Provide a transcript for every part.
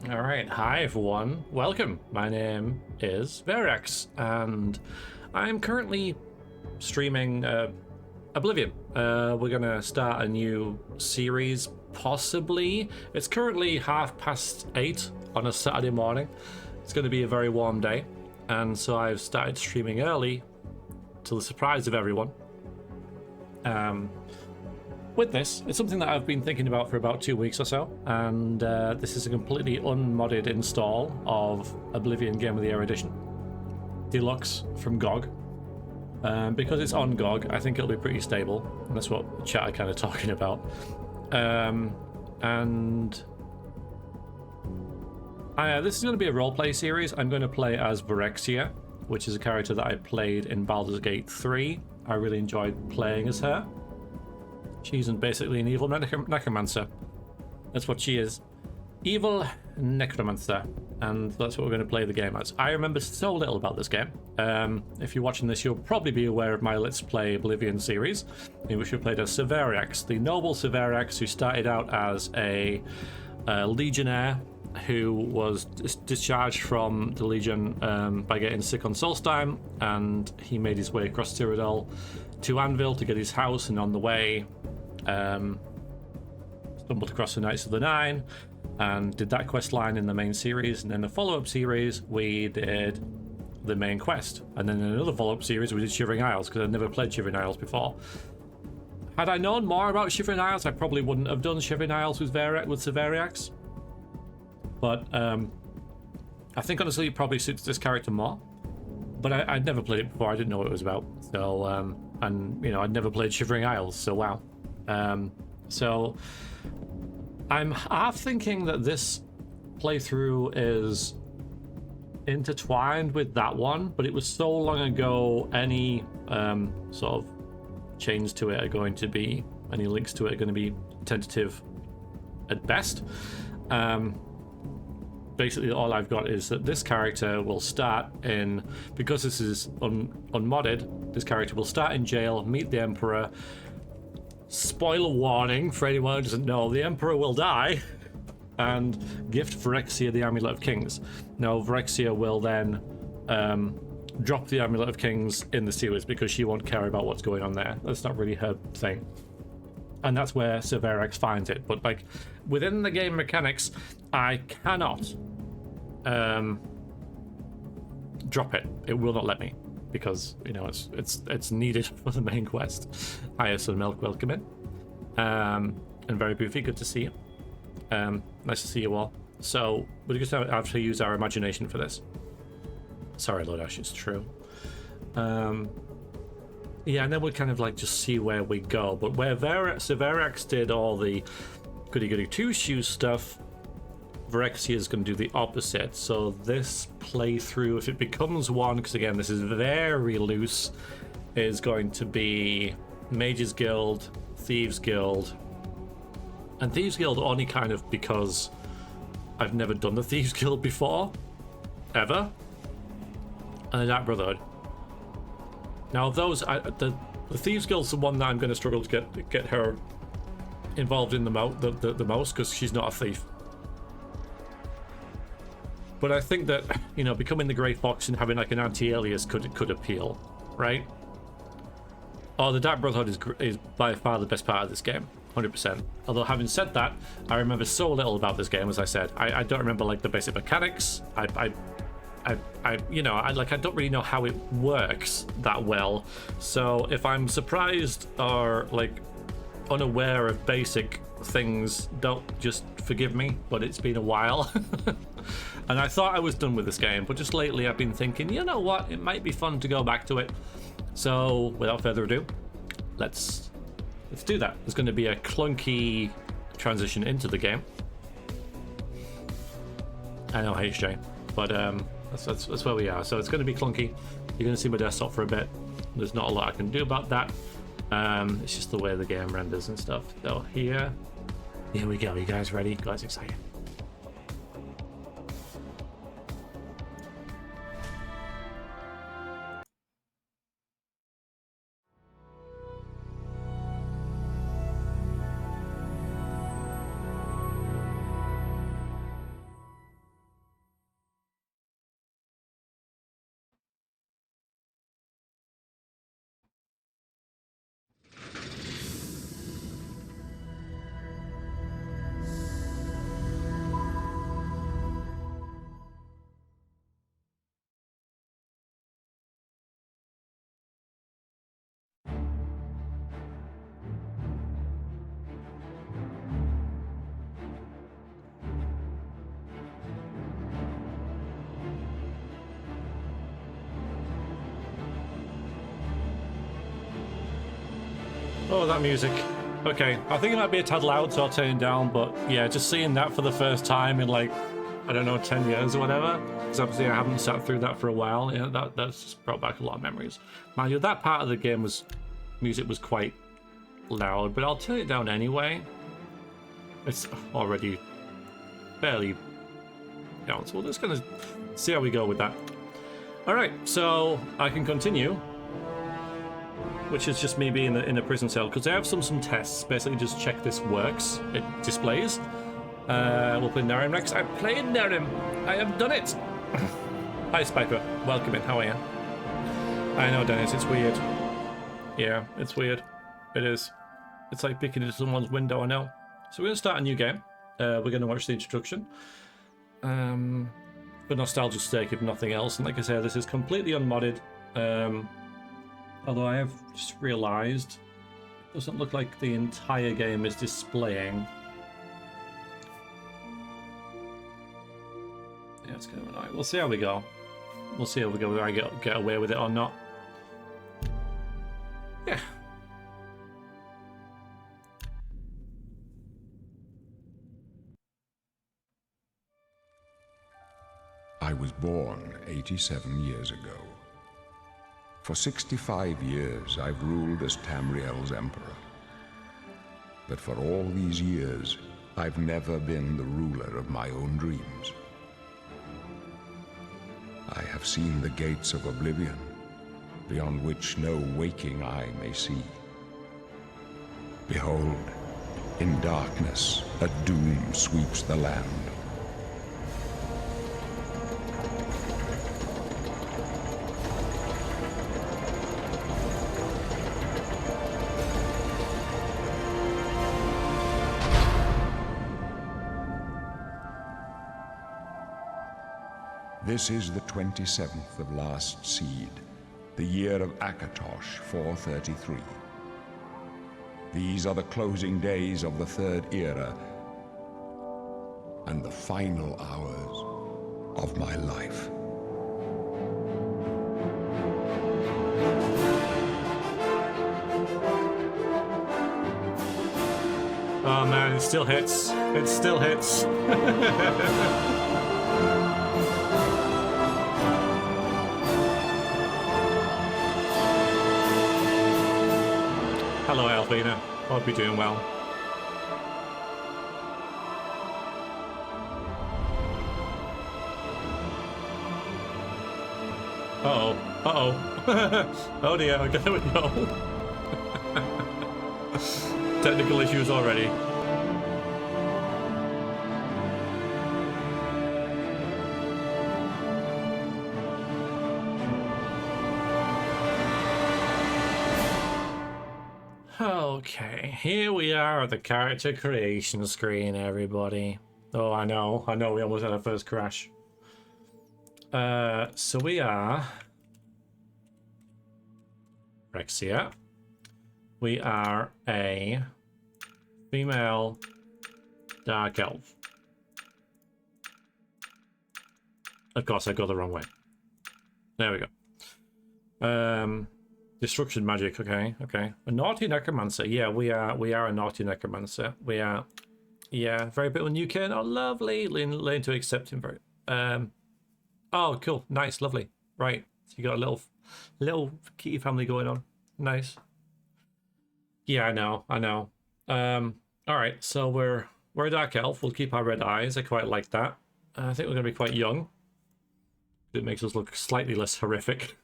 All right, hi everyone. Welcome. My name is Veriax, and I'm currently streaming Oblivion. We're gonna start a new series, possibly. It's currently 8:30 on a Saturday morning. It's going to be a very warm day, and so I've started streaming early, to the surprise of everyone. With this, it's something that I've been thinking about for about 2 weeks or so, and this is a completely unmodded install of Oblivion Game of the Year Edition Deluxe from GOG. Because it's on GOG, I think it'll be pretty stable, and that's what the chat are kind of talking about. This is going to be a roleplay series. I'm going to play as Vrexia, which is a character that I played in Baldur's Gate 3. I really enjoyed playing as her. She's basically an evil necromancer. That's what she is. Evil necromancer. And that's what we're going to play the game as. I remember so little about this game. If you're watching this, you'll probably be aware of my Let's Play Oblivion series, in which we played as Sir Veriax, the noble Sir Veriax, who started out as a legionnaire who was discharged from the Legion by getting sick on Solstheim, and he made his way across Cyrodiil to Anvil to get his house, and on the way stumbled across the Knights of the Nine and did that quest line in the main series, and then the follow-up series we did the main quest, and then in another follow-up series we did Shivering Isles, because I'd never played Shivering Isles before. Had I known more about Shivering Isles, I probably wouldn't have done Shivering Isles with Sir Veriax. But I think honestly it probably suits this character more. But I'd never played it before, I didn't know what it was about. So, and you know, I'd never played Shivering Isles, so wow. So I'm half thinking that this playthrough is intertwined with that one, but it was so long ago, any sort of chains to it are going to be, any links to it are going to be tentative at best. Basically all I've got is that this character will start in, because this is unmodded, this character will start in jail, meet the Emperor. Spoiler warning for anyone who doesn't know, the Emperor will die and gift Vrexia the Amulet of Kings. Now Vrexia will then drop the Amulet of Kings in the sewers because she won't care about what's going on there. That's not really her thing. And that's where Sir Veriax finds it. But like within the game mechanics, I cannot drop it. It will not let me, because you know it's needed for the main quest. Hi, Sir Milk, welcome in. And very Boofy, good to see you. Nice to see you all. So we're just have to use our imagination for this. Sorry, Lord Ash, it's true. Yeah, and then we'll kind of like just see where we go. But where Sir Veriax did all the goody-goody two-shoes stuff, Vrexia is going to do the opposite. So this playthrough, if it becomes one, because again, this is very loose, is going to be Mage's Guild, Thieves Guild. And Thieves Guild only kind of because I've never done the Thieves Guild before, ever. And the Dark Brotherhood. Now, those the Thieves Guild's the one that I'm going to struggle to get her involved in the most, because she's not a thief. But I think that, you know, becoming the Grey Fox and having like an anti-alias could appeal, right? Oh, the Dark Brotherhood is by far the best part of this game, 100%. Although having said that, I remember so little about this game. As I said, I don't remember like the basic mechanics. I don't really know how it works that well. So if I'm surprised or like unaware of basic things, don't just forgive me, but it's been a while. And I thought I was done with this game, but just lately I've been thinking, you know what, it might be fun to go back to it. So without further ado, let's do that. There's going to be a clunky transition into the game. I know, HJ, but that's where we are. So it's going to be clunky. You're going to see my desktop for a bit. There's not a lot I can do about that. It's just the way the game renders and stuff. So here we go. You guys ready? You guys excited? Oh, that music. Okay, I think it might be a tad loud, so I'll turn it down, but yeah, just seeing that for the first time in like, I don't know, 10 years or whatever, because obviously I haven't sat through that for a while, yeah, that's just brought back a lot of memories. Mind you, that part of the game music was quite loud, but I'll turn it down anyway. It's already fairly down, so we're just gonna see how we go with that. Alright, so I can continue, which is just me being in a prison cell, because I have some tests, basically just check this works, it displays. We'll play Narim next. I played Narim. I have done it. Hi, Spiper. Welcome in. How are you? I know, Dennis. It's weird. Yeah, it's weird. It is. It's like peeking into someone's window, I know. So we're going to start a new game. We're going to watch the introduction. For nostalgia's sake, if nothing else. And like I said, this is completely unmodded. Although I have just realised it doesn't look like the entire game is displaying. Yeah, it's kind of annoying. We'll see how we go. We'll see how we go, whether I get away with it or not. Yeah. I was born 87 years ago. For 65 years, I've ruled as Tamriel's emperor. But for all these years, I've never been the ruler of my own dreams. I have seen the gates of Oblivion, beyond which no waking eye may see. Behold, in darkness, a doom sweeps the land. This is the 27th of last seed, the year of Akatosh 433. These are the closing days of the Third Era and the final hours of my life. Oh man, it still hits. It still hits. Hello, Alvina. Hope you're doing well. Uh-oh. Uh-oh. Oh dear, okay, there we go. Technical issues already. Okay, here we are at the character creation screen, everybody. Oh, I know, we almost had our first crash. So we are Vrexia. We are a female dark elf. Of course, I got the wrong way. There we go. Destruction magic, okay. A naughty necromancer. Yeah, we are a naughty necromancer. We are, yeah, very bit when you can. Oh, lovely. Learn to accept him very. Oh, cool, nice, lovely. Right, so you got a little kitty family going on. Nice. Yeah, I know. All right, so we're a dark elf. We'll keep our red eyes. I quite like that. I think we're gonna be quite young. It makes us look slightly less horrific.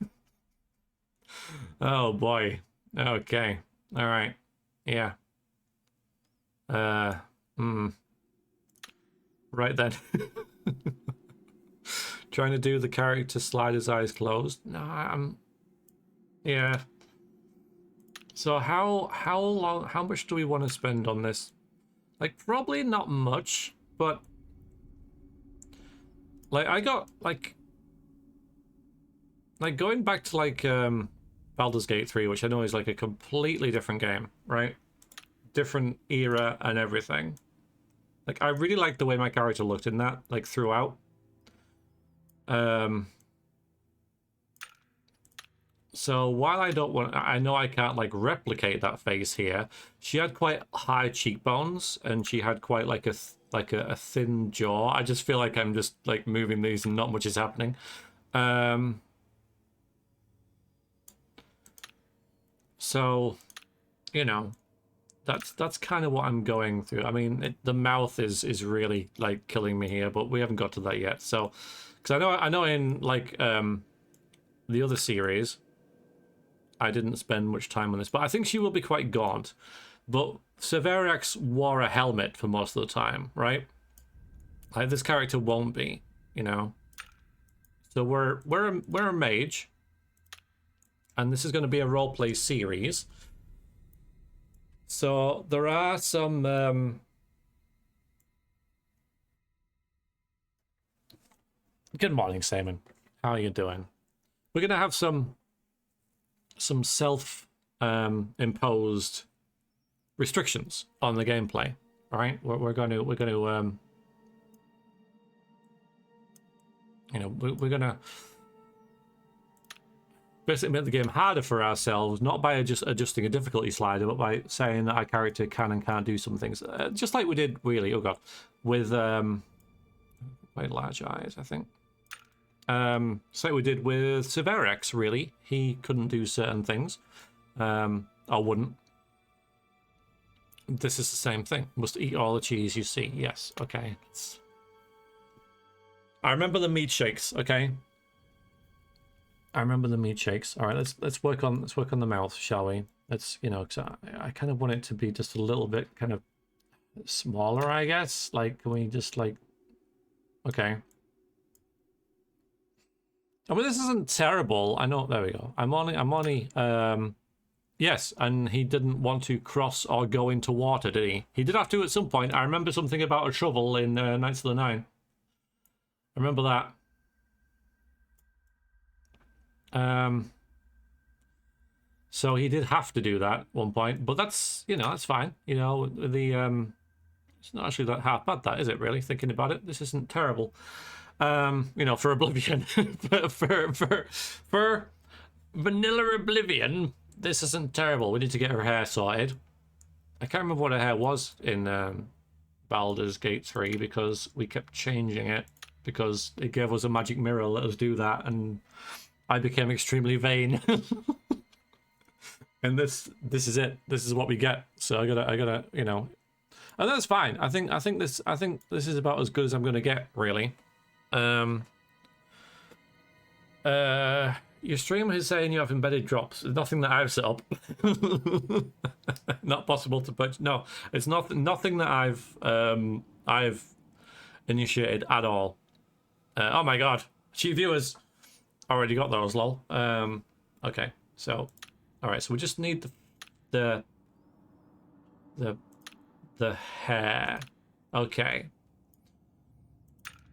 Oh boy. Okay. All right. Yeah. Right then. Trying to do the character slide his eyes closed. No, yeah. So how much do we want to spend on this? Like probably not much, but like I got like going back to like Baldur's Gate 3, which I know is like a completely different game, right? Different era and everything. Like I really liked the way my character looked in that, like throughout. So while I don't want, I know I can't like replicate that face here. She had quite high cheekbones, and she had quite like a thin jaw. I just feel like I'm just like moving these, and not much is happening. So, you know, that's kind of what I'm going through. I mean, the mouth is really like killing me here, but we haven't got to that yet. So, because I know in like the other series, I didn't spend much time on this, but I think she will be quite gaunt. But Sir Veriax wore a helmet for most of the time, right? Like this character won't be, you know. So we're a mage, and this is going to be a roleplay series. So there are some Good morning, Simon. How are you doing? We're gonna have some self imposed restrictions on the gameplay. All right, we're going to you know, we're gonna basically make the game harder for ourselves, not by just adjusting a difficulty slider, but by saying that our character can and can't do some things, just like we did, really, oh god, with quite large eyes, I think. So like we did with Sir Veriax, really. He couldn't do certain things, or wouldn't. This is the same thing. Must eat all the cheese you see. Yes, okay. I remember the meat shakes, okay? I remember the meat shakes. All right, let's work on the mouth, shall we? Let's, you know, cause I kind of want it to be just a little bit kind of smaller, I guess. Like, can we just like, okay. I mean, this isn't terrible. I know. There we go. I'm only. Yes, and he didn't want to cross or go into water, did he? He did have to at some point. I remember something about a shovel in Knights of the Nine. I remember that. So he did have to do that at one point, but that's, you know, that's fine. You know, it's not actually that half bad, that is it? Really, thinking about it, this isn't terrible. You know, for Oblivion, for vanilla Oblivion, this isn't terrible. We need to get her hair sorted. I can't remember what her hair was in Baldur's Gate 3 because we kept changing it because it gave us a magic mirror, let us do that, and I became extremely vain. And this is it. This is what we get. So I gotta, you know, and that's fine. I think this is about as good as I'm gonna get, really. Your streamer is saying you have embedded drops. Nothing that I've set up. Not possible to purchase. No, it's nothing that I've initiated at all. Oh my god, cheap viewers already got those, lol. Okay, so all right, so we just need the hair. Okay.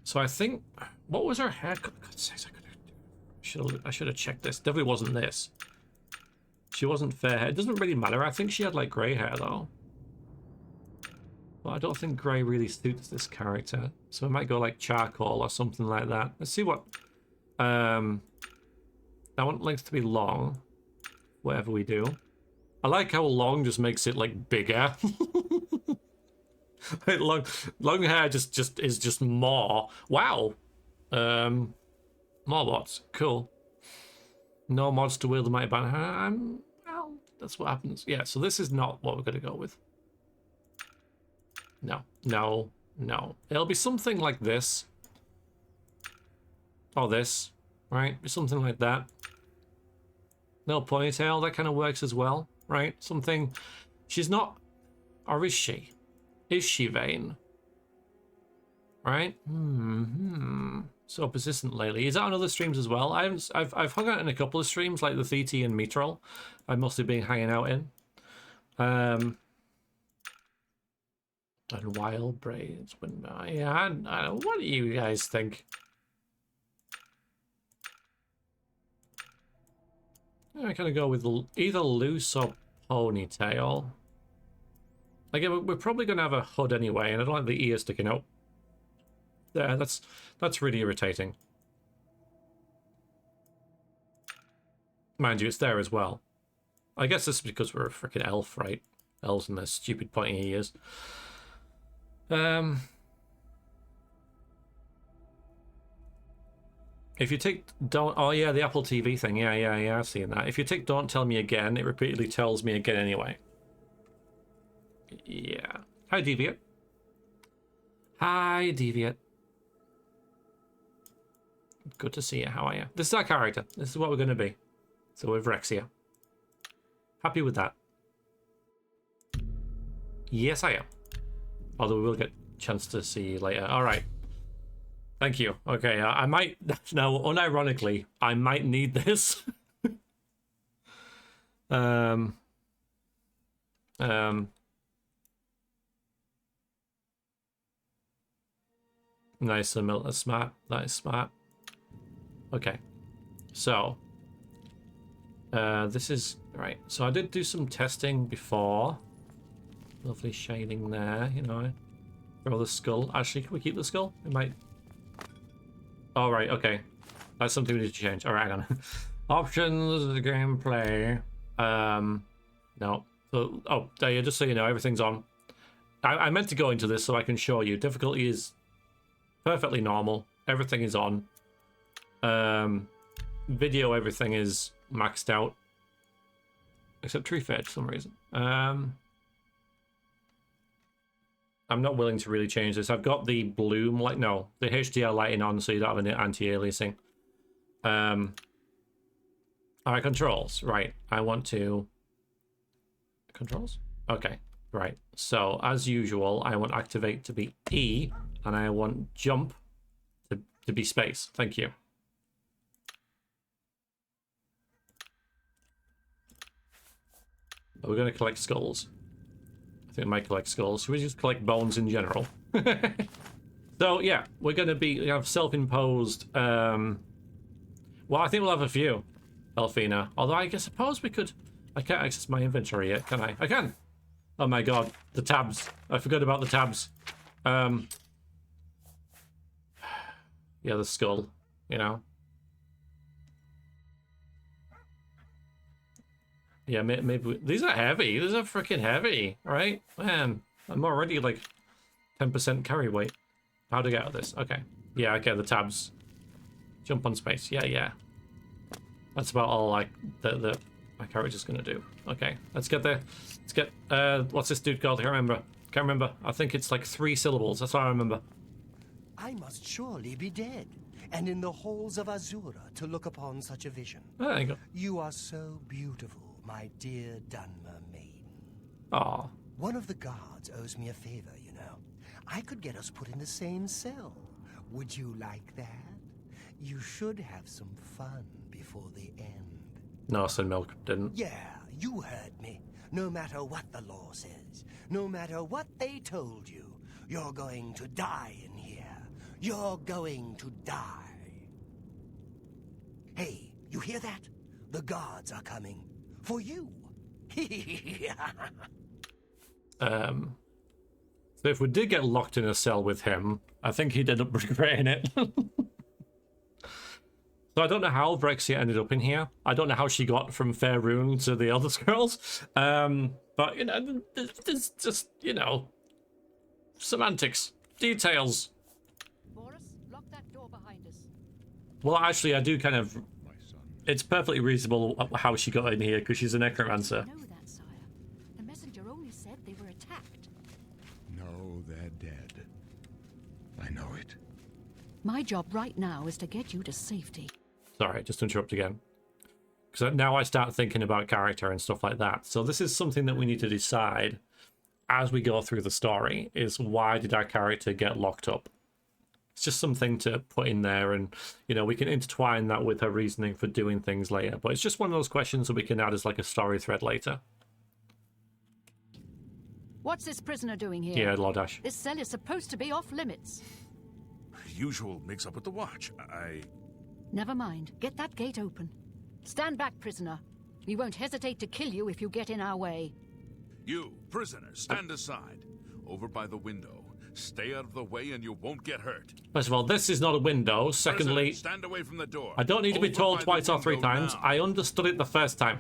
So I think, what was her hair? God, God's sakes, I should have checked this. Definitely wasn't this. She wasn't fair hair. It doesn't really matter. I think she had like grey hair though. But I don't think grey really suits this character. So I might go like charcoal or something like that. Let's see what. I want length to be long. Whatever we do. I like how long just makes it like bigger. long hair just is just more. Wow. More mods. Cool. No mods to wield the mighty banner. Well, that's what happens. Yeah, so this is not what we're gonna go with. No. It'll be something like this. Or this. Right? Something like that. No ponytail, that kind of works as well, right? Something. She's not. Or is she? Is she vain? Right? So persistent lately. Is that on other streams as well? I've hung out in a couple of streams, like the TT and Mitral. I've mostly been hanging out in. And wild braids. Yeah, I don't know. What do you guys think? I'm gonna go with either loose or ponytail. Again, we're probably gonna have a hood anyway, and I don't like the ear sticking out. There, that's really irritating. Mind you, it's there as well. I guess this is because we're a freaking elf, right? Elves and their stupid pointy ears. If you take don't... Oh, yeah, the Apple TV thing. Yeah, I've seen that. If you take Don't Tell Me Again, it repeatedly tells me again anyway. Yeah. Hi, Deviate. Hi, Deviate. Good to see you. How are you? This is our character. This is what we're going to be. So we're Vrexia. Happy with that. Yes, I am. Although we will get a chance to see you later. All right. Thank you. Okay, I might... Now, unironically, I might need this. Nice, that's smart. That is smart. Okay. So, this is... Right, so I did do some testing before. Lovely shading there, you know. Throw the skull. Actually, can we keep the skull? It might... Oh, right, okay. That's something we need to change. All right, hang on. Options, gameplay. No. So, oh, there you, just so you know, everything's on. I meant to go into this so I can show you. Difficulty is perfectly normal. Everything is on. Video, everything is maxed out. Except Tree Fade for some reason. I'm not willing to really change this. I've got the bloom light, no, the HDR lighting on, so you don't have any anti-aliasing. Alright, controls. Right, I want to... Controls? Okay, right. So, as usual, I want activate to be E, and I want jump to be space. Thank you. We're going to collect skulls. I think I might collect skulls. Should we just collect bones in general? So, yeah, we're going to be... We have self-imposed... Well, I think we'll have a few, Elfina. Although I suppose we could... I can't access my inventory yet, can I? I can! Oh my god, the tabs. I forgot about the tabs. Yeah, the skull, you know. Yeah, maybe these are heavy. These are freaking heavy, right? Man, I'm already like 10% carry weight. How to get out of this? Okay. Yeah, okay, the tabs. Jump on space. Yeah. That's about all like my character's gonna do. Okay, let's get there. Let's get what's this dude called? I can't remember. I think it's like 3 syllables. That's all I remember. I must surely be dead, and in the halls of Azura to look upon such a vision. Oh, there you go. You are so beautiful, my dear Dunmer maiden. Aw. One of the guards owes me a favor, you know. I could get us put in the same cell. Would you like that? You should have some fun before the end. No, said Milk didn't. Yeah, you heard me. No matter what the law says, no matter what they told you, you're going to die in here. You're going to die. Hey, you hear that? The guards are coming. For you. So if we did get locked in a cell with him, I think he'd end up regretting it. So I don't know how Vrexia ended up in here. I don't know how she got from Faerun to the Elder Scrolls. But, you know, there's just, you know, semantics, details. Boris, lock that door behind us. Well, actually, I do kind of... It's perfectly reasonable how she got in here, because she's a necromancer. I know that, sire. The messenger only said they were attacked. No, they're dead. I know it. My job right now is to get you to safety. Sorry, just to interrupt again. Because now I start thinking about character and stuff like that. So this is something that we need to decide as we go through the story, is why did our character get locked up? It's just something to put in there, and, you know, we can intertwine that with her reasoning for doing things later. But it's just one of those questions that we can add as like a story thread later. What's this prisoner doing here? Yeah, Lordash. This cell is supposed to be off limits. Usual mix-up with the watch. Never mind. Get that gate open. Stand back, prisoner. We won't hesitate to kill you if you get in our way. You, prisoner, stand aside. Over by the window. Stay out of the way and you won't get hurt. First of all, this is not a window. Secondly, President, stand away from the door. I don't need to be Over told by the twice or 3 window times. now. I understood it the first time.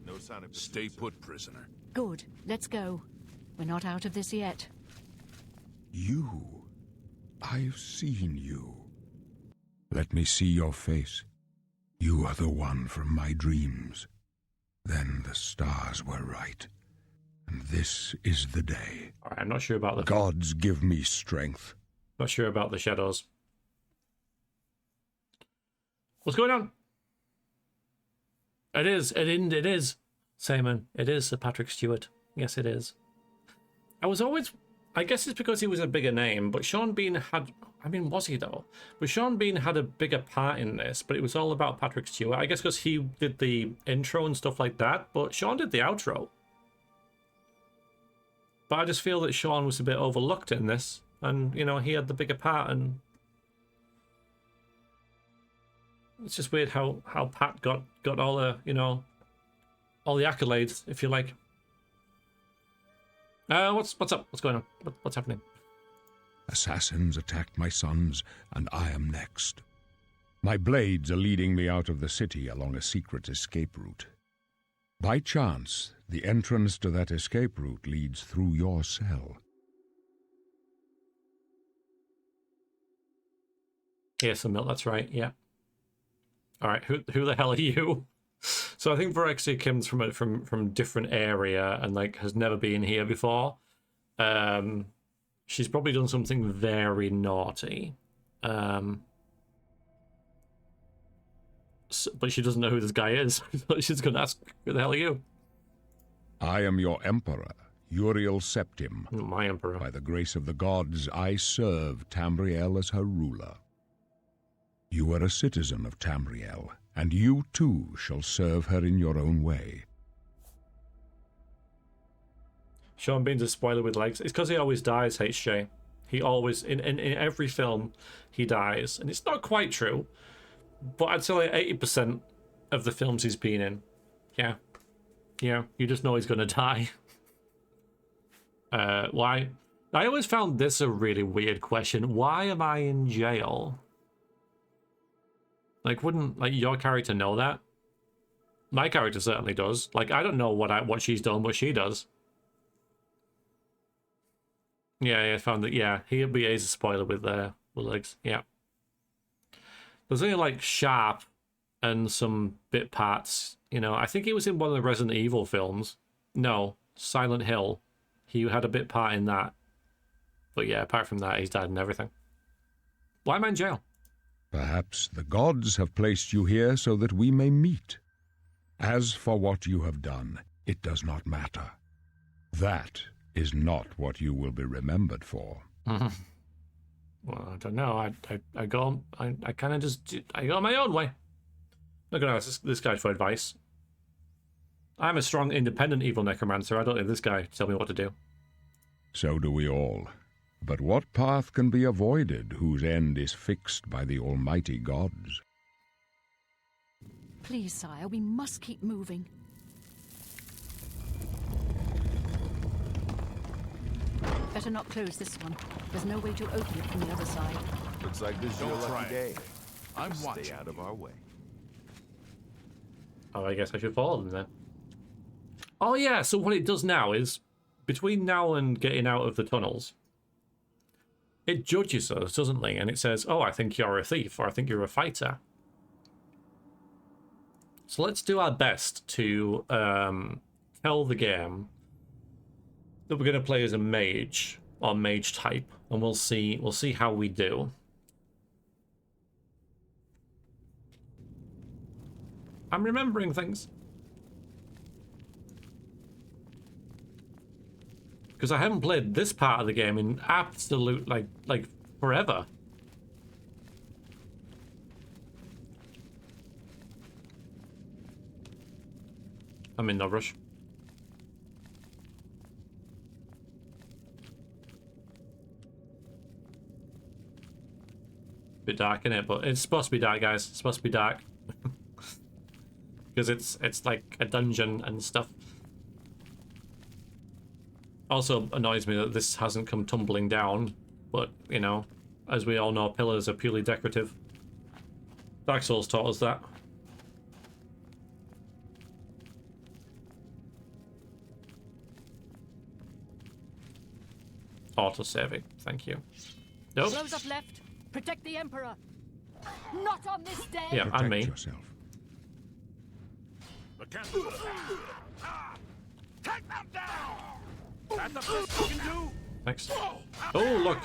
No sign of. Stay put, prisoner. Good. Let's go. We're not out of this yet. You. I've seen you. Let me see your face. You are the one from my dreams. Then the stars were right. And this is the day. All right, I'm not sure about the... Gods give me strength. Not sure about the shadows. What's going on? It is. Simon, it is Sir Patrick Stewart. Yes, it is. I was always... I guess it's because he was a bigger name, but Sean Bean had... I mean, was he though? But Sean Bean had a bigger part in this, but it was all about Patrick Stewart. I guess because he did the intro and stuff like that, but Sean did the outro. But I just feel that Sean was a bit overlooked in this, and, you know, he had the bigger part, and... It's just weird how Pat got all the, you know, all the accolades, if you like. What's up? What's going on? What's happening? Assassins attacked my sons, and I am next. My blades are leading me out of the city along a secret escape route. By chance, the entrance to that escape route leads through your cell. Here's some milk, that's right, yeah. Alright, who the hell are you? So I think Vrexia comes from different area and like has never been here before. She's probably done something very naughty. But she doesn't know who this guy is. So she's gonna ask, who the hell are you? I am your emperor, Uriel Septim. My emperor. By the grace of the gods, I serve Tamriel as her ruler. You are a citizen of Tamriel, and you too shall serve her in your own way. Sean Bean's a spoiler with legs. It's because he always dies, HJ. He always, in every film, he dies. And it's not quite true, but I'd say like 80% of the films he's been in. Yeah. Yeah, you just know he's going to die. Why? I always found this a really weird question. Why am I in jail? Like, wouldn't like your character know that? My character certainly does. Like, I don't know what she's done, but she does. Yeah, I found that. Yeah, he's a spoiler with legs. Yeah, there's only like Sharp and some bit parts. You know, I think he was in one of the Resident Evil films. No, Silent Hill. He had a bit part in that. But yeah, apart from that, he's died and everything. Why am I in jail? Perhaps the gods have placed you here so that we may meet. As for what you have done, it does not matter. That is not what you will be remembered for. Mm-hmm. Well, I don't know. I go my own way. I'm not gonna ask this guy for advice. I'm a strong, independent evil necromancer. I don't need this guy to tell me what to do. So do we all. But what path can be avoided whose end is fixed by the almighty gods? Please, sire, we must keep moving. Better not close this one. There's no way to open it from the other side. Looks like this is your lucky day. I'm Stay watching. out of our way. Oh, I guess I should follow them then. Oh yeah, so what it does now is, between now and getting out of the tunnels, it judges us, doesn't it? And it says, oh, I think you're a thief, or I think you're a fighter. So let's do our best to tell the game that we're going to play as a mage, or mage type, and we'll see how we do. I'm remembering things. Because I haven't played this part of the game in absolute, like forever. I'm in no rush. Bit dark, innit? But it's supposed to be dark, guys. It's supposed to be dark. Because it's like a dungeon and stuff. Also annoys me that this hasn't come tumbling down, but, you know, as we all know, pillars are purely decorative. Dark Souls taught us that. Auto-saving, thank you. Nope. Close up left. Protect the Emperor. Not on this day. Yeah, Protect and me. yourself. The captain. Take them down! That's the best you can do! Thanks. Oh, look.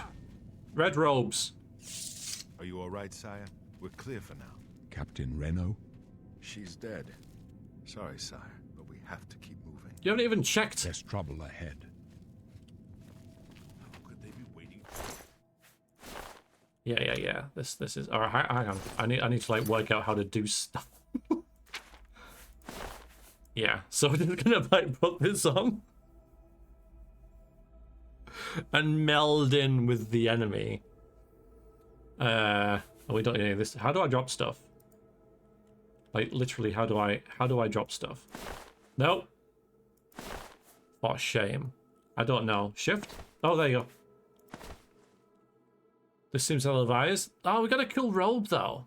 Red robes. Are you all right, sire? We're clear for now. Captain Reno? She's dead. Sorry, sire, but we have to keep moving. You haven't even checked. There's trouble ahead. How could they be waiting? Yeah. This is. All right, hang on. I need to like work out how to do stuff. Yeah, so we're just gonna like put this on and meld in with the enemy. We don't need any of this. How do I drop stuff? Like literally, how do I drop stuff? Nope. What a shame. I don't know. Shift? Oh, there you go. This seems ill-advised. Oh, we got a cool robe though.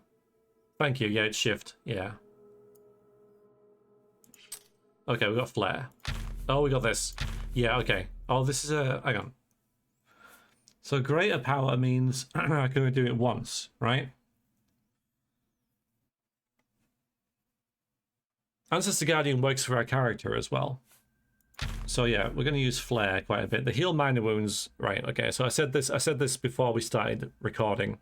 Thank you. Yeah, it's shift. Yeah. Okay, we got flare. Oh, we got this. Yeah, okay. Oh, this is a... Hang on. So greater power means I can only do it once, right? Ancestor Guardian works for our character as well. So yeah, we're going to use flare quite a bit. The heal minor wounds... Right, okay. So I said this before we started recording.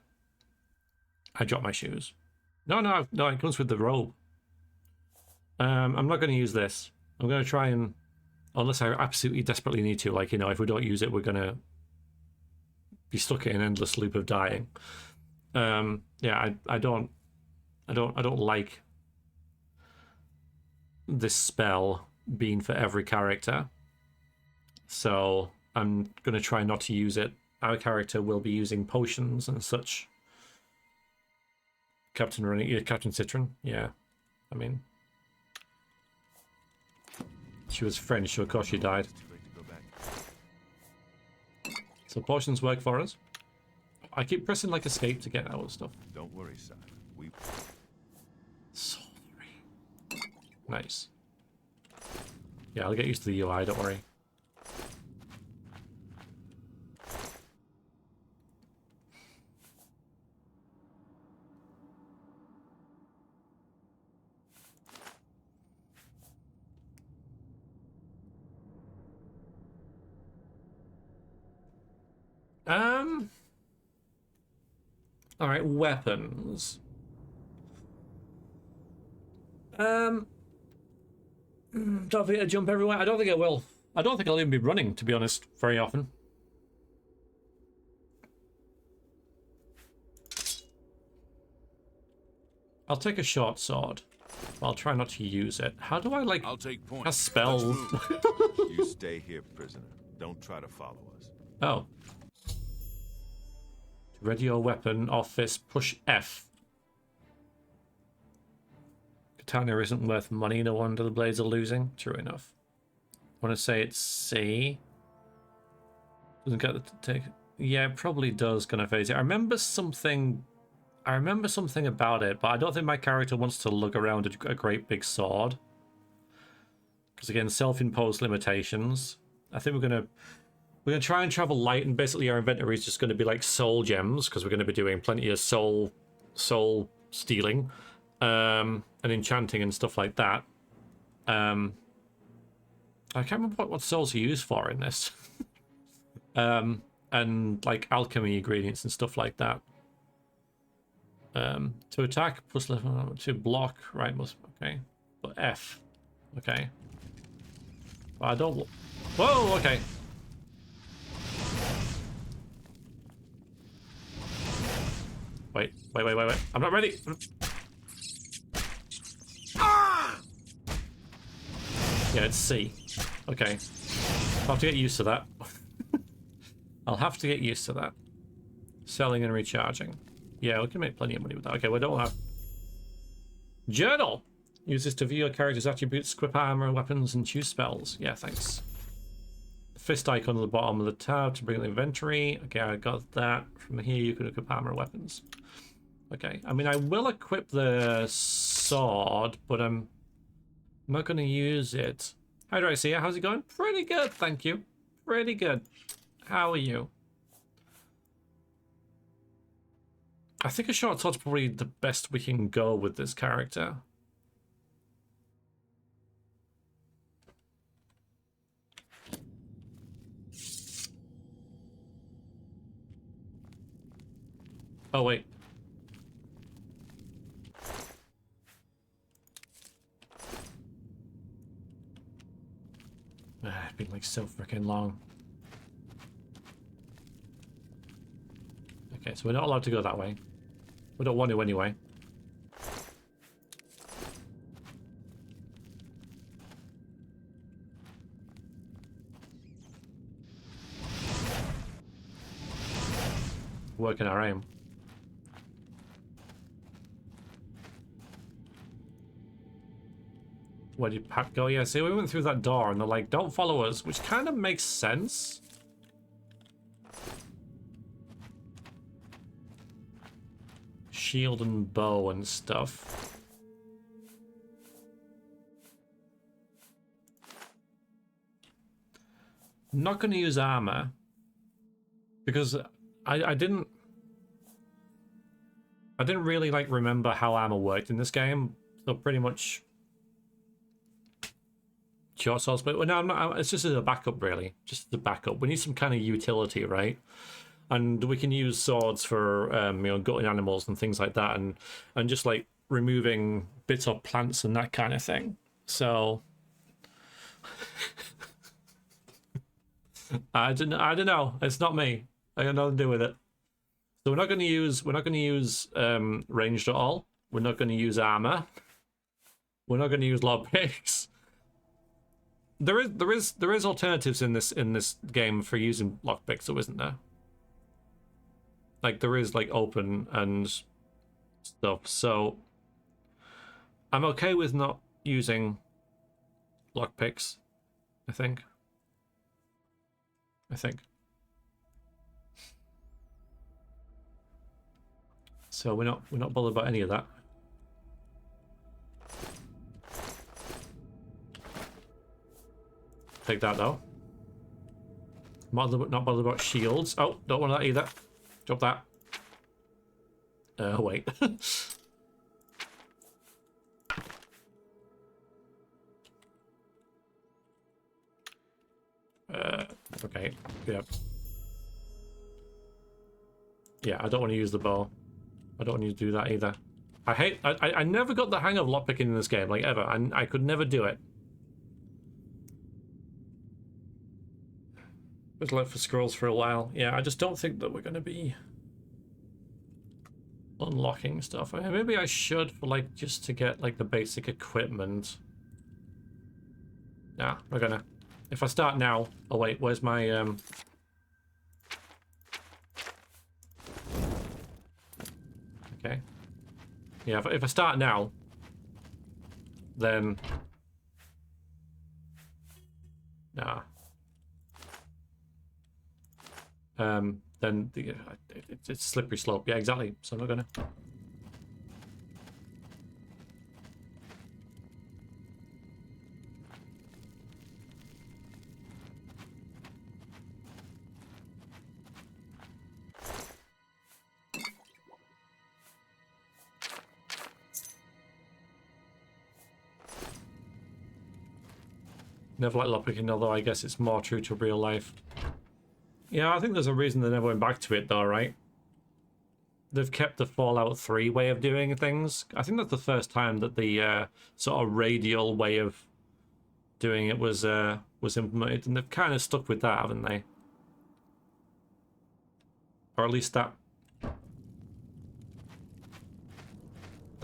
I dropped my shoes. No, it comes with the robe. I'm not going to use this. I'm going to try and, unless I absolutely desperately need to, like, you know, if we don't use it, we're going to be stuck in an endless loop of dying. Yeah, I don't like this spell being for every character. So I'm going to try not to use it. Our character will be using potions and such. Captain Citron, yeah. I mean, she was French, so of course she died. So potions work for us. I keep pressing like escape to get out of stuff. Don't worry, sire. We... Soul 3. Nice. Yeah, I'll get used to the UI, don't worry. All right, weapons. Don't think it'll jump everywhere. I don't think it will. I don't think I'll even be running, to be honest, very often. I'll take a short sword. I'll try not to use it. How do I, like, I'll take point. cast spells? You stay here, prisoner. Don't try to follow us. Oh. Ready your weapon or fist, push F. Katana isn't worth money, no wonder the blades are losing. True enough. I want to say it's C. Doesn't get to take... Yeah, it probably does gonna phase it. I remember something about it, but I don't think my character wants to lug around a great big sword. Because again, self-imposed limitations. I think we're gonna try and travel light, and basically our inventory is just going to be like soul gems, because we're going to be doing plenty of soul stealing, and enchanting and stuff like that. I can't remember what souls are used for in this. And like alchemy ingredients and stuff like that. To attack plus level, to block, right? Okay, but F. Okay. I don't. Whoa. Okay. Wait. I'm not ready. Ah! Yeah, it's C. Okay. I'll have to get used to that. I'll have to get used to that. Selling and recharging. Yeah, we can make plenty of money with that. Okay, we don't have... Journal! Use this to view your character's attributes, equip armor, weapons, and choose spells. Yeah, thanks. fist icon at the bottom of the tab to bring the inventory. Okay, I got that. From here, you can equip armor weapons. Okay, I mean, I will equip the sword, but I'm not going to use it. How do I see it? How's it going? Pretty good, thank you. Pretty good. How are you? I think a short sword's probably the best we can go with this character. Oh, wait. It's been like so freaking long. Okay, so we're not allowed to go that way. We don't want to anyway. Working our aim. Where did Pat go? Yeah, see, we went through that door and they're like, don't follow us, which kind of makes sense. Shield and bow and stuff. I'm not going to use armor because I didn't really like remember how armor worked in this game, so pretty much short swords. But no, I'm not. It's just as a backup, really. Just the backup. We need some kind of utility, right? And we can use swords for you know, gutting animals and things like that, and just like removing bits of plants and that kind of thing. So I don't know. It's not me. I got nothing to do with it. So we're not going to use ranged at all. We're not going to use armor. We're not going to use lockpicks. There is alternatives in this game for using lockpicks, though, isn't there? Like there is like open and stuff. So I'm okay with not using lockpicks. I think. So we're not bothered about any of that. Take that though. Not bothered about shields. Oh, don't want that either. Drop that. Wait. Okay. Yeah. Yeah, I don't want to use the bow. I don't want to do that either. I never got the hang of lockpicking in this game, like ever. I could never do it. Was left for scrolls for a while. Yeah, I just don't think that we're going to be unlocking stuff. I mean, maybe I should for like just to get like the basic equipment. Nah, we're gonna. If I start now. Oh wait, where's my Okay. Yeah, if I start now, then nah. Then it's a slippery slope. Yeah, exactly. So I'm not gonna. Never like lockpicking, although I guess it's more true to real life. Yeah, I think there's a reason they never went back to it though, right? They've kept the Fallout 3 way of doing things. I think that's the first time that the sort of radial way of doing it was implemented, and they've kind of stuck with that, haven't they? Or at least that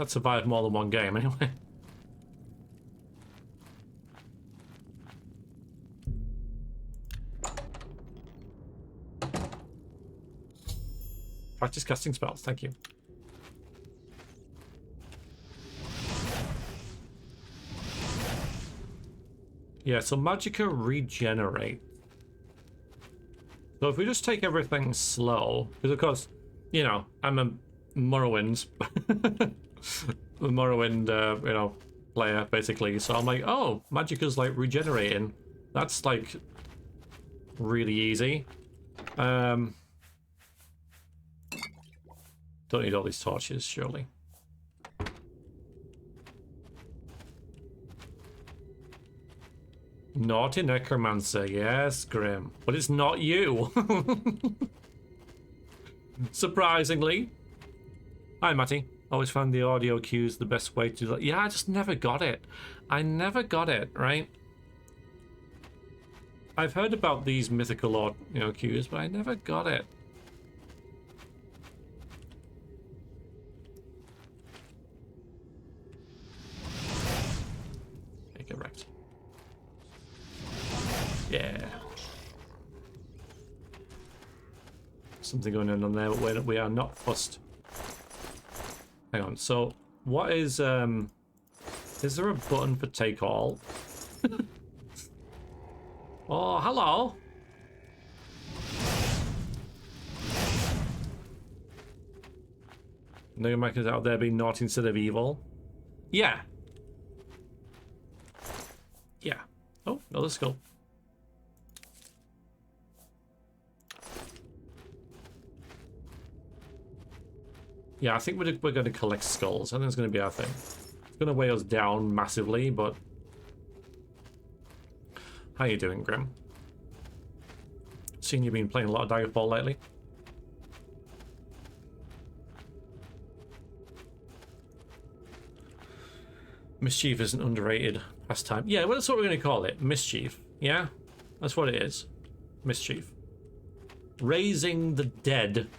survived more than one game anyway. Practice casting spells, thank you. Yeah, so Magicka regenerate. So if we just take everything slow, because of course, you know, I'm a Morrowind, a Morrowind, you know, player basically. So I'm like, oh, Magicka's like regenerating. That's like really easy. Don't need all these torches, surely. Naughty Necromancer, yes, Grim. But it's not you. Surprisingly. Hi, Matty. Always found the audio cues the best way to do that. Yeah, I just never got it. I never got it, right? I've heard about these mythical, you know, cues, but I never got it. Okay, get wrecked. Yeah. Something going on there, but we are not fussed. Hang on, so what is there a button for take all? Oh, hello. Necromancer's out there being naughty instead of evil. Yeah. Yeah. Oh, another skull. Yeah, I think we're going to collect skulls. I think it's going to be our thing. It's going to weigh us down massively, but... How you doing, Grim? Seen you've been playing a lot of Daggerfall lately. Mischief is an underrated pastime. Yeah, well, that's what we're going to call it. Mischief. Yeah? That's what it is. Mischief. Raising the dead.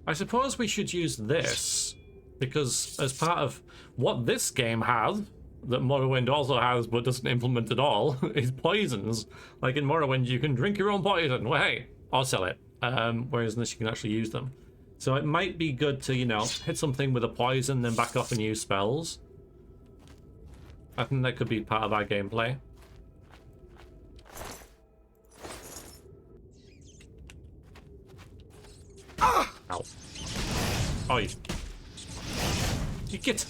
I suppose we should use this, because as part of what this game has, that Morrowind also has but doesn't implement at all, is poisons. Like in Morrowind, you can drink your own poison. Well, hey, I'll sell it. Whereas in this, you can actually use them. So it might be good to, you know, hit something with a poison, then back off and use spells. I think that could be part of our gameplay. Ow. Oh, you get.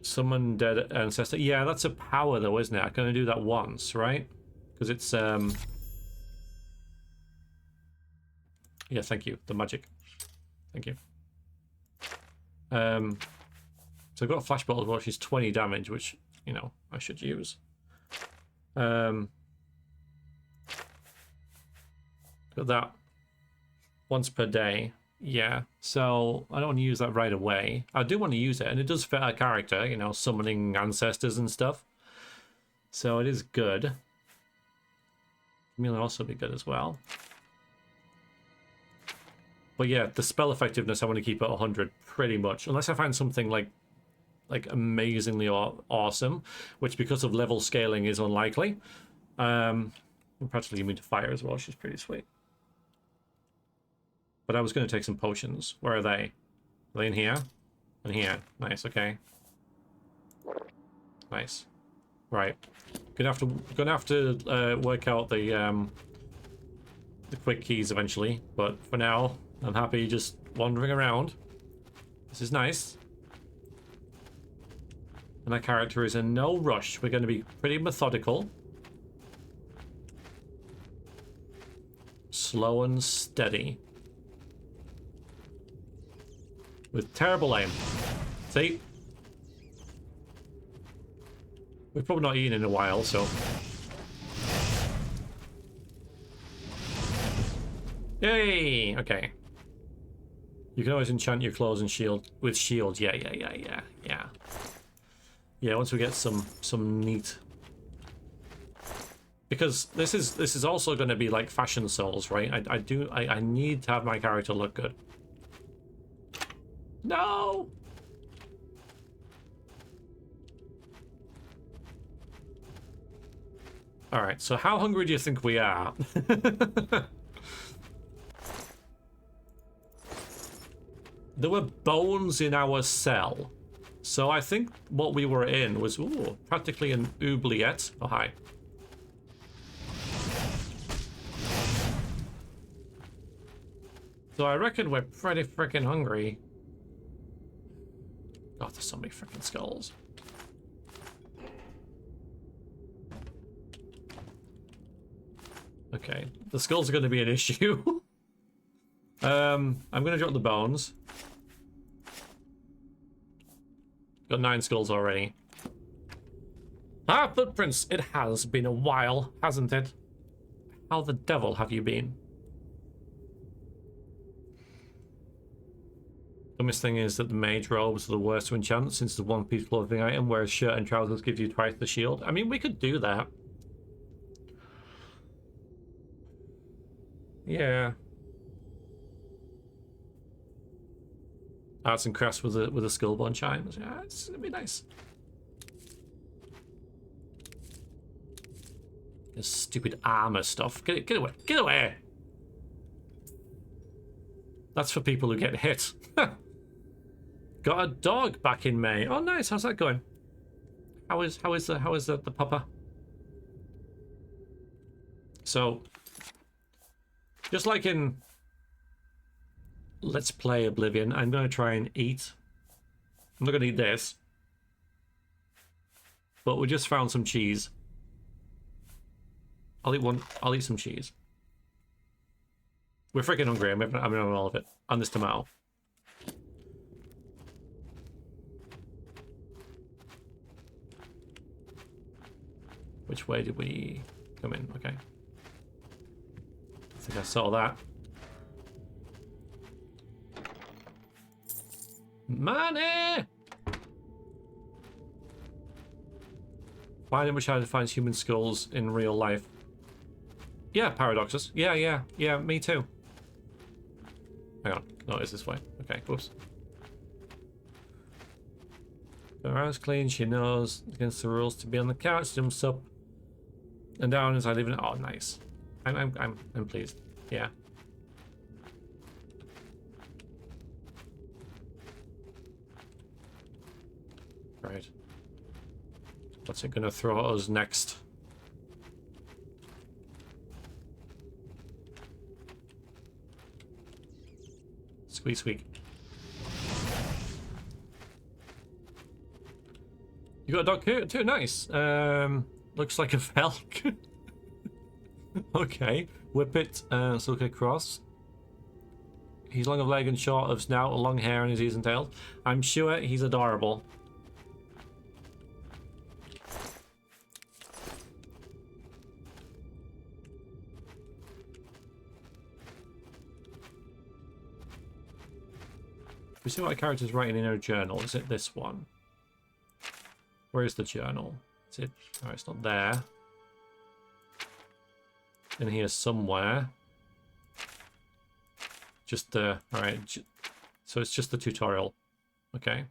Summon dead ancestor. Yeah, that's a power though, isn't it? I can only do that once, right? Because it's yeah, thank you. The magic. Thank you. So I've got a flash bottle as well, which is 20 damage, which, you know, I should use. Got that once per day. Yeah, so I don't want to use that right away. I do want to use it, and it does fit our character, you know, summoning ancestors and stuff. So it is good. Will also be good as well. But yeah, the spell effectiveness I want to keep at 100 pretty much, unless I find something like amazingly awesome, which because of level scaling is unlikely. I'm practically immune to fire as well, which is pretty sweet. But I was going to take some potions. Where are they? Are they in here? In here. Nice, okay. Nice. Right. Gonna have to work out the quick keys eventually, but for now, I'm happy just wandering around. This is nice. And our character is in no rush. We're going to be pretty methodical. Slow and steady. With terrible aim. See? We've probably not eaten in a while, so... Yay! Okay. You can always enchant your clothes and shield with shields. Yeah. Yeah, once we get some neat, because this is also going to be like fashion souls, right? I need to have my character look good. No. All right, so how hungry do you think we are? There were bones in our cell. So I think what we were in was practically an oubliette. Oh, hi. So I reckon we're pretty freaking hungry. God, there's so many freaking skulls. Okay, the skulls are going to be an issue. I'm going to drop the bones. Got 9 skulls already. Ah, footprints! It has been a while, hasn't it? How the devil have you been? The dumbest thing is that the mage robes are the worst to enchant since the one-piece clothing item, whereas shirt and trousers give you twice the shield. I mean, we could do that. Yeah. Arts and crafts with a skullbone chimes. Yeah, it's gonna be nice. This stupid armor stuff. Get away! Get away! That's for people who get hit. Got a dog back in May. Oh, nice. How's that going? How is the pupper? So, just like in Let's Play Oblivion, I'm going to try and eat. I'm not going to eat this. But we just found some cheese. I'll eat one. I'll eat some cheese. We're freaking hungry. I'm having all of it. And this tomato. Which way did we come in? Okay. I think I saw that. Money! Finding which how to find human skulls in real life. Yeah, paradoxes. Yeah, me too. Hang on. No, it's this way. Okay, whoops. Her house clean, she knows against the rules to be on the couch, jumps up and down as I live in. Oh, nice. I'm pleased. Yeah. Right. What's it gonna throw at us next? Squeak, squeak. You got a dog too? Nice. Looks like a Velk. Okay. Whip it, so look across. He's long of leg and short of snout, long hair on his ears and tails. I'm sure he's adorable. We see what our character's writing in her journal. Is it this one? Where is the journal? Is it? Oh, it's not there. In here somewhere. Just the. Alright. So it's just the tutorial. Okay.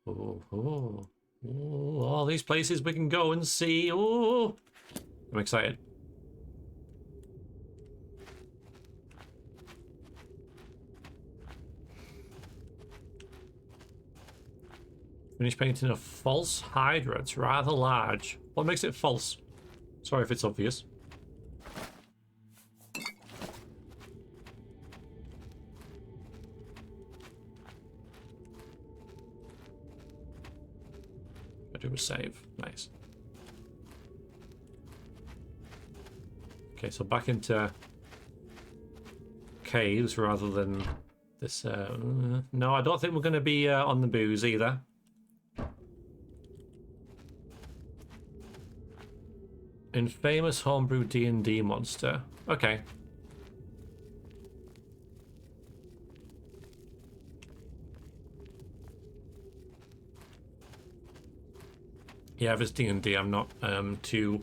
Oh, all these places we can go and see. Oh, I'm excited. Finish painting a false Hydra. It's rather large. What makes it false? Sorry if it's obvious. I do a save. Nice. Okay, so back into caves rather than this. No, I don't think we're going to be on the booze either. Infamous homebrew D&D monster. Okay. Yeah, if it's D&D, I'm not too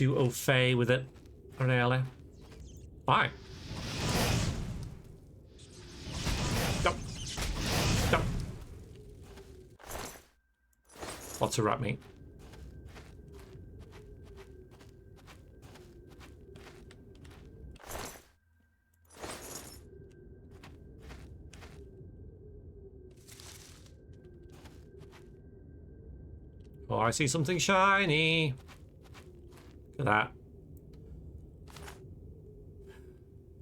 au fait with it, really. Bye. Go. Go. Lots of rat meat. I see something shiny. Look at that.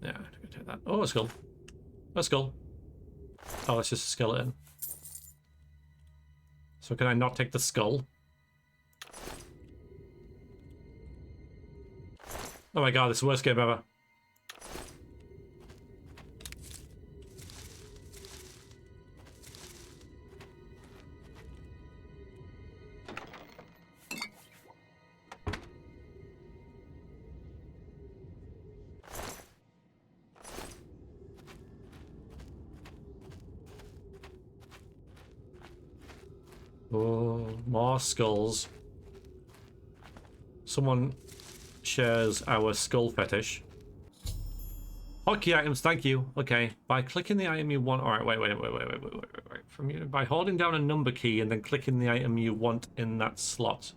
Yeah, I'm gonna take that. Oh, a skull. A skull. Oh, it's just a skeleton. So can I not take the skull? Oh my god, this is the worst game ever. Oh, more skulls. Someone shares our skull fetish. Hotkey items, thank you. Okay, by clicking the item you want. All right, wait. From you, by holding down a number key and then clicking the item you want in that slot.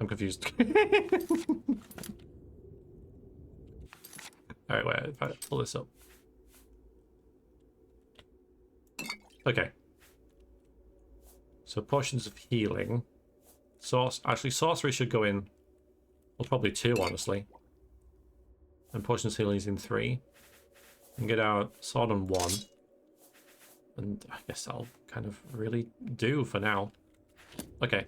I'm confused. All right, wait. If I pull this up. Okay. So potions of healing. Actually, sorcery should go in. Well, probably 2, honestly. And potions of healing is in 3. And get our sword on 1. And I guess I'll kind of really do for now. Okay.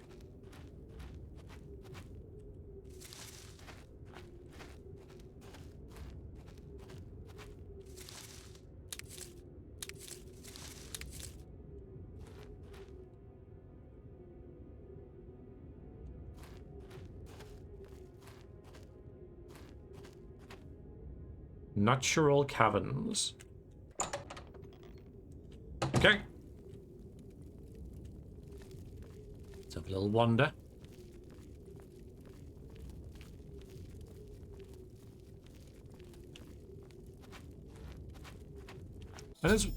Natural caverns. Okay. Let's have a little wander. And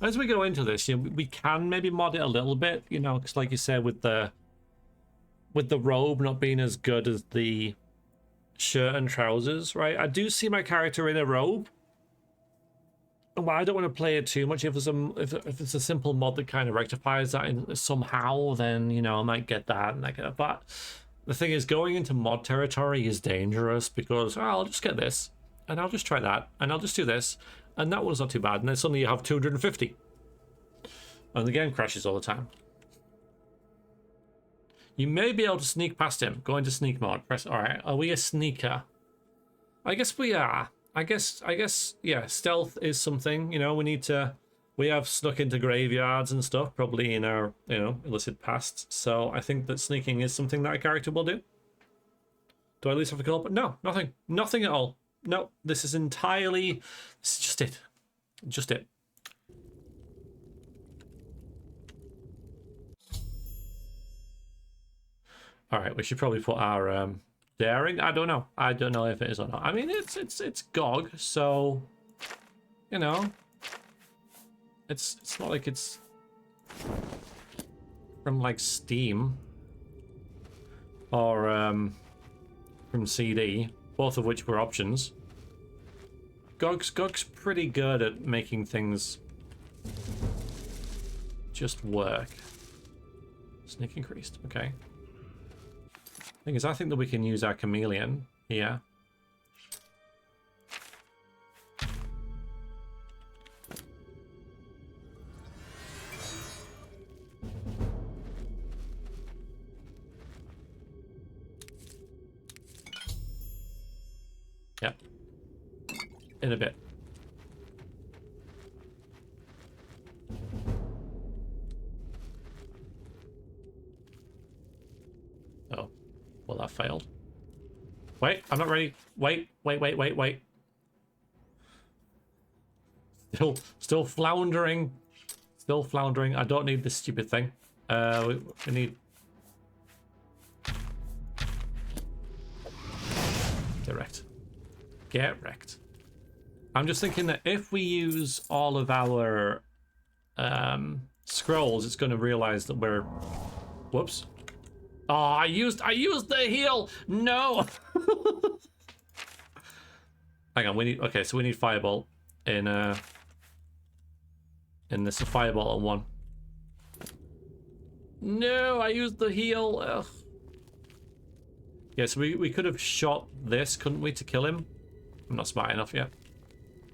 as we go into this, you know, we can maybe mod it a little bit, you know, because like you said, with the robe not being as good as the shirt and trousers, right? I do see my character in a robe. Well, I don't want to play it too much. If it's a simple mod that kind of rectifies that somehow, then, you know, I might get that and I get that. But the thing is, going into mod territory is dangerous because, oh, I'll just get this and I'll just try that and I'll just do this and that one's not too bad, and then suddenly you have 250 and the game crashes all the time. You may be able to sneak past him. Go into sneak mode. Press. All right. Are we a sneaker? I guess we are. I guess. Yeah. Stealth is something. You know, we have snuck into graveyards and stuff, probably in our, you know, illicit past. So I think that sneaking is something that a character will do. Do I at least have to call? But no, nothing. Nothing at all. No. This is entirely. This is just it. Just it. All right, we should probably put our daring. I don't know if it is or not. I mean, it's GOG, so you know, it's not like it's from like Steam or from CD, both of which were options. GOG's pretty good at making things just work. Sneak increased. Okay. Thing is, I think that we can use our chameleon here. Yep. In a bit. Oh. Well, that failed. Wait, I'm not ready. Wait. Still floundering. Still floundering. I don't need this stupid thing. We need... Get wrecked. Get wrecked. I'm just thinking that if we use all of our scrolls, it's going to realize that we're... Whoops. Oh, I used the heal. No. Hang on, we need. Okay, so we need fireball. in this fireball one. No, I used the heal. Ugh. Yeah, so we could have shot this, couldn't we, to kill him? I'm not smart enough yet.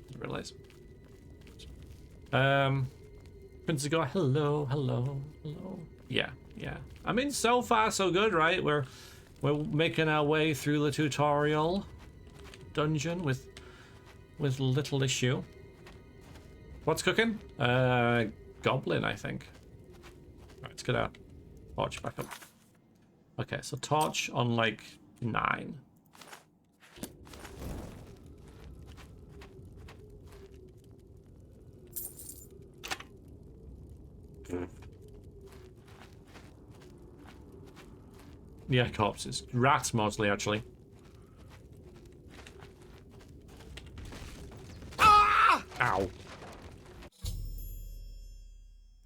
Didn't realize. Princess go, hello, hello, hello. Yeah, yeah. I mean, so far so good, right? We're making our way through the tutorial dungeon with little issue. What's cooking? Goblin, I think. Right, let's get our torch back up. Okay, so torch on like 9. Yeah, corpses. Rats mostly, actually. Ah! Ow.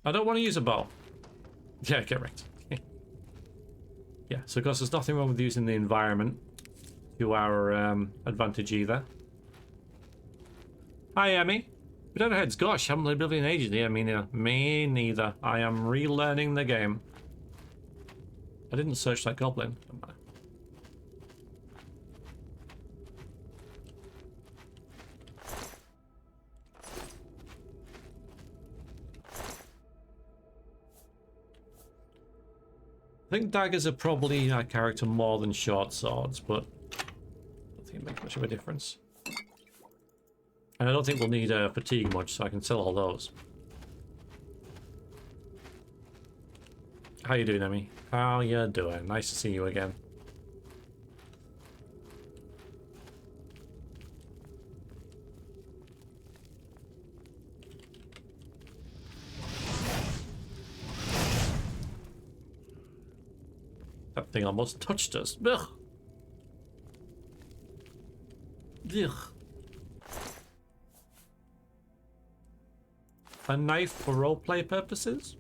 I don't want to use a bow. Yeah, get wrecked. Yeah, so of course there's nothing wrong with using the environment to our advantage either. Hi, Emmy. Without heads, gosh, haven't played Oblivion in ages. Yeah, me neither. I am relearning the game. I didn't search that goblin. I think daggers are probably our character more than short swords, but I don't think it makes much of a difference. And I don't think we'll need fatigue much, so I can sell all those. How you doing, Emmy? How you doing? Nice to see you again. That thing almost touched us. Ugh. Ugh. A knife for roleplay purposes?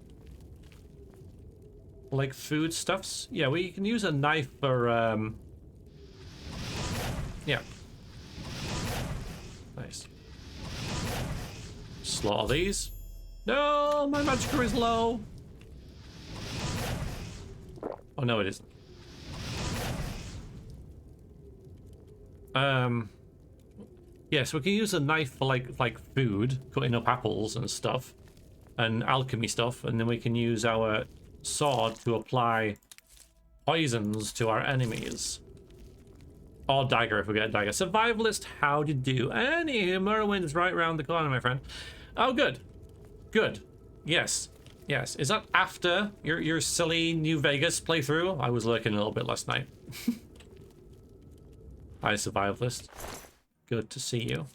Like foodstuffs? Yeah, we can use a knife for, yeah. Nice. Slaughter these. No, my magicka is low. Oh, no, it isn't. Yes, we can use a knife for like food, cutting up apples and stuff, and alchemy stuff, and then we can use our sword to apply poisons to our enemies. Or dagger if we get a dagger. Survivalist, how'd you do? Any Morrowind's right around the corner, my friend. Oh, good. Good. Yes. Yes. Is that after your silly New Vegas playthrough? I was lurking a little bit last night. Hi, Survivalist. Good to see you.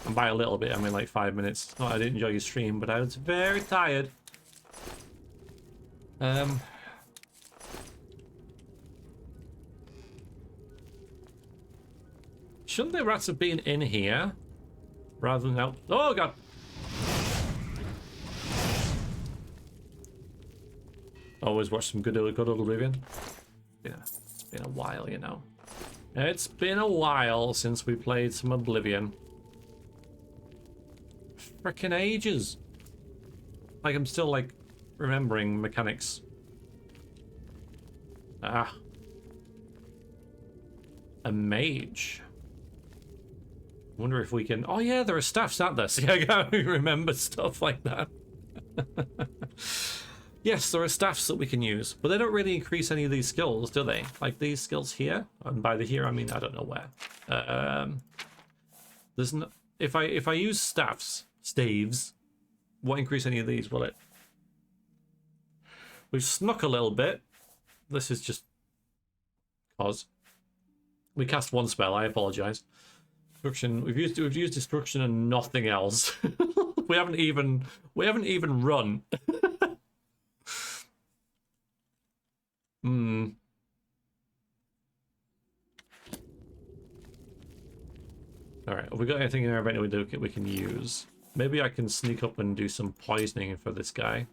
And by a little bit, I mean like 5 minutes. Not I didn't enjoy your stream, but I was very tired. Shouldn't the rats have been in here? Rather than out... Oh, God! Always watch some good old Oblivion. Yeah, it's been a while, you know. It's been a while since we played some Oblivion. Frickin' ages. Like, I'm still, like, remembering mechanics. Ah. A mage. Wonder if we can... Oh, yeah, there are staffs, aren't there? See, I can't remember stuff like that. Yes, there are staffs that we can use, but they don't really increase any of these skills, do they? Like these skills here, and by the here I mean I don't know where. There's no, if I use staves, what increase any of these? Will it? We've snuck a little bit. This is just cause we cast one spell. I apologize. Destruction. We've used destruction and nothing else. we haven't even run. Hmm. Alright, have we got anything in our inventory we can use? Maybe I can sneak up and do some poisoning for this guy.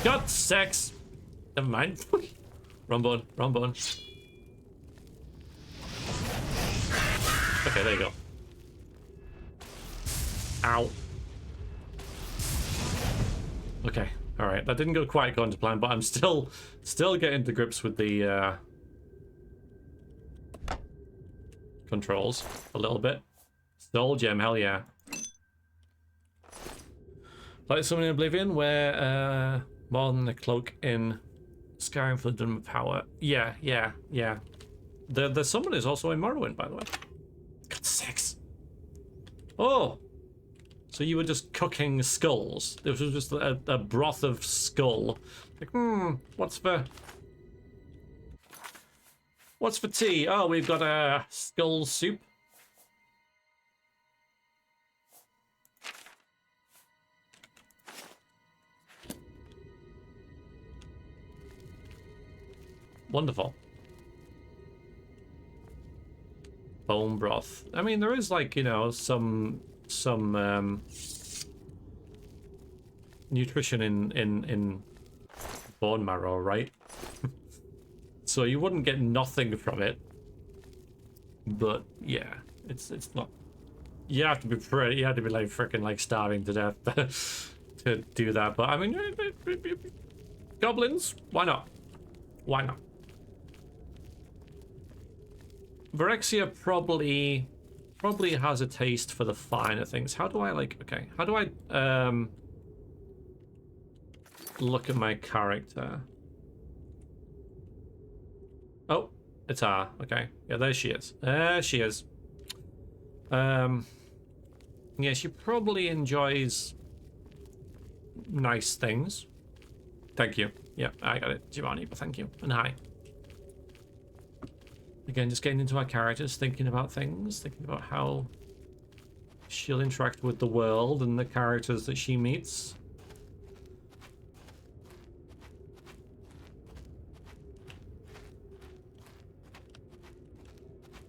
Got sex! Never mind. Run, bun. Run, bun. Okay, there you go. Ow. Okay, all right. That didn't go quite according to plan, but I'm still getting to grips with the controls a little bit. Soul gem, hell yeah. Like someone in Oblivion, where more than a cloak in Skyrim for the power. Yeah. The summon is also in Morrowind, by the way. God, 6. Oh, so you were just cooking skulls. This was just a broth of skull. Like, what's for tea? Oh, we've got a skull soup. Wonderful. Bone broth. I mean, there is, like, you know, some nutrition in bone marrow, right? So you wouldn't get nothing from it. But yeah, it's not. You have to be like freaking like starving to death to do that. But I mean, goblins, why not? Why not? Vrexia probably has a taste for the finer things. How do I look at my character? Oh, it's her. Okay. Yeah, there she is. There she is. Yeah, she probably enjoys nice things. Thank you. Yeah, I got it, Giovanni, but thank you. And hi. Again, just getting into our characters, thinking about things, thinking about how she'll interact with the world and the characters that she meets.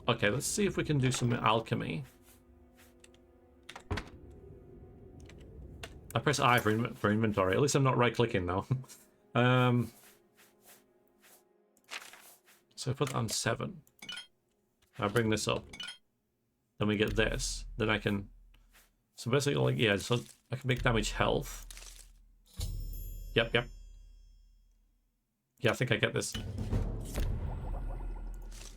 Okay, let's see if we can do some alchemy. I press I for inventory. At least I'm not right-clicking though. So I put that on 7. I bring this up. Then we get this. Then I can... So basically, like, yeah, so I can make damage health. Yep. Yeah, I think I get this.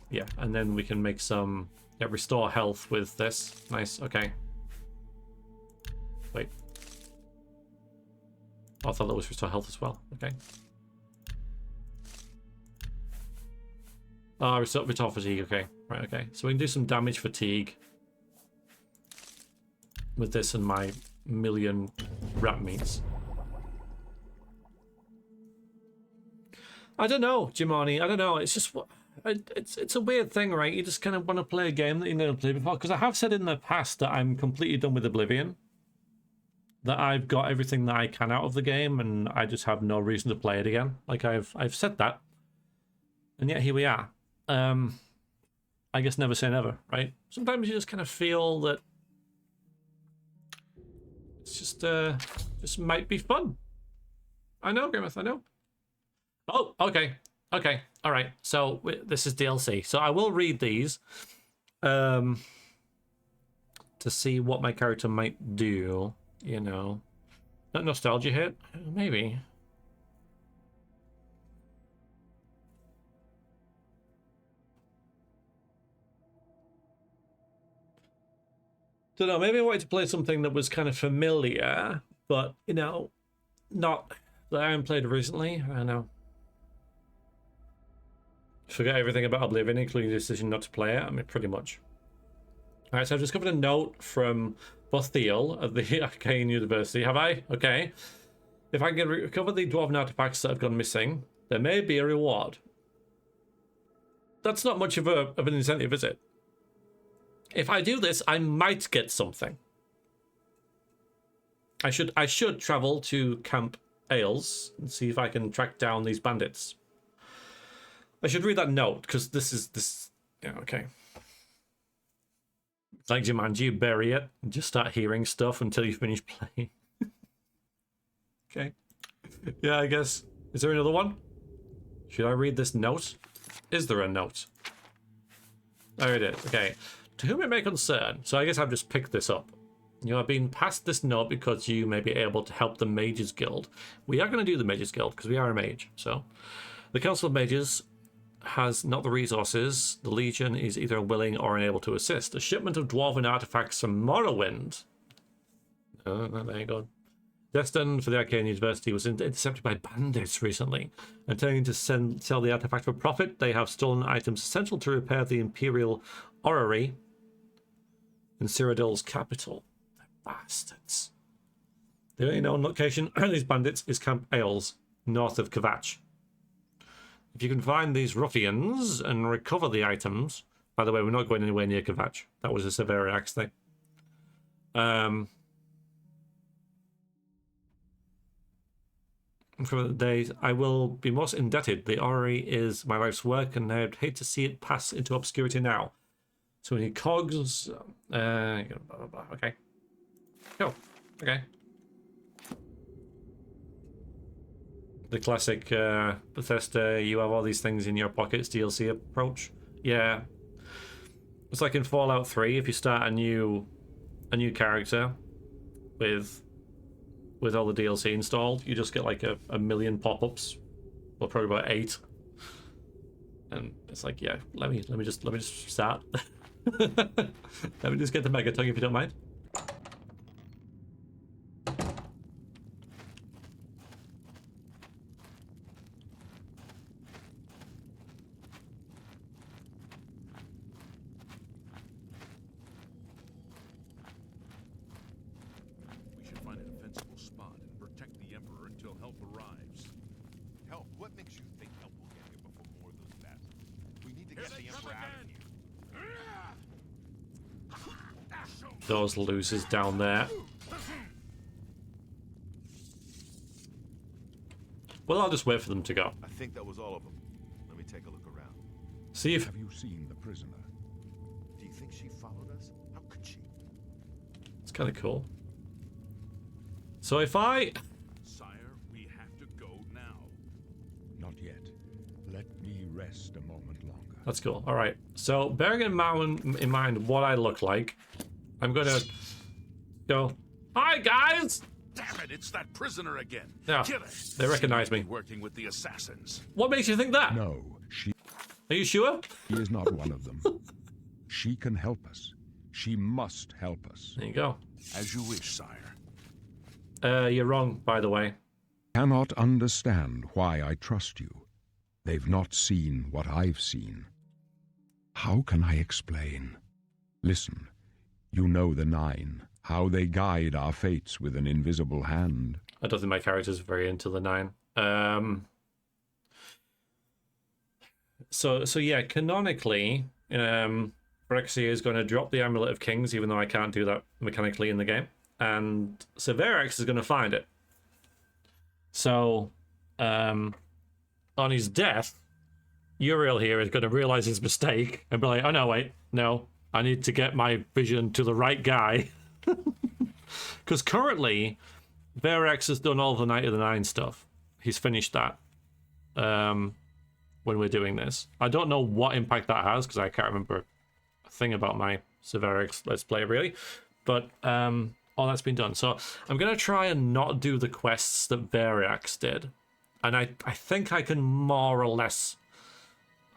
Yeah, and then we can make some... Yeah, restore health with this. Nice, okay. Wait. Oh, I thought that was restore health as well. Okay. Oh, restore fatigue, okay. Right, okay. So we can do some damage fatigue with this and my million rat meats. I don't know, Jimani. I don't know. It's just... It's a weird thing, right? You just kind of want to play a game that you never played before. Because I have said in the past that I'm completely done with Oblivion. That I've got everything that I can out of the game and I just have no reason to play it again. Like, I've said that. And yet here we are. I guess never say never, right? Sometimes you just kind of feel that it's just might be fun. I know, Grimmeth, I know. Oh, okay. Okay, all right. So this is DLC. So I will read these to see what my character might do, you know. Not nostalgia hit? Maybe. Don't know, maybe I wanted to play something that was kind of familiar, but, you know, not that I haven't played recently. I don't know. Forget everything about Oblivion, including the decision not to play it. I mean, pretty much. Alright, so I've discovered a note from Bothiel of the Arcane University. Have I? Okay. If I can recover the dwarven artifacts that have gone missing, there may be a reward. That's not much of an incentive, is it? If I do this, I might get something. I should travel to Camp Ailes and see if I can track down these bandits. I should read that note, because this... Yeah, okay. It's like Jumanji, you bury it and just start hearing stuff until you finish playing. Okay. Yeah, I guess. Is there another one? Should I read this note? Is there a note? There it is. Okay. To whom it may concern, so I guess I've just picked this up. You have been passed this note because you may be able to help the Mages Guild. We are going to do the Mages Guild because we are a mage. So, the Council of Mages has not the resources. The Legion is either willing or unable to assist. A shipment of dwarven artifacts from Morrowind. There you go. Destined for the Arcane University was intercepted by bandits recently. Intending to sell the artifact for profit, they have stolen items essential to repair the Imperial orrery in Cyrodiil's capital. They're bastards. The only known location of these bandits is Camp Ailes, north of GotY. If you can find these ruffians and recover the items... By the way, we're not going anywhere near GotY. That was a Sir Veriax thing. For the days, I will be most indebted. The orrery is my life's work, and I'd hate to see it pass into obscurity now. So we need cogs. Okay. Cool. Okay. The classic Bethesda, you have all these things in your pockets DLC approach. Yeah. It's like in Fallout 3, if you start a new character with all the DLC installed, you just get like a million pop-ups. Well, probably about 8. And it's like, yeah, let me just start. Let me just get the Megatongue if you don't mind. We should find a defensible spot and protect the Emperor until help arrives. Help? What makes you think help will get here before more of those bastards? We need to Here get they the come Emperor out of again. here. Those losers down there. Well, I'll just wait for them to go. I think that was all of them. Let me take a look around. See if... Have you seen the prisoner? Do you think she followed us? How could she? It's kind of cool. So if I... Sire, we have to go now. Not yet. Let me rest a moment longer. That's cool. All right. So bearing in mind what I look like, I'm going to go, hi, guys! Damn it, it's that prisoner again. Yeah, Kill it. they recognize me. Working with the assassins. What makes you think that? No, she Are you sure? is not one of them. She can help us. She must help us. There you go. As you wish, sire. You're wrong, by the way. Cannot understand why I trust you. They've not seen what I've seen. How can I explain? Listen, you know the Nine, how they guide our fates with an invisible hand. I don't think my character's very into the Nine. So yeah, canonically, Vrexia is going to drop the Amulet of Kings, even though I can't do that mechanically in the game. And Sir Veriax is going to find it. So, on his death, Uriel here is going to realize his mistake and be like, oh no, wait, no, I need to get my vision to the right guy. Because currently, Veriax has done all the Night of the Nine stuff. He's finished that when we're doing this. I don't know what impact that has, because I can't remember a thing about my Sir Veriax Let's Play, really. But all that's been done. So I'm going to try and not do the quests that Veriax did. And I think I can more or less...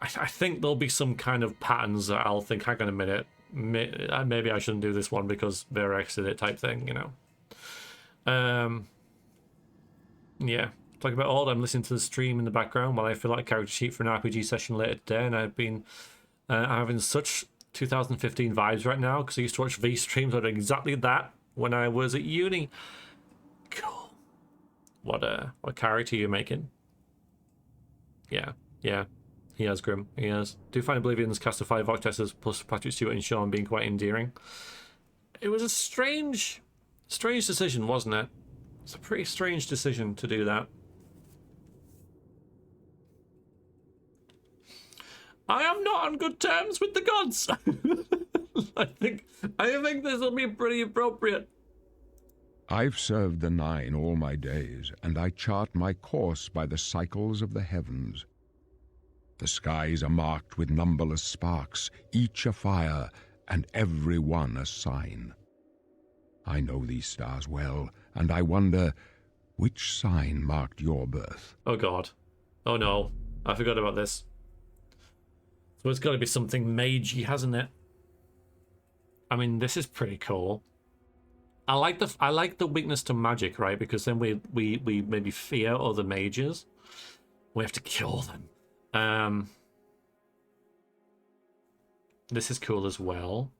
I think there'll be some kind of patterns that I'll think, hang on a minute, maybe I shouldn't do this one because Veriax did it type thing, you know. Yeah. Talking about old, I'm listening to the stream in the background while I fill out a character sheet for an RPG session later today, and I've been having such 2015 vibes right now because I used to watch V streams on exactly that when I was at uni. Cool. What character are you making? Yeah. He has Grim. He has. Do find Oblivion's cast of 5 Voctesters plus Patrick Stewart and Sean being quite endearing. It was a strange decision, wasn't it? It's a pretty strange decision to do that. I am not on good terms with the gods. I think this will be pretty appropriate. I've served the Nine all my days, and I chart my course by the cycles of the heavens. The skies are marked with numberless sparks, each afire, and every one a sign. I know these stars well, and I wonder which sign marked your birth. Oh god. Oh no. I forgot about this. So it's got to be something magey, hasn't it? I mean, this is pretty cool. I like the weakness to magic, right? Because then we maybe fear other mages. We have to kill them. This is cool as well.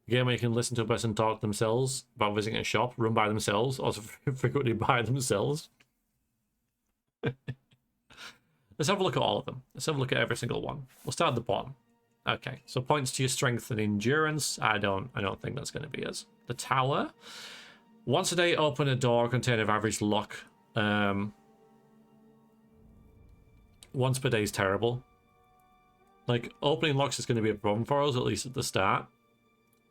Again, where you can listen to a person talk themselves about visiting a shop, run by themselves, or frequently by themselves. Let's have a look at all of them. Let's have a look at every single one. We'll start at the bottom. Okay, so points to your strength and endurance. I don't think that's going to be us. The tower. Once a day, open a door or container of average luck. Once per day is terrible. Like, opening locks is going to be a problem for us, at least at the start.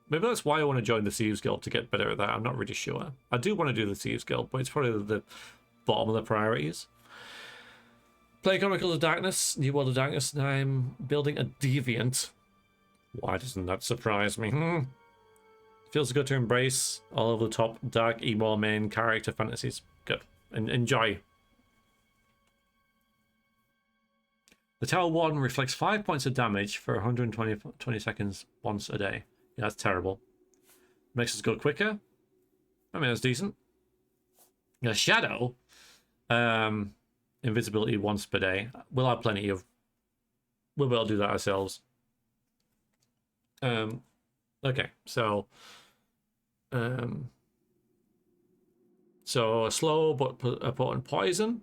Maybe that's why I want to join the Thieves Guild, to get better at that. I'm not really sure. I do want to do the Thieves Guild, but it's probably the bottom of the priorities. Play Chronicles of Darkness, New World of Darkness, and I'm building a Deviant. Why doesn't that surprise me? Feels good to embrace all over the top dark emo main character fantasies. Good. And enjoy. The Tower 1 reflects 5 points of damage for 120 seconds once a day. Yeah, that's terrible. Makes us go quicker. I mean, that's decent. The Shadow. Invisibility once per day. We'll have plenty of... We'll be able to do that ourselves. Okay, so... So, a slow but potent poison.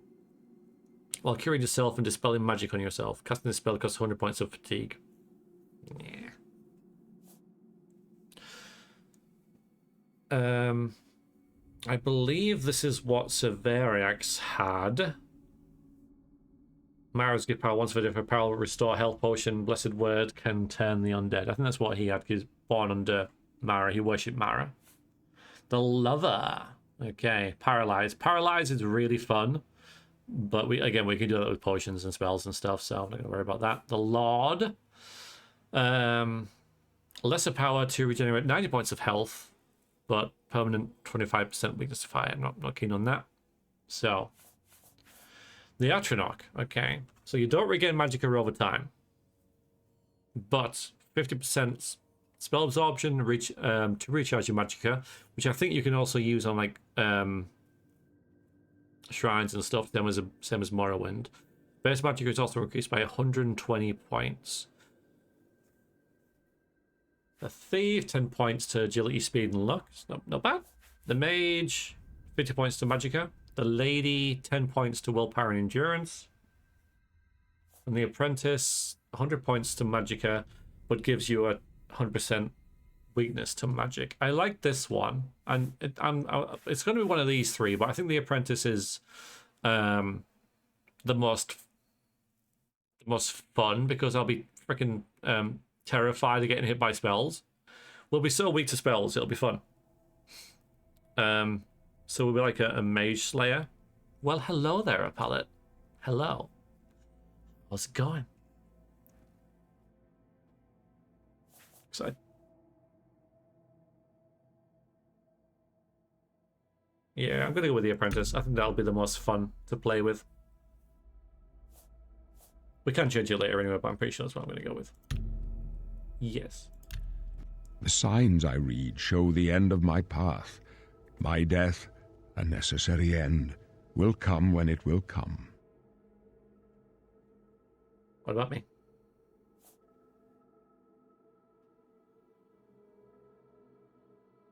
While curing yourself and dispelling magic on yourself. Casting this spell costs 100 points of fatigue. Yeah. I believe this is what Sir Veriax had. Mara's gift power, once for different power, will restore health potion. Blessed word can turn the undead. I think that's what he had. He's born under Mara. He worshipped Mara. The Lover. Okay, Paralyze. Paralyze is really fun, but we can do that with potions and spells and stuff, so I'm not going to worry about that. The Lord. Lesser power to regenerate 90 points of health, but permanent 25% weakness to fire. I'm not keen on that. So, the Atronach. Okay, so you don't regain magicka over time, but 50% spell absorption to recharge your magicka, which I think you can also use on like shrines and stuff. Same as Morrowind. Base magicka is also increased by 120 points. The Thief, 10 points to agility, speed, and luck. It's not bad. The Mage, 50 points to magicka. The Lady, 10 points to willpower and endurance. And the Apprentice, 100 points to magicka, but gives you a 100% weakness to magic. I like this one, and it's going to be one of these three, but I think the Apprentice is the most fun, because I'll be freaking terrified of getting hit by spells. We'll be so weak to spells, it'll be fun. So we'll be like a mage slayer. Well, hello there, Appallet. Hello. How's it going? Excited. Yeah, I'm gonna go with the Apprentice. I think that'll be the most fun to play with. We can change it later anyway, but I'm pretty sure that's what I'm gonna go with. Yes. The signs I read show the end of my path. My death, a necessary end, will come when it will come. What about me?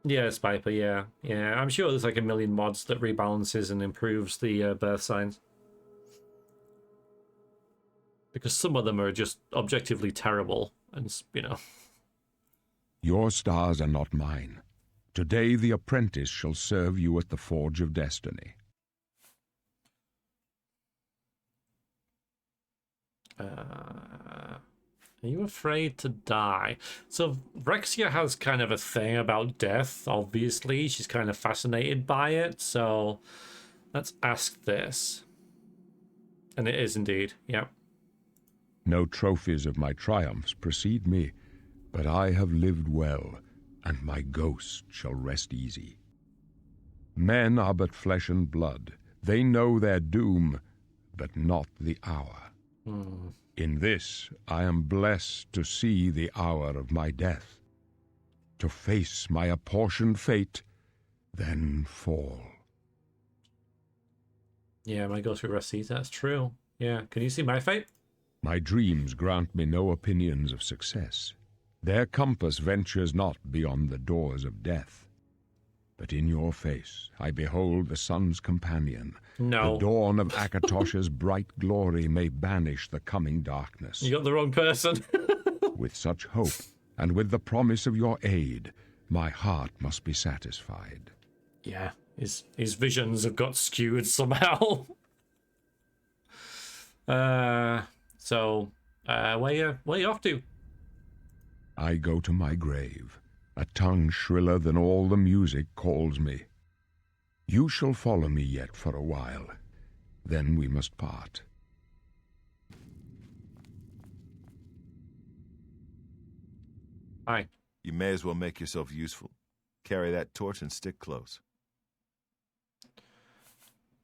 Yeah, Spiper, yeah. Yeah, I'm sure there's like a million mods that rebalances and improves the birth signs. Because some of them are just objectively terrible, and, you know. Your stars are not mine. Today the Apprentice shall serve you at the Forge of Destiny. Are you afraid to die? So Vrexia has kind of a thing about death, obviously. She's kind of fascinated by it, so let's ask this. And it is indeed, yep. No trophies of my triumphs precede me, But I have lived well, and my ghost shall rest easy. Men are but flesh and blood. They know their doom, but not the hour. In this I am blessed to see the hour of my death, to face my apportioned fate, then fall. Yeah, my ghost will rest easy. That's true. Yeah, can you see my fate? My dreams grant me no opinions of success. Their compass ventures not beyond the doors of death. But in your face I behold the sun's companion. No. The dawn of Akatosh's bright glory may banish the coming darkness. You got the wrong person. With such hope, and with the promise of your aid, my heart must be satisfied. Yeah, his visions have got skewed somehow. So, where you off to? I go to my grave. A tongue shriller than all the music calls me. You shall follow me yet for a while. Then we must part. Hi. You may as well make yourself useful. Carry that torch and stick close.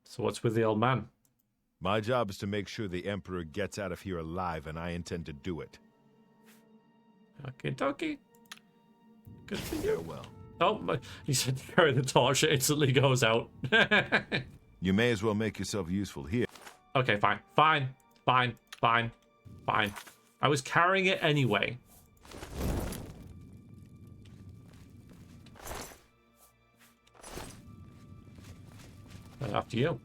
So what's with the old man? My job is to make sure the Emperor gets out of here alive, and I intend to do it. Okay, dokie. Good for you. Farewell. Oh, he said carry the torch, it instantly goes out. You may as well make yourself useful here. Okay, fine. Fine. I was carrying it anyway. After you.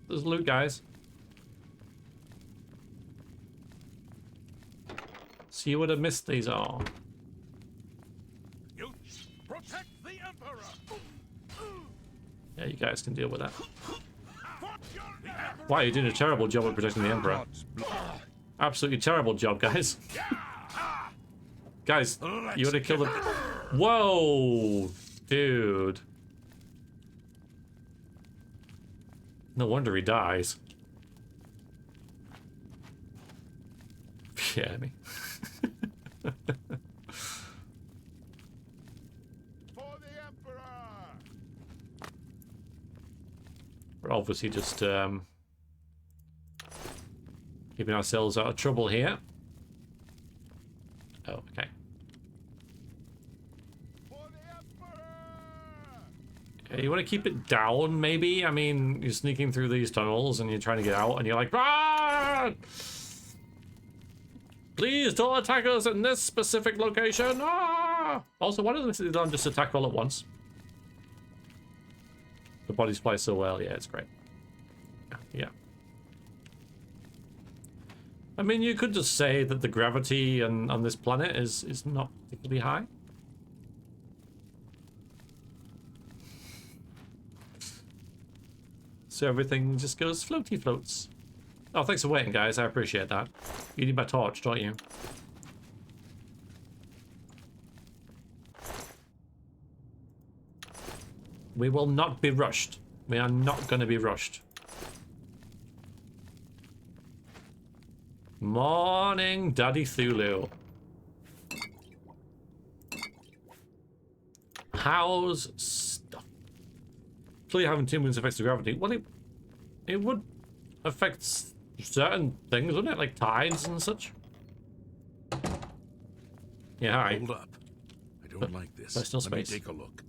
There's loot, guys. So you would have missed these all. You protect the Emperor. Yeah, you guys can deal with that. Wow, you're doing a terrible job of protecting the Emperor. Absolutely terrible job, guys. Guys, you would have killed him. Whoa, dude. No wonder he dies. Yeah, me. For the Emperor! We're obviously just keeping ourselves out of trouble here. Oh, okay. You want to keep it down, maybe? I mean, you're sneaking through these tunnels and you're trying to get out and you're like, ah! Please don't attack us in this specific location. Ah! Also, why doesn't they don't just attack all at once? The bodies play so well. Yeah, it's great. Yeah. I mean, you could just say that the gravity on this planet is not particularly high. So everything just goes floaty floats. Oh, thanks for waiting, guys. I appreciate that. You need my torch, don't you? We will not be rushed. We are not going to be rushed. Morning, Daddy Thulu. How's stuff? Clearly having 2 moons affects the gravity. Well, it would affect certain things, wouldn't it? Like tides and such. Yeah, hi. Hold up. I don't like this. Personal Let me space. take a look.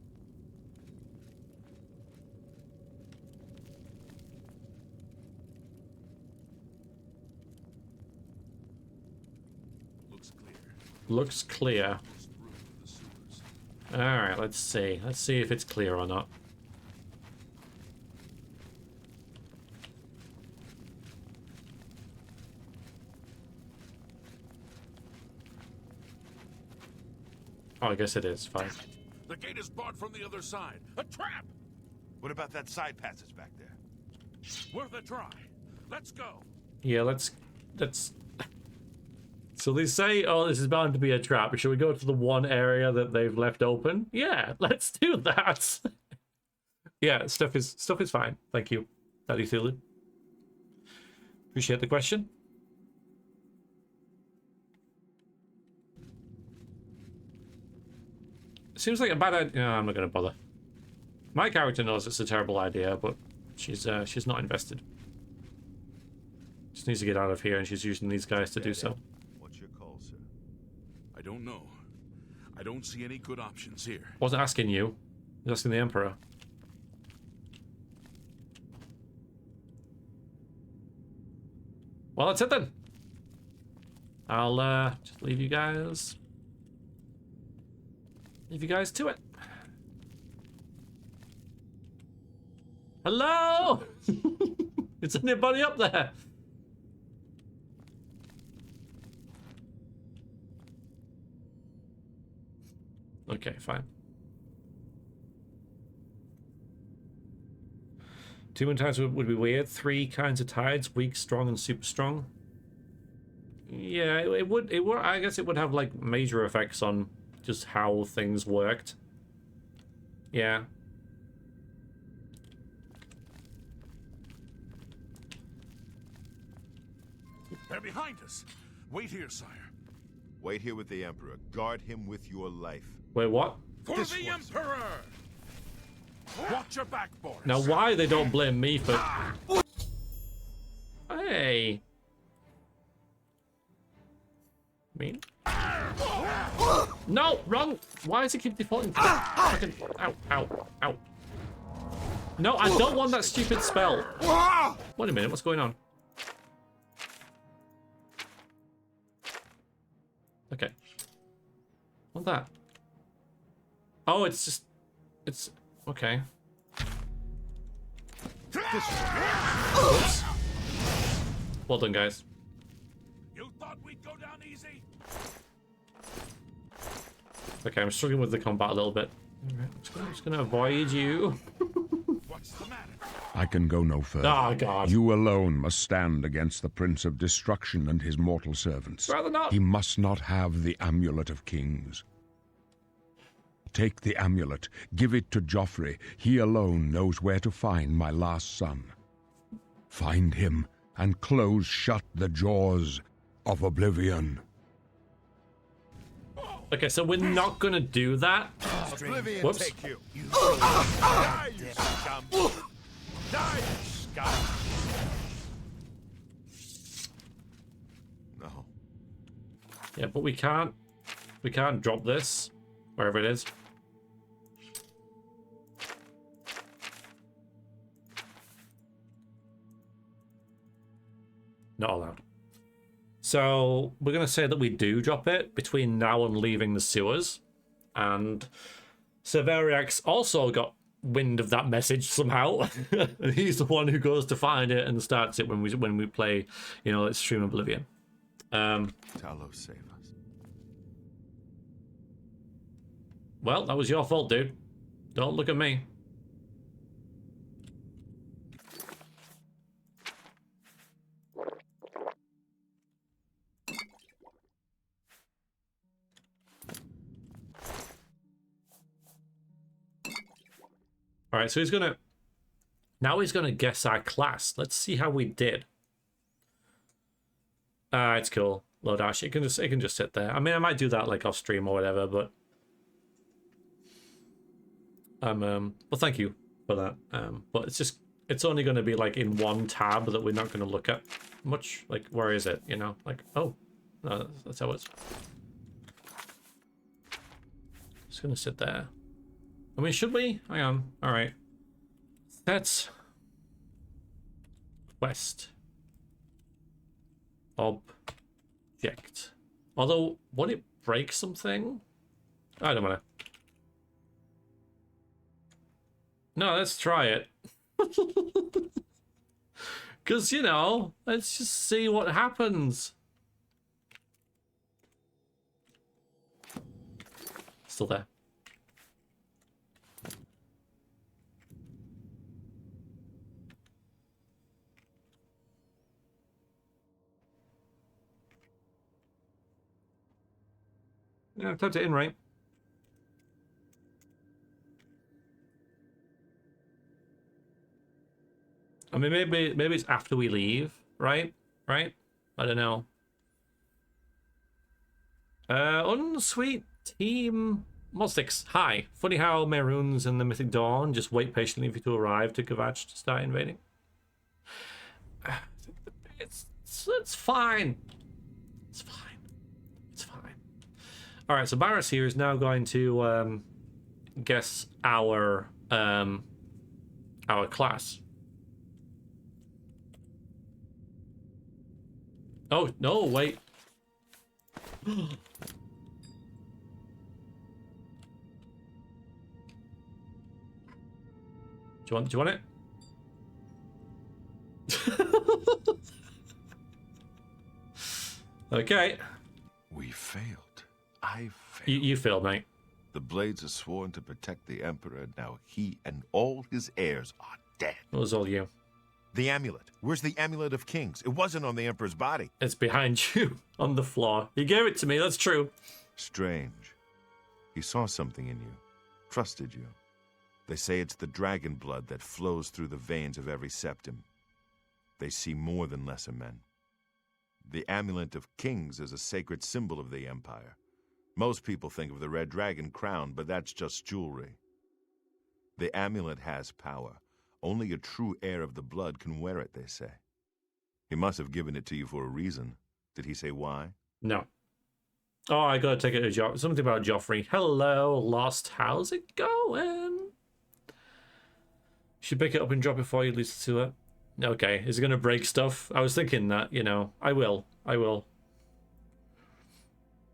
Looks clear. Looks clear. It's through the sewers. Alright, let's see. Let's see if it's clear or not. Oh, I guess it is. Fine. The gate is barred from the other side. A trap! What about that side passage back there? Worth a try. Let's go. Yeah, let's So they say, oh, this is bound to be a trap. Should we go to the one area that they've left open? Yeah, let's do that. Yeah, stuff is fine. Thank you, Daddy Thulu. Appreciate the question. Seems like a bad idea. No, I'm not going to bother. My character knows it's a terrible idea, but she's not invested. Just needs to get out of here, and she's using these guys to do so. What's your call, sir? I don't know. I don't see any good options here. Wasn't asking you. I was asking the Emperor. Well, that's it then. I'll just leave you guys to it. Hello? Is anybody up there? Okay, fine. Two more tides would be weird. 3 kinds of tides: weak, strong, and super strong. Yeah, it would. I guess it would have like major effects on just how things worked. Yeah. They're behind us. Wait here, sire. Wait here with the Emperor. Guard him with your life. Wait, what? For the Emperor! Watch your back, boys. Now, why they don't blame me for... Hey. Mean? No, wrong. Why does it keep defaulting to that? Fucking... Ow, ow, ow. No, I don't want that stupid spell. Wait a minute, what's going on? Okay. What's that? Oh, it's just... It's... Okay. Oops. Well done, guys. You thought we'd go down easy? Okay, I'm struggling with the combat a little bit. Alright, I'm just gonna avoid you. What's the matter? I can go no further. Oh, God. You alone must stand against the Prince of Destruction and his mortal servants. Rather not. He must not have the Amulet of Kings. Take the amulet, give it to Joffrey. He alone knows where to find my last son. Find him and close shut the jaws of Oblivion. Okay, so we're not gonna do that. Oblivion Whoops. take you. Die, you scum. Die, you scum. No. Yeah, but we can't drop this wherever it is. Not allowed. So we're gonna say that we do drop it between now and leaving the sewers, and Sir Veriax also got wind of that message somehow. And he's the one who goes to find it and starts it when we play, you know, let's stream Oblivion. Talos, save us. Well, that was your fault, dude. Don't look at me. All right, so he's gonna guess our class. Let's see how we did. It's cool. Low dash. It can just sit there. I mean, I might do that like off stream or whatever, but well, thank you for that. But it's only going to be like in one tab that we're not going to look at much. Like, where is it? You know, like, oh, no, that's how it's. It's going to sit there. I mean, should we? Hang on. All right. That's quest object. Although, would it break something? I don't know. No, let's try it. Because, you know, let's just see what happens. Still there. typed it in right. I mean, maybe it's after we leave, right? Right? I don't know. Unsweet Team Mostics. Hi. Funny how Maroons and the Mythic Dawn just wait patiently for you to arrive to GotY to start invading. It's fine. It's fine. It's fine. All right, so Barris here is now going to guess our class. Oh no! Wait. Do you want it? Okay. We failed. I failed. You failed, mate. The Blades are sworn to protect the Emperor. Now he and all his heirs are dead. It was all you. The amulet. Where's the amulet of kings? It wasn't on the Emperor's body. It's behind you on the floor. You gave it to me. That's true. Strange. He saw something in you. Trusted you. They say it's the dragon blood that flows through the veins of every septim. They see more than lesser men. The amulet of kings is a sacred symbol of the Empire. Most people think of the red dragon crown, but that's just jewelry. The amulet has power. Only a true heir of the blood can wear it, they say. He must have given it to you for a reason. Did he say why? No. Oh, I gotta take it to Joffrey. Something about Joffrey. Hello, Lost. How's it going? Should pick it up and drop it before you listen to it. Okay, is it gonna break stuff? I was thinking that, you know. I will.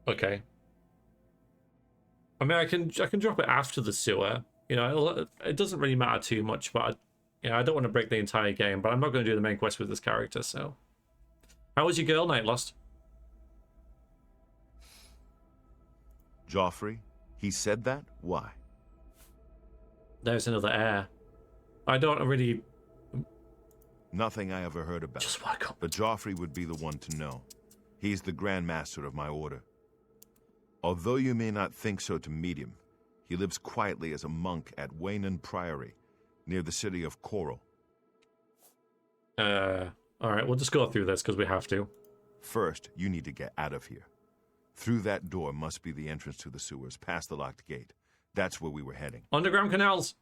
Okay. I mean, I can drop it after the sewer. You know, it doesn't really matter too much, but I don't want to break the entire game. But I'm not going to do the main quest with this character. So, how was your girl night, Lost? Joffrey? He said that? Why? There's another heir. I don't really. Nothing I ever heard about. Just woke up. But Joffrey would be the one to know. He's the Grand Master of my order. Although you may not think so to meet him, he lives quietly as a monk at Waynon Priory, near the city of Coral. Alright, we'll just go through this because we have to. First, you need to get out of here. Through that door must be the entrance to the sewers, past the locked gate. That's where we were heading. Underground canals!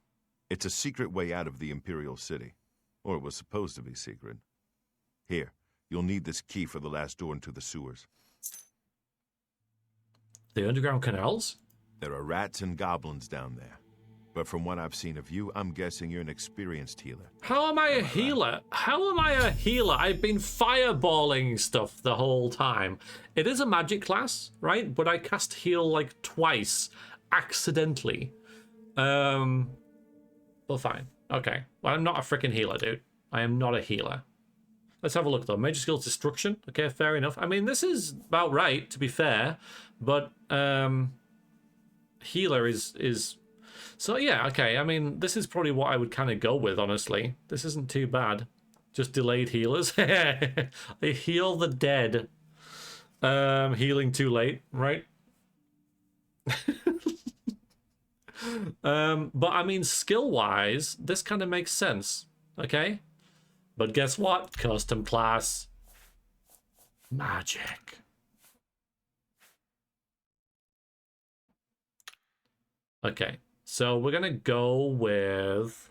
It's a secret way out of the Imperial city. Or it was supposed to be secret. Here, you'll need this key for the last door into the sewers. The underground canals? There are rats and goblins down there. But from what I've seen of you, I'm guessing you're an experienced healer. How am I a healer? How am I a healer? I've been fireballing stuff the whole time. It is a magic class, right? But I cast heal like twice, accidentally. Well, fine. Okay. Well, I'm not a freaking healer, dude. I am not a healer. Let's have a look, though. Major skills destruction. Okay, fair enough. I mean, this is about right, to be fair. But healer is... So, yeah, okay. I mean, this is probably what I would kind of go with, honestly. This isn't too bad. Just delayed healers. They heal the dead. Healing too late, right? But I mean, skill-wise, this kind of makes sense, okay? But guess what? Custom class. Magic. Okay, so we're gonna go with...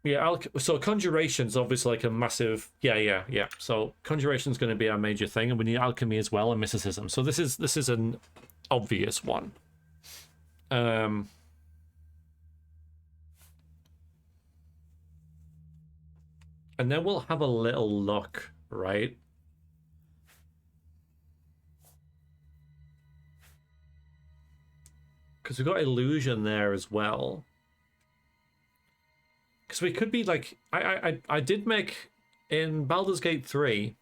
Yeah, so Conjuration's obviously like a massive... Yeah. So Conjuration's going to be our major thing, and we need Alchemy as well, and Mysticism. So this is an obvious one. And then we'll have a little look, right? Because we've got Illusion there as well. Because we could be like... I did make... In Baldur's Gate 3,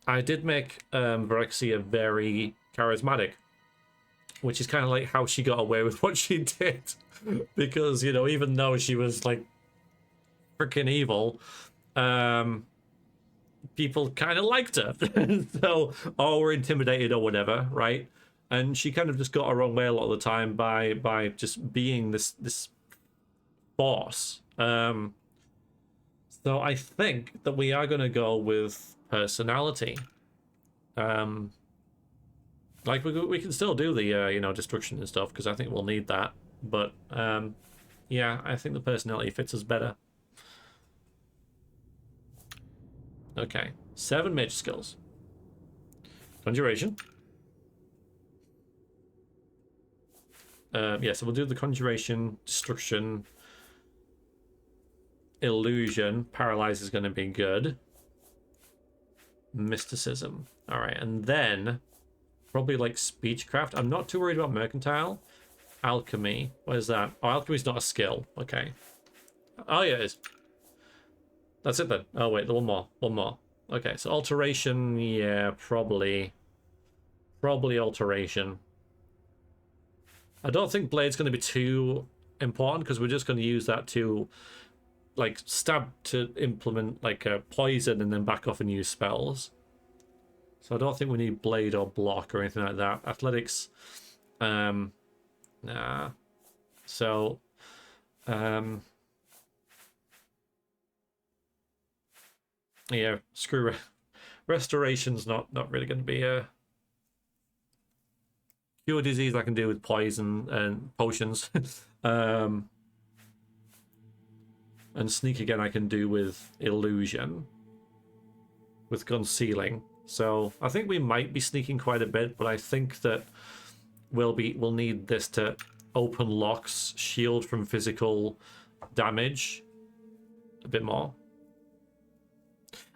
I did make Vrexia very charismatic. Which is kind of like how she got away with what she did. Because, you know, even though she was like freaking evil, people kind of liked her. So, or were intimidated or whatever, right? And she kind of just got her own way a lot of the time by just being this force. So I think that we are going to go with personality. Like we can still do the you know, destruction and stuff, because I think we'll need that. But yeah, I think the personality fits us better. Okay, 7 mage skills. Conjuration. Yeah, so we'll do the conjuration, destruction, illusion. Paralyze is going to be good. Mysticism. All right, and then probably like speechcraft. I'm not too worried about mercantile. Alchemy. What is that? Oh, alchemy's not a skill. Okay. Oh yeah, it is. That's it then. Oh wait, one more. One more. Okay, so alteration. Yeah, probably alteration. I don't think blade's going to be too important, because we're just going to use that to like stab to implement like a poison and then back off and use spells. So I don't think we need blade or block or anything like that. Athletics, nah. So, yeah, screw restoration's not really going to be a cure disease. I can do with poison and potions. And sneak again I can do with illusion, with concealing. So I think we might be sneaking quite a bit, but I think that we'll need this to open locks, shield from physical damage a bit more.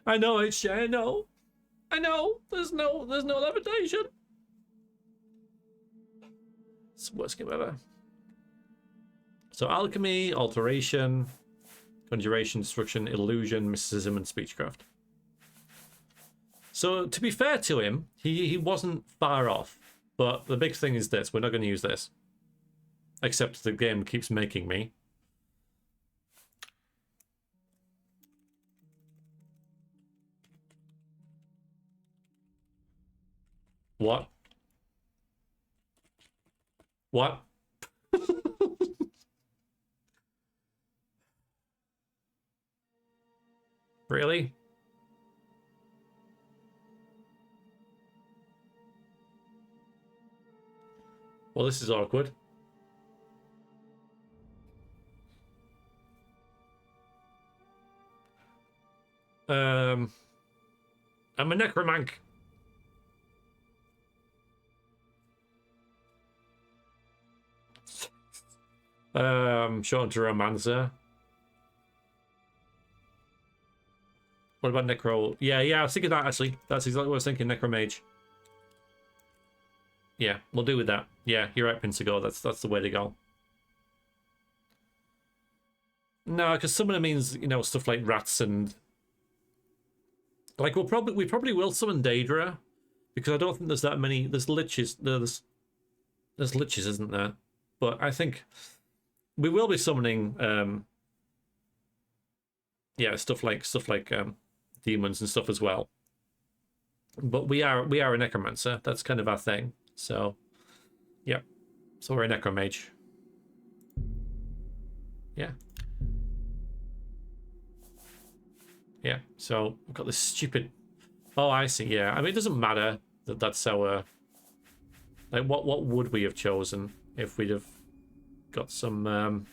I know, I know. There's no levitation. It's the worst game ever. So alchemy, alteration, conjuration, destruction, illusion, mysticism, and speechcraft. So to be fair to him, he wasn't far off. But the big thing is this: we're not going to use this, except the game keeps making me. What? What? Really? Well, this is awkward. I'm a necromancer. Short to romancer. What about necro? Yeah, I was thinking that actually. That's exactly what I was thinking. Necromage. Yeah, we'll do with that. Yeah, you're right, Pinsago. That's the way to go. No, because summoner means, you know, stuff like rats and like we probably will summon Daedra, because I don't think there's that many. There's liches. There's liches, isn't there? But I think we will be summoning yeah, stuff like demons and stuff as well. But we are a necromancer. That's kind of our thing. So yeah. So we're a necromage. Yeah. Yeah. So we've got this stupid. Oh, I see. Yeah. I mean, it doesn't matter that that's our. Like, what would we have chosen if we'd have got some?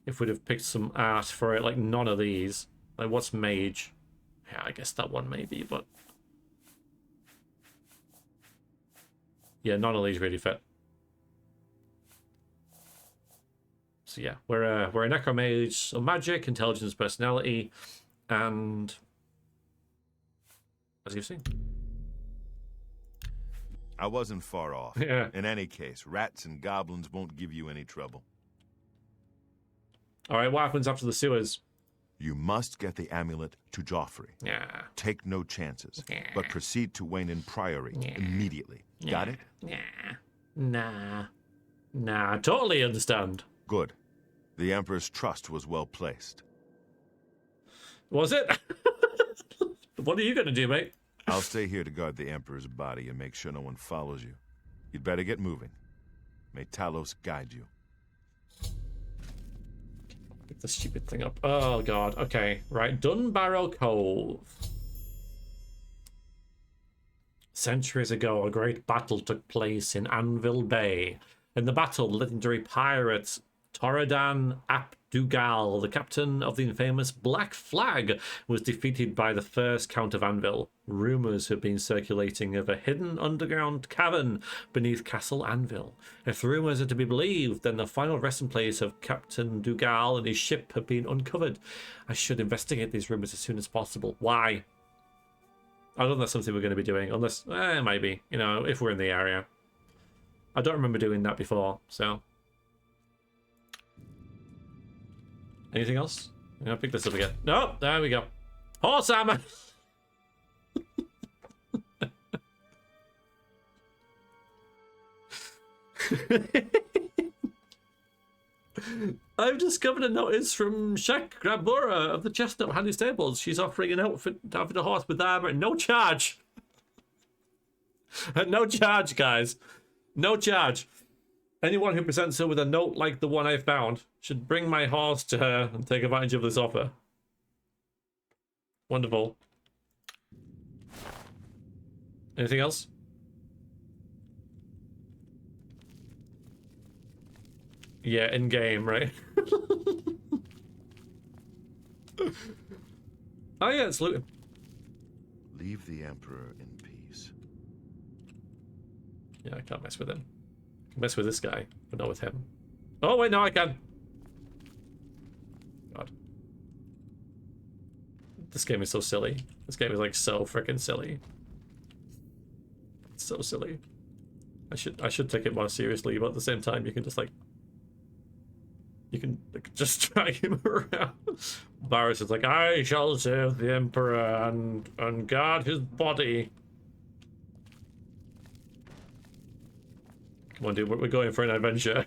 If we'd have picked some art for it, like none of these. Like, what's mage? Yeah, I guess that one maybe, but yeah, none of these really fit. So yeah, we're a necromage, so magic, intelligence, personality, and as you've seen. I wasn't far off. Yeah. In any case, rats and goblins won't give you any trouble. All right, what happens after the sewers? You must get the amulet to Joffrey. Yeah. Take no chances, Yeah. but proceed to Wayne Priory immediately. Yeah. Got it? Nah. Totally understand. Good. The Emperor's trust was well placed. Was it? What are you gonna do, mate? I'll stay here to guard the Emperor's body and make sure no one follows you. You'd better get moving. May Talos guide you. Pick the stupid thing up. Oh god. Okay, right. Dunbarrow Cove. Centuries ago, a great battle took place in Anvil Bay. In the battle, the legendary pirate Torredan Ap-Dugal, the captain of the infamous Black Flag, was defeated by the first Count of Anvil. Rumours have been circulating of a hidden underground cavern beneath Castle Anvil. If the rumours are to be believed, then the final resting place of Captain Dugal and his ship have been uncovered. I should investigate these rumours as soon as possible. Why? I don't know, that's something we're going to be doing, unless, maybe, you know, if we're in the area. I don't remember doing that before, so. Anything else? I'm going to pick this up again. No, there we go. Horse armor! I've discovered a notice from Shek Grabura of the Chestnut Handy Stables. She's offering an outfit for the horse with armor at no charge. At no charge, guys. No charge. Anyone who presents her with a note like the one I found should bring my horse to her and take advantage of this offer. Wonderful. Anything else? Yeah, in game, right? Oh yeah, it's looting. Leave the Emperor in peace. Yeah, I can't mess with him. I can mess with this guy, but not with him. Oh wait, no, I can. God. This game is so silly. This game is like so freaking silly. It's so silly. I should take it more seriously, but at the same time you can just like just drag him around. Varus is like, I shall save the Emperor and guard his body. Come on, dude, we're going for an adventure.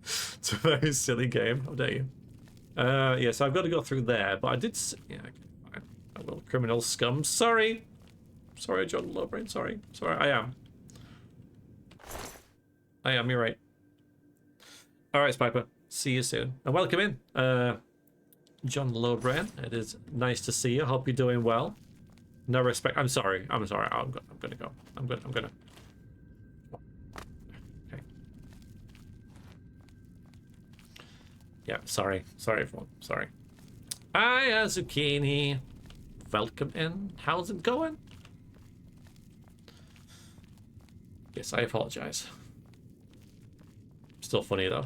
It's a very silly game. How dare you? Yeah, so I've got to go through there, but I did. Yeah, okay, fine. I will. Criminal scum. Sorry. Sorry, John Lowbrain. Sorry. Sorry, I am. You're right. Alright, Spiper. See you soon. And welcome in, John Lowbrain. It is nice to see you. Hope you're doing well. No respect. I'm sorry. I'm gonna go. I'm gonna. Okay. Yeah, sorry. Sorry, everyone. Sorry. Hi, Zucchini. Welcome in. How's it going? Yes, I apologize. Still funny though.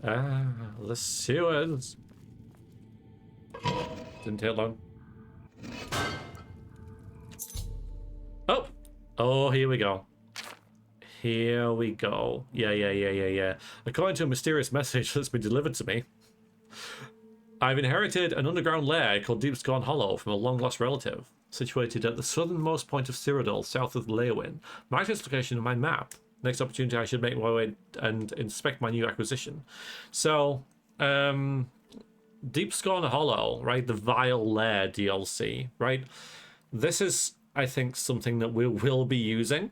Ah, the sewers. Didn't take long. Oh, here we go. Here we go. Yeah. According to a mysterious message that's been delivered to me, I've inherited an underground lair called Deepscorn Hollow from a long-lost relative, situated at the southernmost point of Cyrodiil, south of Leowin. Mark this location on my map. Next opportunity, I should make my way and inspect my new acquisition. So, Deepscorn Hollow, right? The Vile Lair DLC, right? This is, I think, something that we will be using.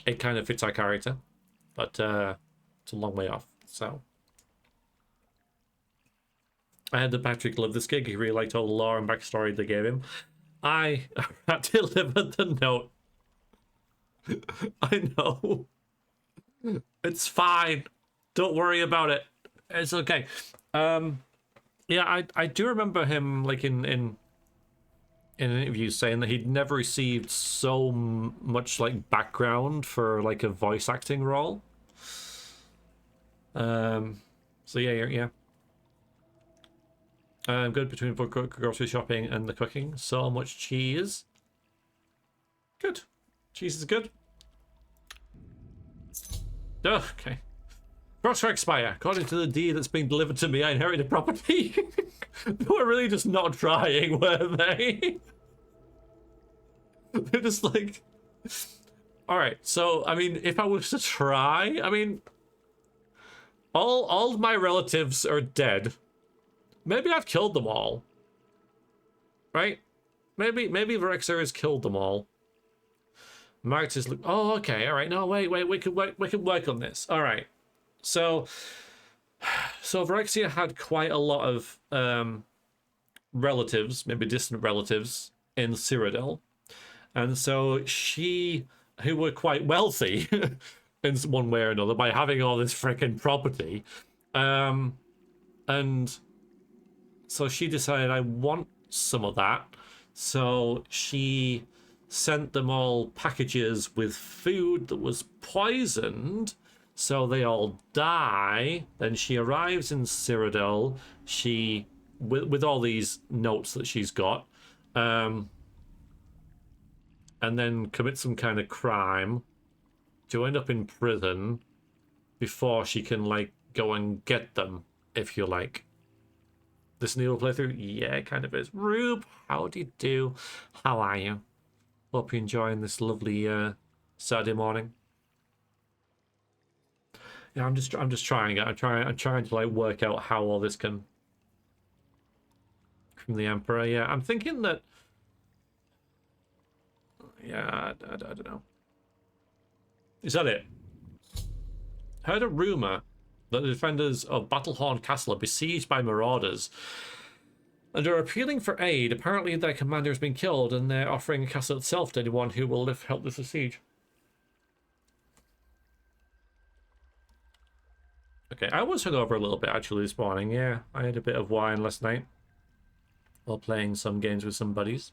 It kind of fits our character, but it's a long way off, so. I had the Patrick love this gig. He really liked all the lore and backstory they gave him. I delivered the note. I know. It's fine. Don't worry about it. It's okay. Yeah, I do remember him like in an interview saying that he'd never received so much like background for like a voice acting role. So yeah. I'm good between grocery shopping and the cooking. So much cheese. Good. Cheese is good. Oh, okay. Cross expire. According to the deed that's being delivered to me, I inherited property. They were really just not trying, were they? They're just like, All right, so I mean, if I was to try, I mean, all of my relatives are dead. Maybe I've killed them all. Right? Maybe Vrexia has killed them all. Martyrs look. Oh, okay. All right. No, wait. We can work on this. All right. So Vrexia had quite a lot of relatives, maybe distant relatives, in Cyrodiil, and so she, who were quite wealthy, in one way or another, by having all this freaking property, and so she decided, I want some of that. So she sent them all packages with food that was poisoned, so they all die. Then she arrives in Cyrodiil, she with all these notes that she's got, and then commits some kind of crime to end up in prison before she can, like, go and get them, if you like. This new playthrough? Yeah, it kind of is. Rube, how do you do? How are you? Hope you're enjoying this lovely Saturday morning. Yeah, I'm just trying it. I'm trying to, like, work out how all this can. From the Emperor, yeah. I'm thinking that. Yeah, I don't know. Is that it? Heard a rumor that the defenders of Battlehorn Castle are besieged by marauders and are appealing for aid. Apparently their commander has been killed and they're offering the castle itself to anyone who will help with the siege. Okay, I was hungover a little bit actually this morning, yeah. I had a bit of wine last night while playing some games with some buddies.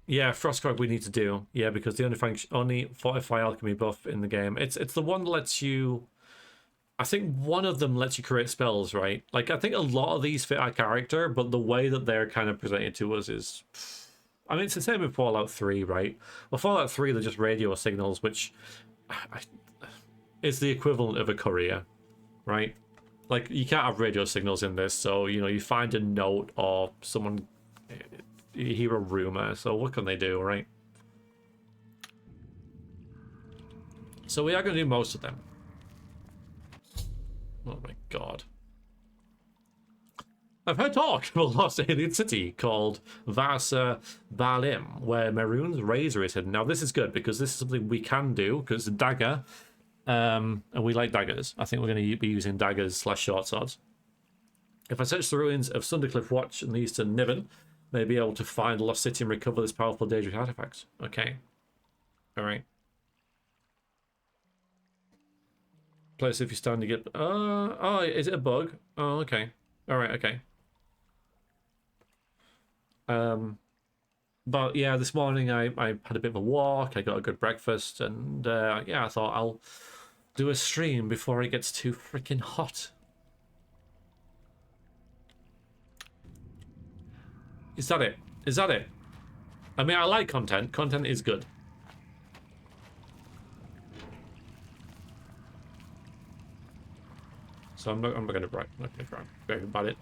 Yeah, Frostcrog we need to do. Yeah, because the only Fortify Alchemy buff in the game. It's the one that lets you. I think one of them lets you create spells, right? Like, I think a lot of these fit our character, but the way that they're kind of presented to us is. I mean, it's the same with Fallout 3, right? Well, Fallout 3, they're just radio signals, which is the equivalent of a courier, right? Like, you can't have radio signals in this, so, you know, you find a note or someone. You hear a rumor, so what can they do, right? So we are going to do most of them. Oh my god. I've heard talk of a lost alien city called Vasa Balim, where Maroon's razor is hidden. Now this is good, because this is something we can do, because it's a dagger, and we like daggers. I think we're going to be using daggers / short swords. If I search the ruins of Sundercliff Watch in the eastern Niven, may be able to find the lost city and recover this powerful, dangerous artifacts. Okay. Alright. Place if you stand to get. Oh, is it a bug? Oh, okay. Alright, okay. But yeah, this morning I had a bit of a walk, I got a good breakfast, and yeah, I thought I'll do a stream before it gets too freaking hot. Is that it? Is that it? I mean, I like content. Content is good. So I'm not going to brag about it.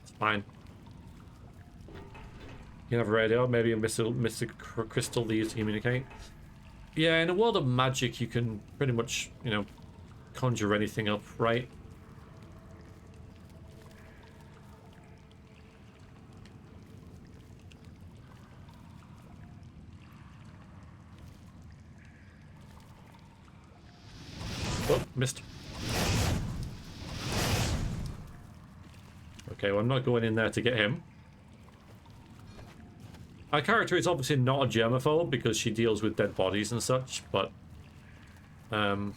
It's fine. You can have a radio, maybe a mystic crystal they use to communicate. Yeah, in a world of magic, you can pretty much, you know, conjure anything up, right? Oh, missed. Okay, well, I'm not going in there to get him. Our character is obviously not a germaphobe because she deals with dead bodies and such, but get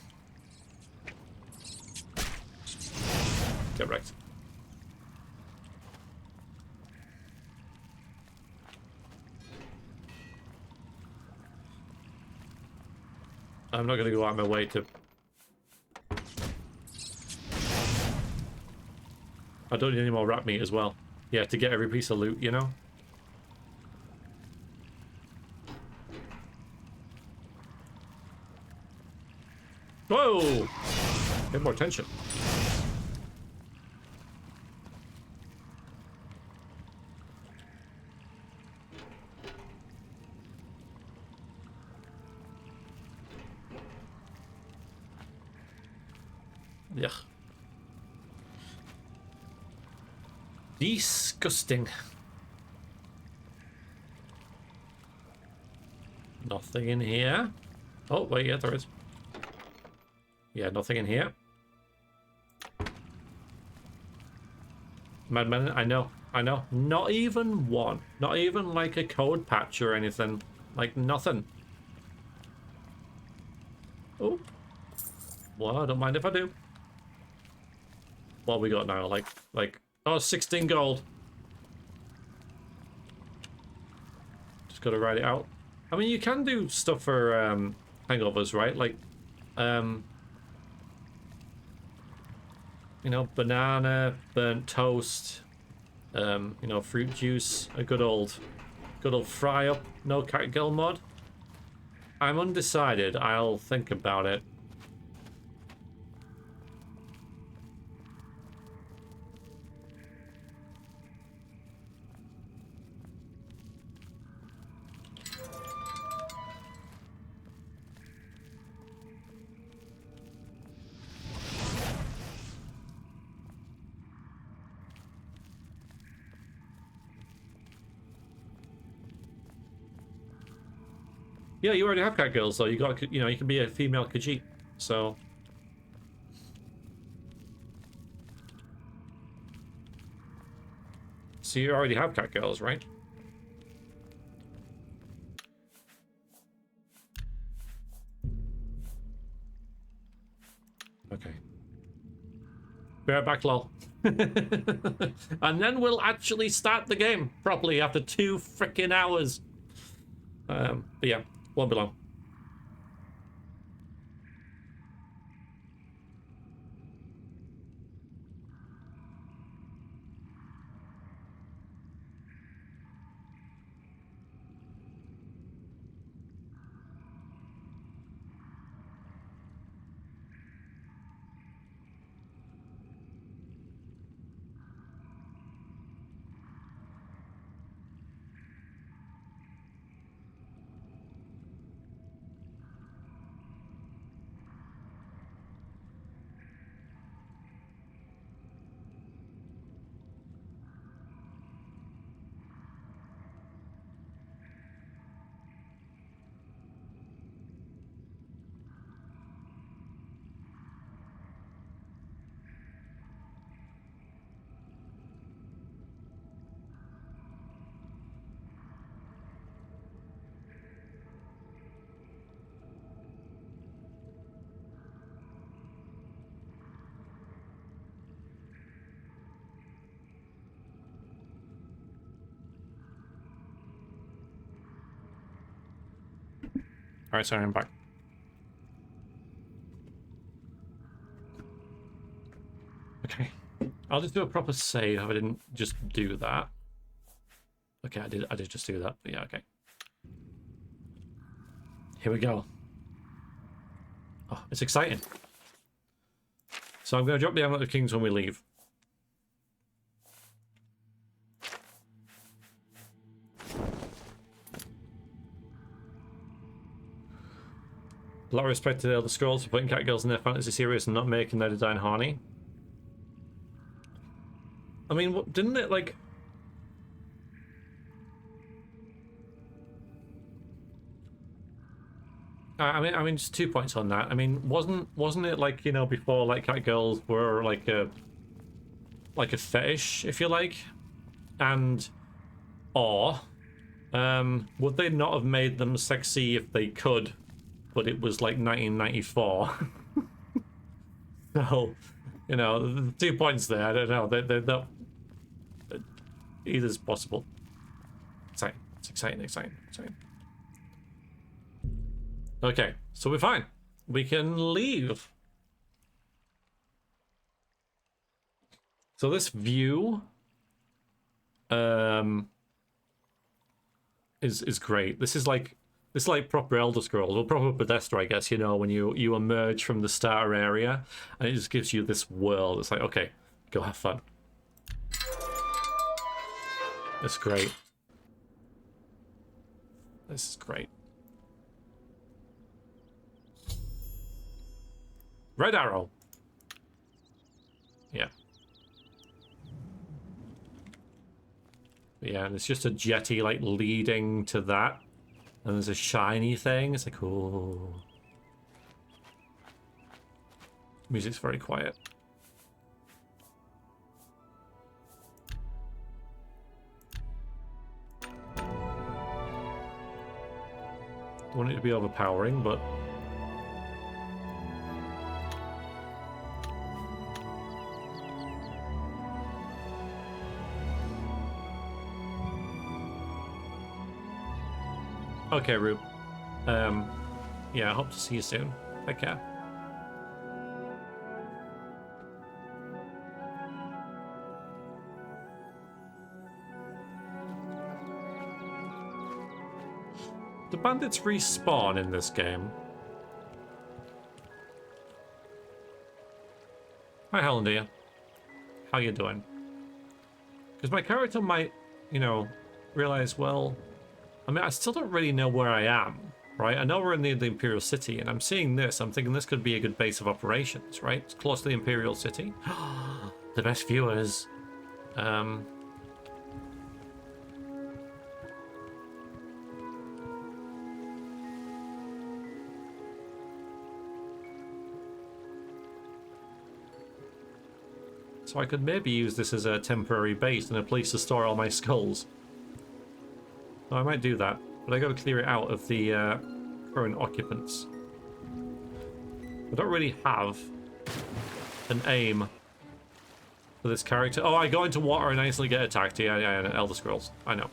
wrecked. I'm not going to go out of my way to. I don't need any more rat meat as well. Yeah, to get every piece of loot, you know? Whoa! Get more tension. Yuck. Disgusting. Nothing in here. Oh, wait, yeah, there is. Yeah, nothing in here. Madman, I know. Not even one. Not even like a code patch or anything. Like nothing. Oh. Well, I don't mind if I do. What we got now? Like, oh, 16 gold. Just gotta write it out. I mean, you can do stuff for hangovers, right? Like, you know, banana, burnt toast, you know, fruit juice, a good old fry up, no catgill mod. I'm undecided. I'll think about it. Yeah, you already have catgirls, so you got, you know, you can be a female Khajiit, so. So you already have catgirls, right? Okay. Be right back, lol. And then we'll actually start the game properly after 2 freaking hours. But yeah, won't be long. Alright, sorry, I'm back. Okay. I'll just do a proper save if I didn't just do that. Okay, I did just do that, but yeah, okay. Here we go. Oh, it's exciting. So I'm going to drop the Amulet of Kings when we leave. A lot of respect to the Elder Scrolls for putting catgirls in their fantasy series and not making their design horny. I mean, what, didn't it like... I mean, just 2 points on that. I mean, wasn't it like, you know, before like catgirls were like a fetish, if you like, and or would they not have made them sexy if they could? But it was like 1994. So, you know, 2 points there. I don't know. They're not. Either's possible. Exciting. It's exciting. Okay, so we're fine. We can leave. So this view is great. This is like proper Elder Scrolls, or proper Bethesda, I guess, you know, when you emerge from the starter area and it just gives you this world. It's like, okay, go have fun. That's great. This is great. Red arrow. Yeah. Yeah, and it's just a jetty, like, leading to that. And there's a shiny thing. It's like, oh. Music's very quiet. Don't want it to be overpowering, but... Okay, Rube. Yeah, I hope to see you soon. Take care. The bandits respawn in this game. Hi, Helen, dear. How you doing? Because my character might, you know, realize, well... I mean, I still don't really know where I am, right? I know we're in the Imperial City, and I'm seeing this. I'm thinking this could be a good base of operations, right? It's close to the Imperial City. The best viewers. So I could maybe use this as a temporary base and a place to store all my skulls. Oh, I might do that, but I gotta clear it out of the current occupants. I don't really have an aim for this character. Oh, I go into water and I instantly get attacked. Yeah, Elder Scrolls. I know.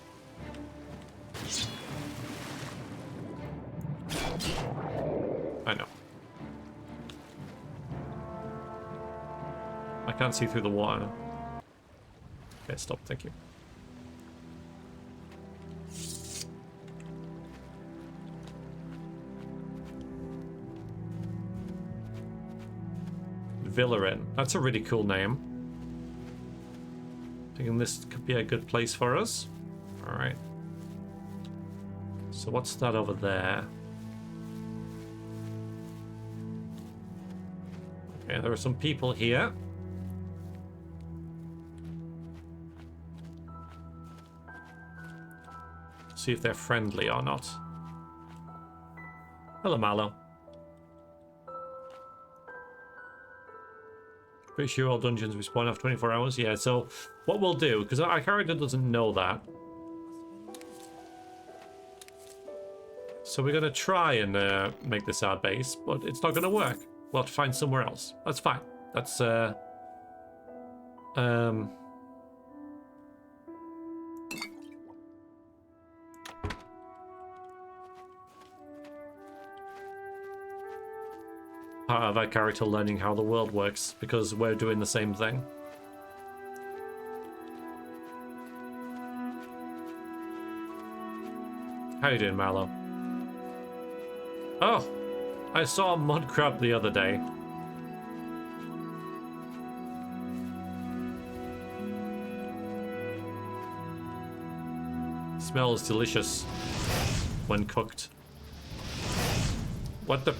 I know. I can't see through the water. Okay, stop, thank you. Villarin. That's a really cool name. Thinking this could be a good place for us. Alright. So what's that over there? Okay, there are some people here. See if they're friendly or not. Hello, Mallow. Pretty sure all dungeons respawn after 24 hours. Yeah, so what we'll do, because our character doesn't know that. So we're going to try and make this our base, but it's not going to work. We'll have to find somewhere else. That's fine. That's, part of our character learning how the world works, because we're doing the same thing. How you doing, Mallow? Oh, I saw a mud crab the other day. Smells delicious when cooked. What the...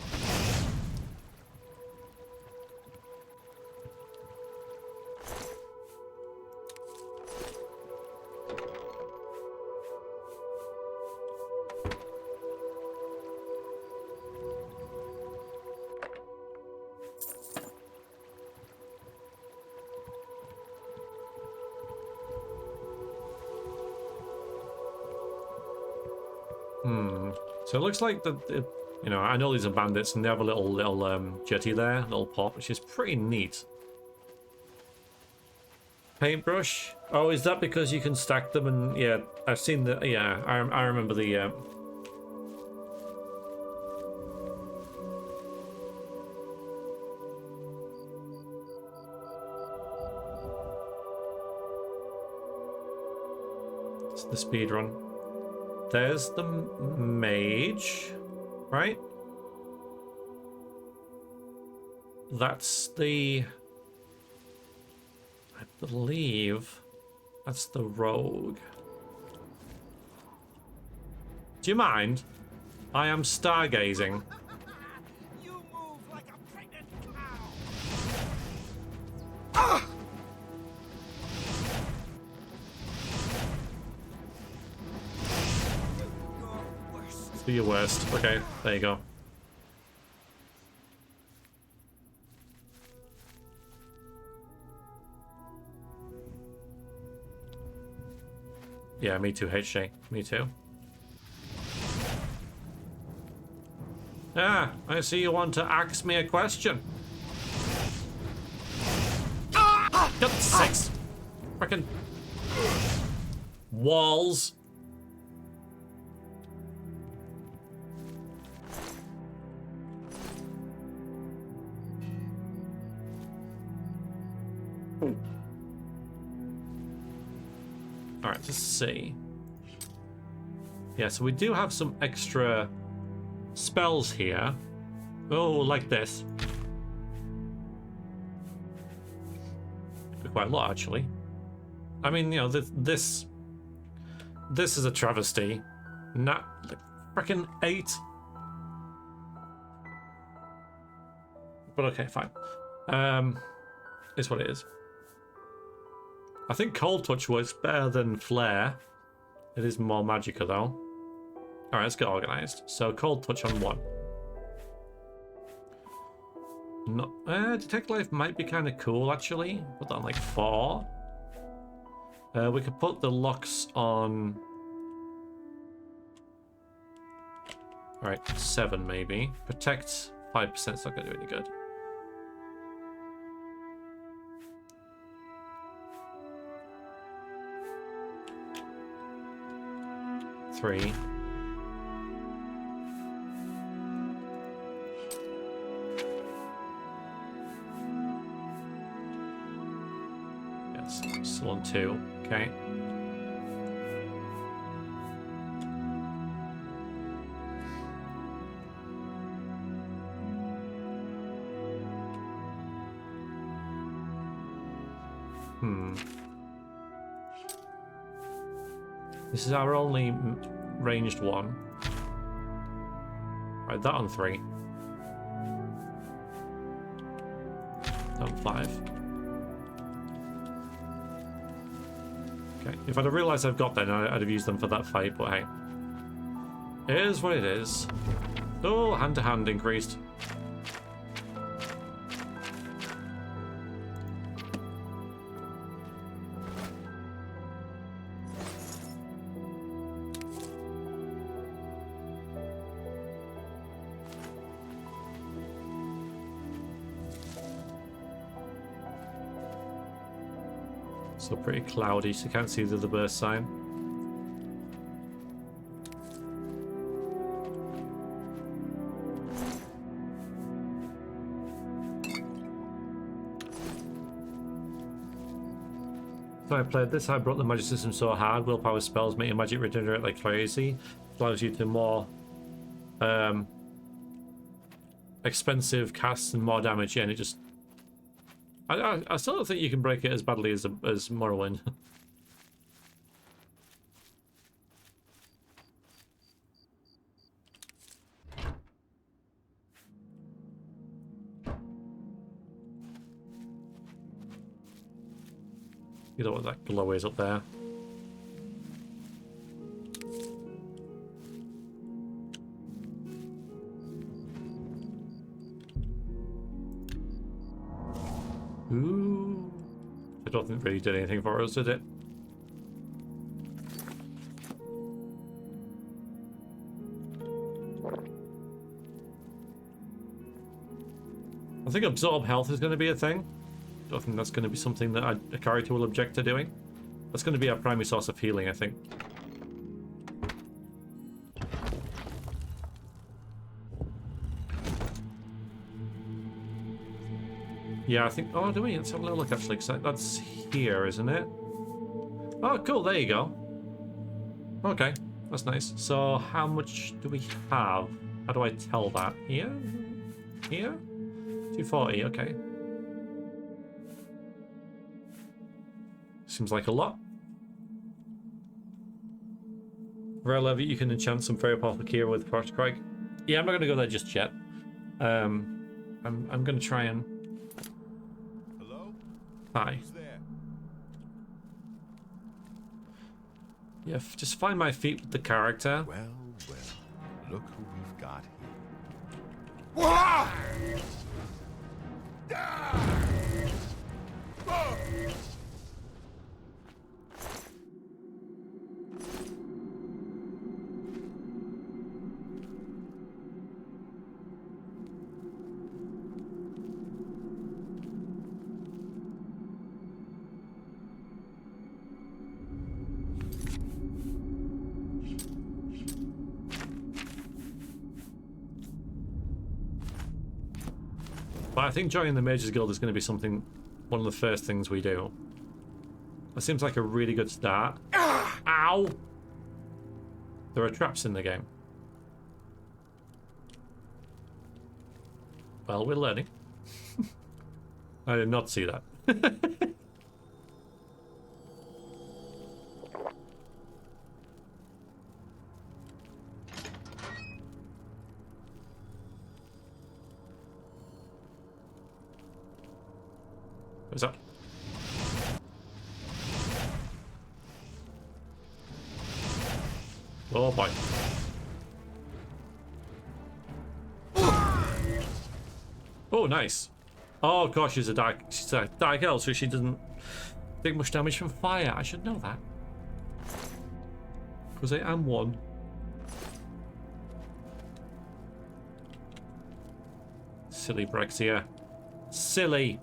So it looks like you know, I know these are bandits and they have a little jetty there, little pop, which is pretty neat. Paintbrush. Oh, is that because you can stack them? And yeah, I've seen the. Yeah, I remember the. It's the speed run. There's the mage, right? That's the... I believe that's the rogue. Do you mind? I am stargazing. You move like a pregnant cow. Do your worst. Okay, there you go. Yeah, me too, HJ. Me too. Ah, I see you want to ask me a question. Got 6. Frickin' walls. Alright, let's see. Yeah, so we do have some extra spells here. Oh, like this. Quite a lot, actually. I mean, you know, this is a travesty. Not like freaking 8. But okay, fine. It's what it is. I think Cold Touch works better than Flare. It is more magical though. Alright, let's get organized. So Cold Touch on 1. No, Detect Life might be kind of cool actually. Put that on like 4. We could put the locks on. Alright, 7 maybe. Protect 5%, it's not gonna do any good. Three. Yes, still on 2. Okay. This is our only ranged one. Right, that on 3. On 5. Okay, if I'd have realised I've got them, I'd have used them for that fight, but hey. It is what it is. Oh, hand-to-hand increased. Still pretty cloudy, so you can't see the burst sign. So I played this, I brought the magic system so hard, willpower spells make your magic regenerate like crazy. Allows you to more expensive casts and more damage, yeah, and it just I still don't think you can break it as badly as Morrowind. You know what that glow is up there. Ooh. I don't think it really did anything for us, did it? I think absorb health is going to be a thing. I don't think that's going to be something that a character will object to doing. That's going to be our primary source of healing, I think. Yeah, I think... Oh, do we? Let's have a little look, actually, because that's here, isn't it? Oh, cool, there you go. Okay, that's nice. So, how much do we have? How do I tell that? Here? Here? 240, okay. Seems like a lot. Rare levy, you can enchant some very powerful gear with Project Craig. Yeah, I'm not going to go there just yet. I'm going to try and... Hello? Hi. Who's there? Yeah, just find my feet with the character. Well, well. Look who we've got here. But I think joining the Mages Guild is going to be something, one of the first things we do. That seems like a really good start. Ow! There are traps in the game. Well, we're learning. I did not see that. What's up? Oh boy. Oh, nice. Oh gosh, she's a dark elf, so she doesn't take much damage from fire. I should know that. Because I am one. Silly Vrexia. Silly.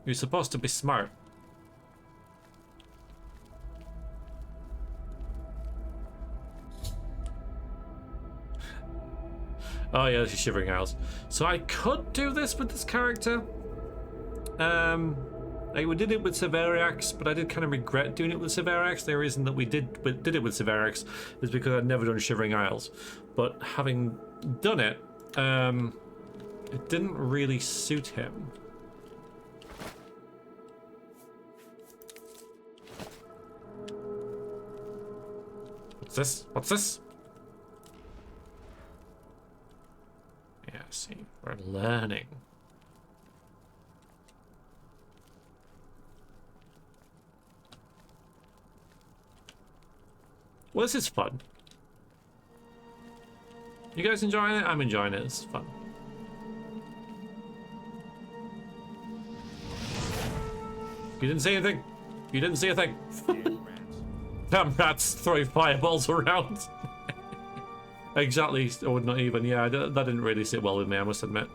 You're supposed to be smart. Oh yeah, this is Shivering Isles. So I could do this with this character. We did it with Sir Veriax, but I did kind of regret doing it with Sir Veriax. The reason that we did it with Sir Veriax is because I'd never done Shivering Isles. But having done it, it didn't really suit him. What's this? What's this? Yeah, see, we're learning. Well, this is fun. You guys enjoying it? I'm enjoying it. It's fun. You didn't see anything. You didn't see a thing. Damn rats throwing fireballs around. Exactly, or not even. Yeah, that didn't really sit well with me, I must admit.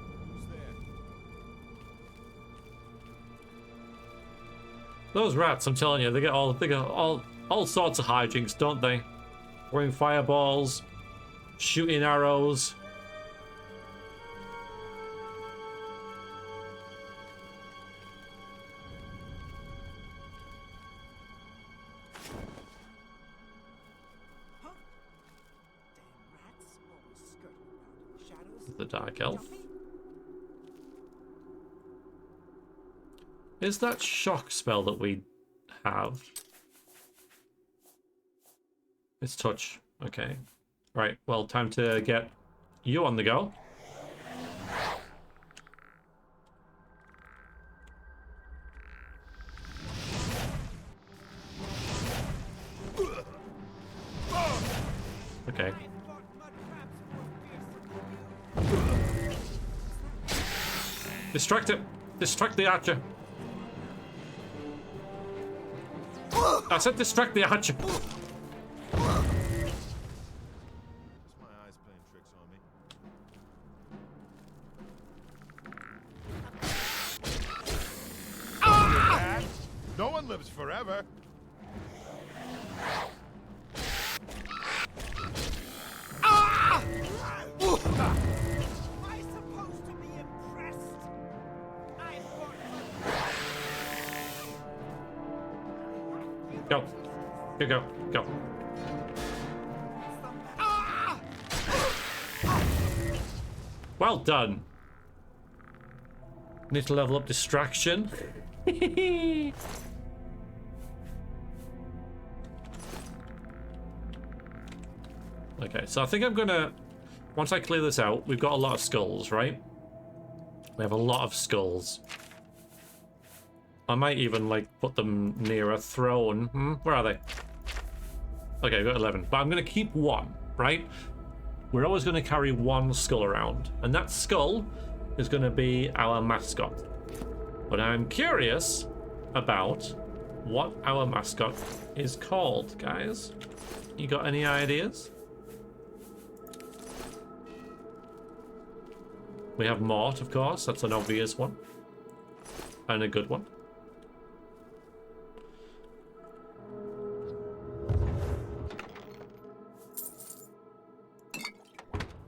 Those rats, I'm telling you, they get all sorts of hijinks, don't they? Throwing fireballs, shooting arrows. The Dark Elf. Is that shock spell that we have? It's touch. Okay. Right, well, time to get you on the go. Okay. Distract it! Distract the archer! I said distract the archer! It's my eyes playing tricks on me. Ah! No one lives forever. Ah! Am I supposed to be impressed? Go. Go. Go. Well done. Need to level up distraction. Okay, so I think I'm gonna, once I clear this out, we've got a lot of skulls, right? We have a lot of skulls. I might even like put them near a throne. Where are they? Okay, I've got 11, but I'm gonna keep one. right? We're always going to carry one skull around, and that skull is going to be our mascot. But I'm curious about what our mascot is called, guys. You got any ideas? We have Mort, of course. That's an obvious one. And a good one.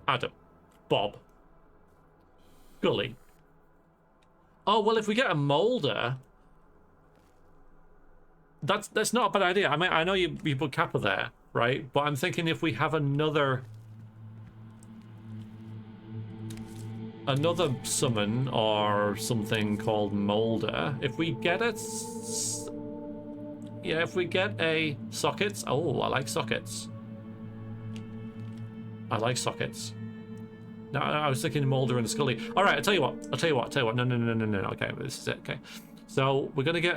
Adam. Bob. Gully. Oh, well, if we get a Molder... That's not a bad idea. I mean, I know you put Kappa there, right? But I'm thinking if we have another summon or something called Molder, if we get a... Yeah, if we get a Sockets... Oh, I like Sockets. I like Sockets. No, I was thinking Molder and Scully. All right, I'll tell you what. No. Okay, this is it. Okay. So, we're going to get...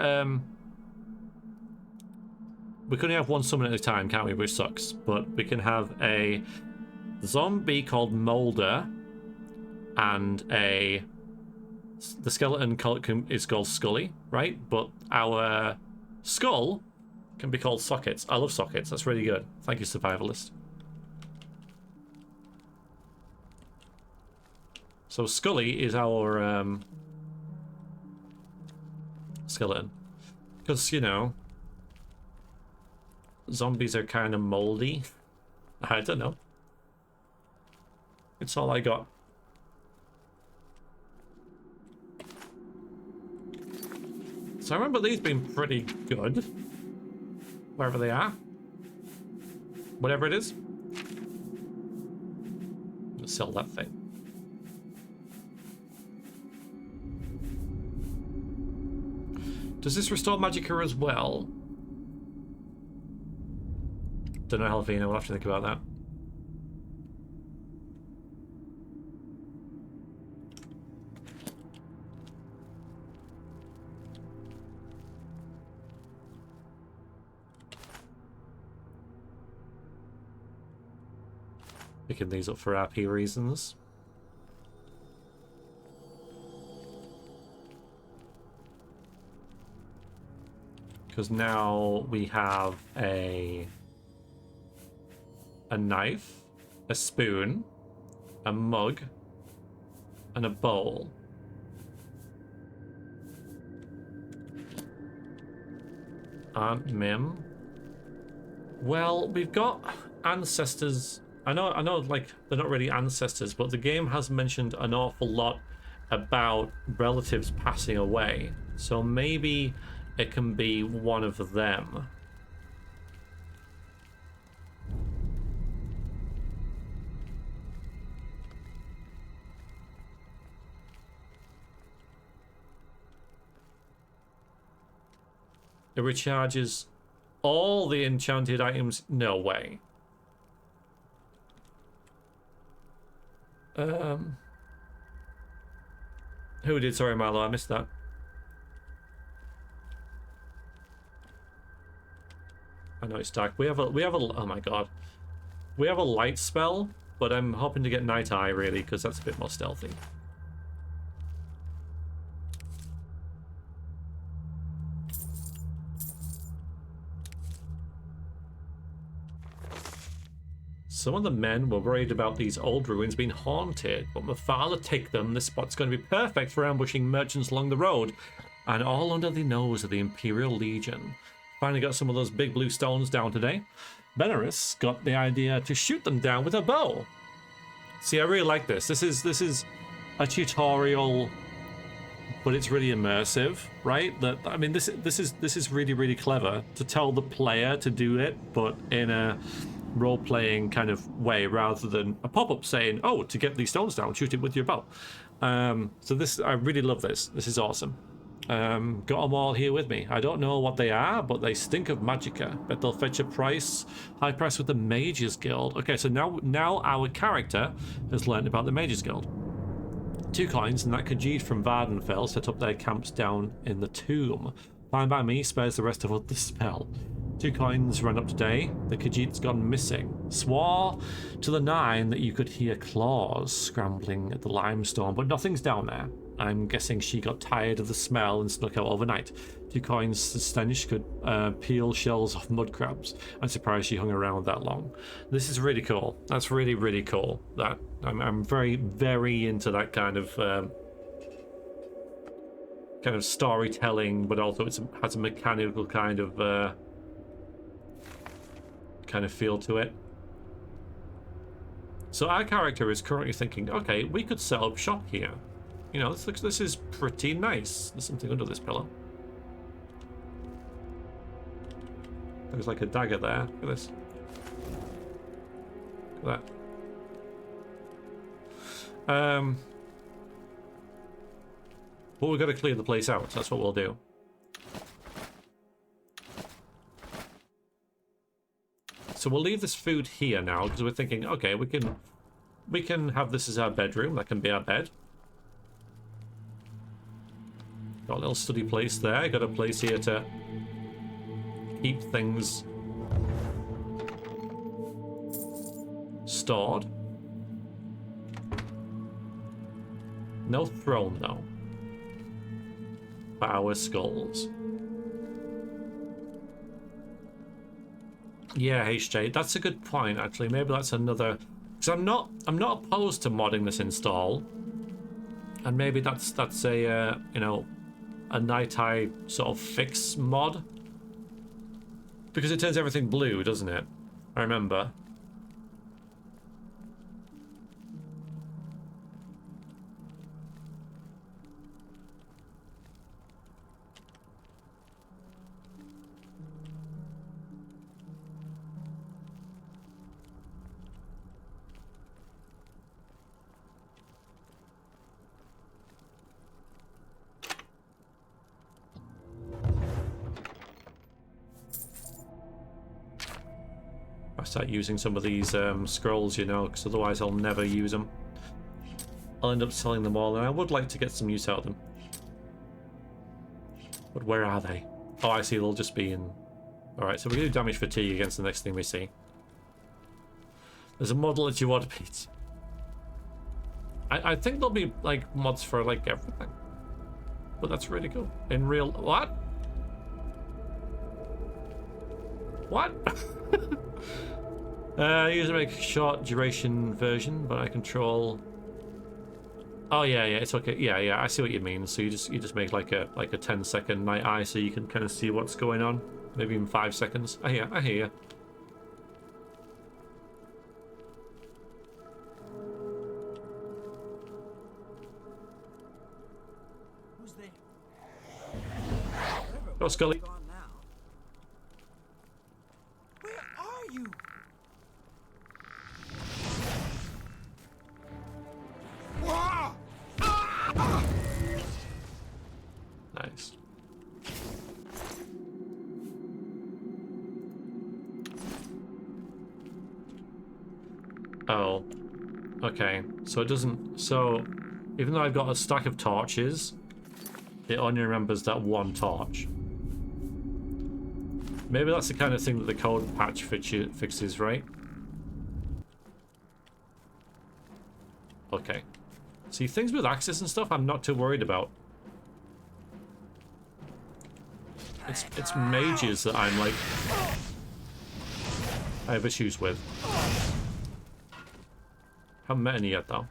We can only have one summon at a time, can't we? Which sucks. But we can have a zombie called Molder, and the skeleton is called Scully, right? But our skull can be called Sockets. I love Sockets. That's really good. Thank you, Survivalist. So Scully is our skeleton. Because, you know, zombies are kind of moldy. I don't know. It's all I got. So I remember these being pretty good. Wherever they are. Whatever it is. Let's sell that thing. Does this restore Magicka as well? Don't know, Helvina. We'll have to think about that. Picking these up for RP reasons. Because now we have a knife, a spoon, a mug, and a bowl. Aunt Mim. Well, we've got ancestors. I know, like, they're not really ancestors, but the game has mentioned an awful lot about relatives passing away. So maybe it can be one of them. It recharges all the enchanted items. No way. Who did? Sorry, Marlo, I missed that. I know it's dark. We have a oh my god. We have a light spell, but I'm hoping to get Night Eye really, because that's a bit more stealthy. Some of the men were worried about these old ruins being haunted, but my father take them. This spot's going to be perfect for ambushing merchants along the road, and all under the nose of the Imperial Legion. Finally got some of those big blue stones down today. Benaris got the idea to shoot them down with a bow. See, I really like this. This is a tutorial, but it's really immersive, right? That I mean, this is really clever to tell the player to do it, but in a role-playing kind of way, rather than a pop-up saying, "Oh, to get these stones down, shoot it with your bow." So this, I really love this. This is awesome. Got them all here with me. I don't know what they are, but they stink of magicka. Bet they'll fetch a high price with the Mages Guild. Okay, so now our character has learned about the Mages Guild. 2 coins, and that Khajiit from Vardenfell set up their camps down in the tomb. Fine by me, spares the rest of us the spell. 2 coins run up today. The Khajiit's gone missing. Swore to the 9 that you could hear claws scrambling at the limestone, but nothing's down there. I'm guessing she got tired of the smell and snuck out overnight. 2 coins, the stench could peel shells off mud crabs. I'm surprised she hung around that long. This is really cool. That's really, really cool. That I'm very, very into that kind of storytelling, but also it has a mechanical kind of feel to it. So our character is currently thinking, okay, we could set up shop here. You know, this is pretty nice. There's something under this pillow. There's like a dagger there. Look at this. Look at that. But we've got to clear the place out. So that's what we'll do. So we'll leave this food here now because we're thinking, okay, we can have this as our bedroom. That can be our bed. Got a little study place there. Got a place here to keep things stored. No throne though. For our skulls. Yeah, HJ, that's a good point actually. Maybe that's another, because I'm not opposed to modding this install, and maybe that's a you know, a night eye sort of fix mod, because it turns everything blue, doesn't it? I remember. Start using some of these scrolls, you know, because otherwise I'll never use them. I'll end up selling them all, and I would like to get some use out of them. But where are they? Oh, I see, they'll just be in... Alright, so we're going to do damage fatigue against the next thing we see. There's a model at GotY, Pete. I think there'll be, like, mods for, like, everything. But that's really cool. In real... What? What? User make a short duration version, but I control. Oh yeah, it's okay. Yeah, I see what you mean. So you just make like a 10-second night eye, so you can kind of see what's going on. Maybe even 5 seconds. I hear you. Who's there? Go, Scully. Where are you? Nice. Oh. Okay. So it doesn't... So, even though I've got a stack of torches, it only remembers that one torch. Maybe that's the kind of thing that the code patch fixes, right? Okay. See, things with access and stuff I'm not too worried about. It's mages that I'm like... I have issues with. Haven't met any yet, though.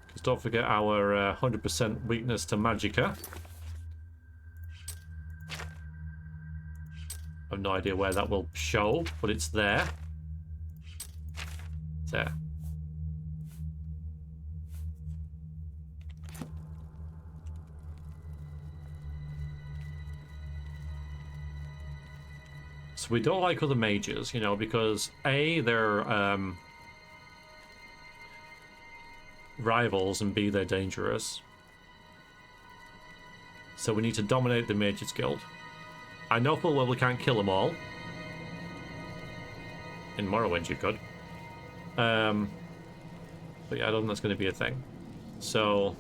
Because don't forget our 100% weakness to magicka. I have no idea where that will show, but it's there. There. So we don't like other mages, you know, because A, they're rivals, and B, they're dangerous. So we need to dominate the Mages Guild. I know full well we can't kill them all. In Morrowind you could. But yeah, I don't think that's going to be a thing. So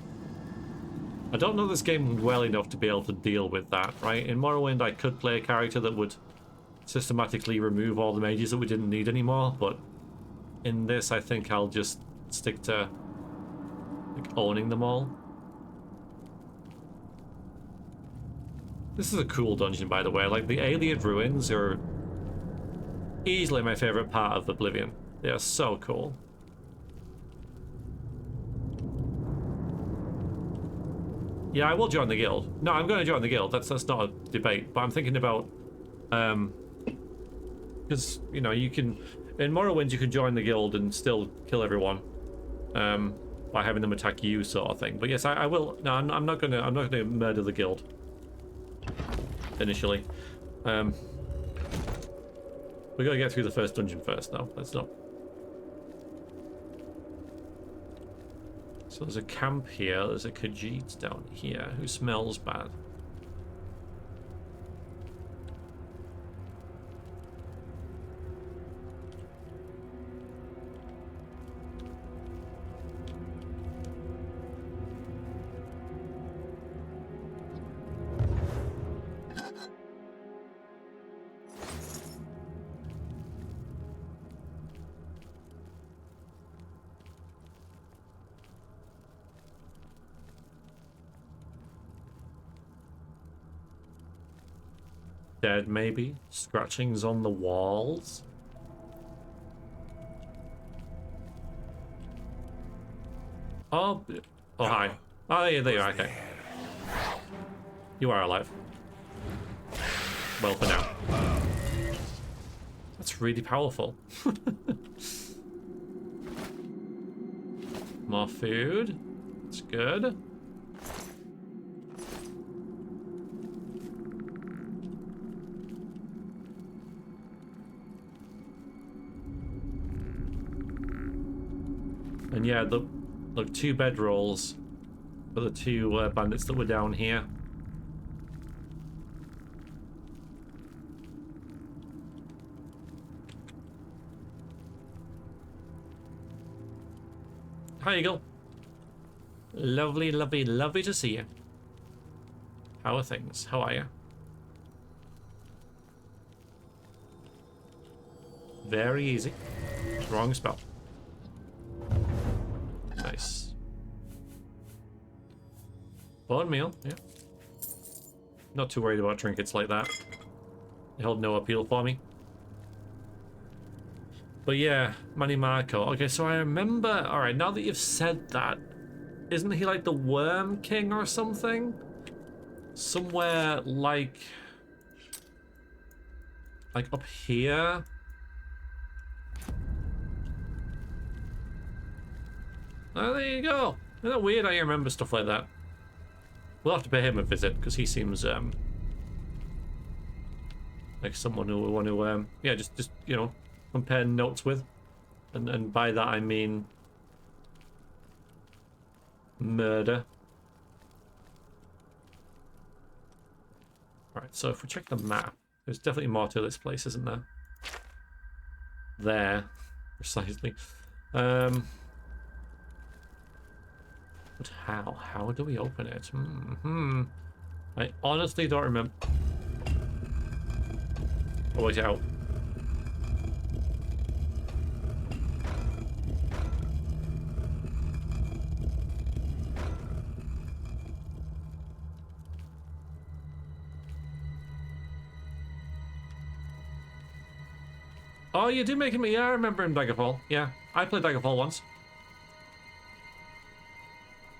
I don't know this game well enough to be able to deal with that, right? In Morrowind, I could play a character that would systematically remove all the mages that we didn't need anymore, but in this, I think I'll just stick to like owning them all. This is a cool dungeon, by the way. Like, the alien ruins are easily my favorite part of Oblivion. They are so cool. Yeah, I will join the guild. No, I'm going to join the guild. That's not a debate. But I'm thinking about, because you know, you can in Morrowind you can join the guild and still kill everyone, by having them attack you, sort of thing. But yes, I will. No, I'm not gonna murder the guild initially. We gotta get through the first dungeon first, though. Let's not. So there's a camp here. There's a Khajiit down here who smells bad. Dead, maybe? Scratchings on the walls? Oh, hi. Oh, yeah, there you are, okay. You are alive. Well, for now. That's really powerful. More food. That's good. And yeah, look, 2 bedrolls for the 2 bandits that were down here. Hi, Eagle. Lovely, lovely, lovely to see you. How are things? How are you? Very easy. Wrong spell. Nice. Bone meal, yeah. Not too worried about trinkets like that. They hold no appeal for me. But yeah, Manny Marco. Okay, so I remember... Alright, now that you've said that, isn't he like the Worm King or something? Somewhere like up here? Oh, there you go. Isn't that weird how you remember stuff like that? We'll have to pay him a visit, because he seems, like someone who we want to, yeah, just you know, compare notes with. And by that I mean... murder. Right, so if we check the map, there's definitely more to this place, isn't there? There. Precisely. But how? How do we open it? I honestly don't remember. Oh, wait, out. Oh, you do make him. Yeah, I remember him, Daggerfall. Yeah, I played Daggerfall once.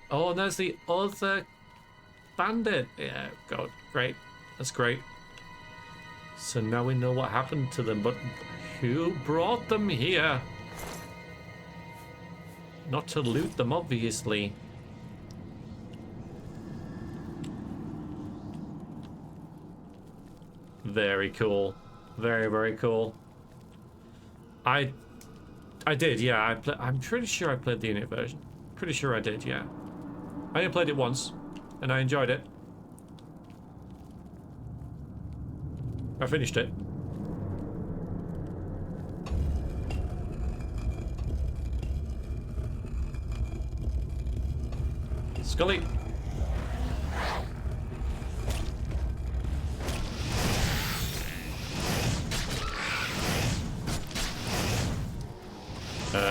Oh, and there's the other bandit. Yeah, God, great. That's great. So now we know what happened to them, but who brought them here? Not to loot them, obviously. Very cool. Very, very cool. I did, yeah. I'm pretty sure I played the unit version. Pretty sure I did, yeah. I only played it once, and I enjoyed it. I finished it. Scully.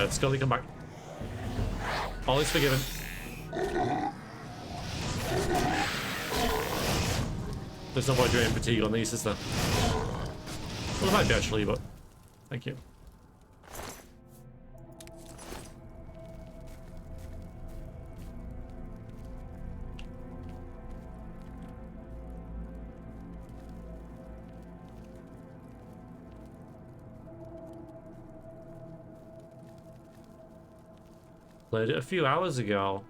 Scully, come back. All is forgiven. There's no point doing fatigue on these, is there? Well, there might be actually, but thank you. Played it a few hours ago.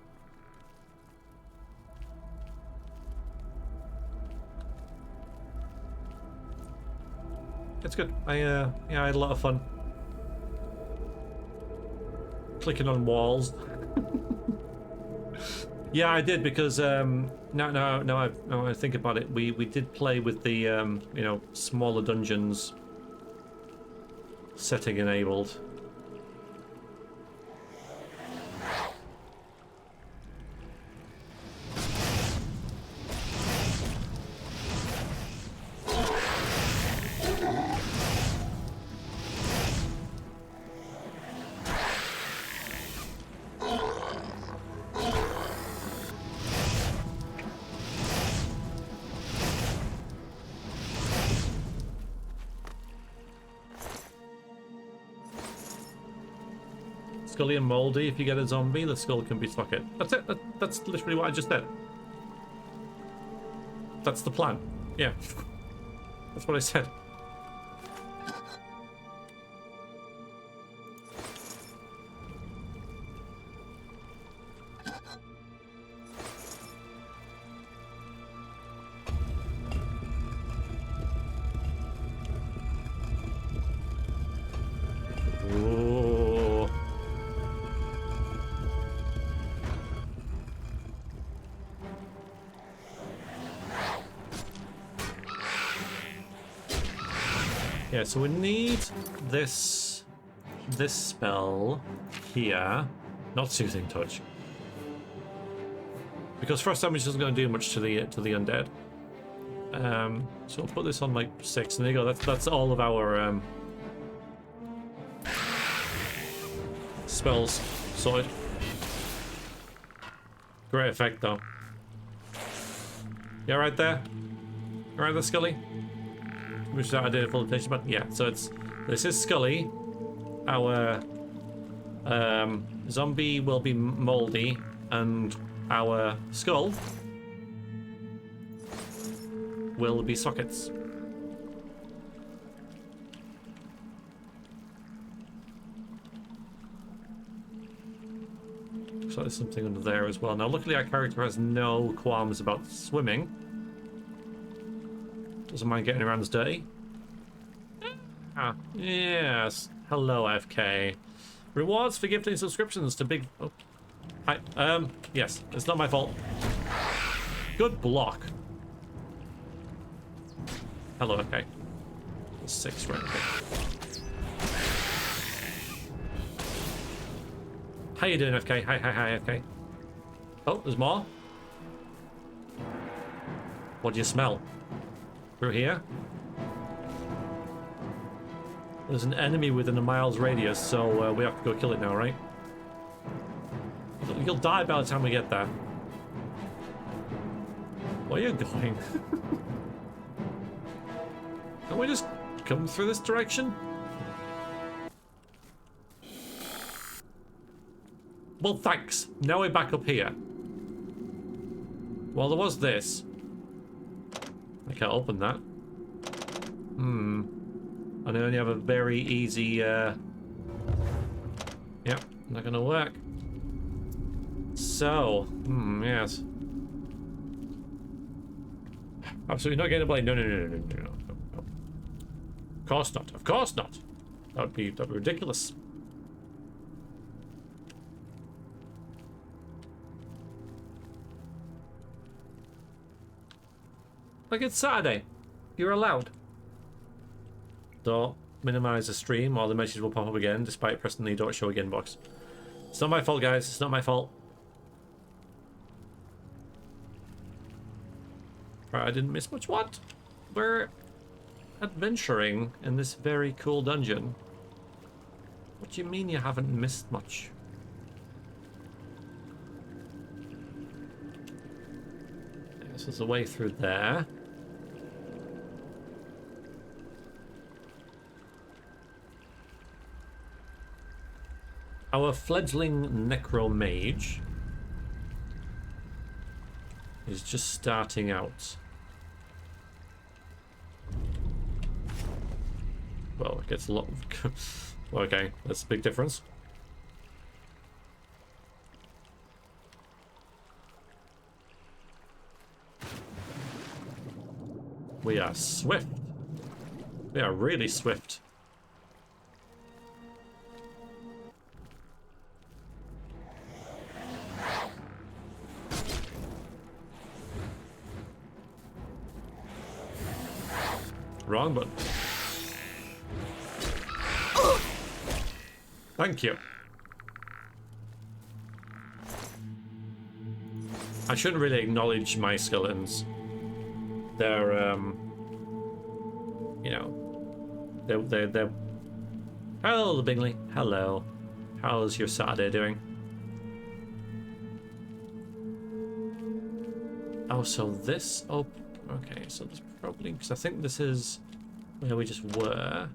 It's good. Yeah, I had a lot of fun. Clicking on walls. Yeah, I did because now I think about it, we did play with the you know, smaller dungeons setting enabled. Scully and Moldy, if you get a zombie, the skull can be socket. That's it. That's literally what I just said. That's the plan. Yeah. That's what I said. Yeah, so we need this spell here, not Soothing Touch, because frost damage isn't going to do much to the undead. So we'll put this on like 6, and there you go. That's all of our spells sorted. Great effect though. Yeah, right there. Right there, Scully. Which I did a full attention, but yeah, so this is Scully. Our zombie will be Moldy, and our skull will be sockets. So there's something under there as well. Now, luckily, our character has no qualms about swimming. Doesn't mind getting around as dirty. Ah, yes. Hello, FK. Rewards for gifting subscriptions to big... Oh. Hi. Yes. It's not my fault. Good block. Hello, FK. 6 right. Okay. How you doing, FK? Hi, FK. Oh, there's more. What do you smell? Through here? There's an enemy within a mile's radius, so we have to go kill it now, right? You'll die by the time we get there. Where are you going? Can we just come through this direction? Well, thanks. Now we're back up here. Well, there was this. I can't open that. And I only have a very easy, yep, not gonna work. So, yes. Absolutely not getting a blade. No. Of course not. Of course not. That'd be ridiculous. Like, it's Saturday. You're allowed. Don't minimize the stream or the message will pop up again despite pressing the don't show again box. It's not my fault, guys. It's not my fault. I didn't miss much. What? We're adventuring in this very cool dungeon. What do you mean you haven't missed much? This is the way through there. Our fledgling necromage is just starting out. Well, it gets a lot. Okay, that's a big difference. We are swift. We are really swift. Wrong button. Thank you. I shouldn't really acknowledge my skeletons. They're, you know, they're. Hello, Bingley. Hello. How's your Saturday doing? Oh, so this. Oh, okay. So there's probably, because I think this is where we just were.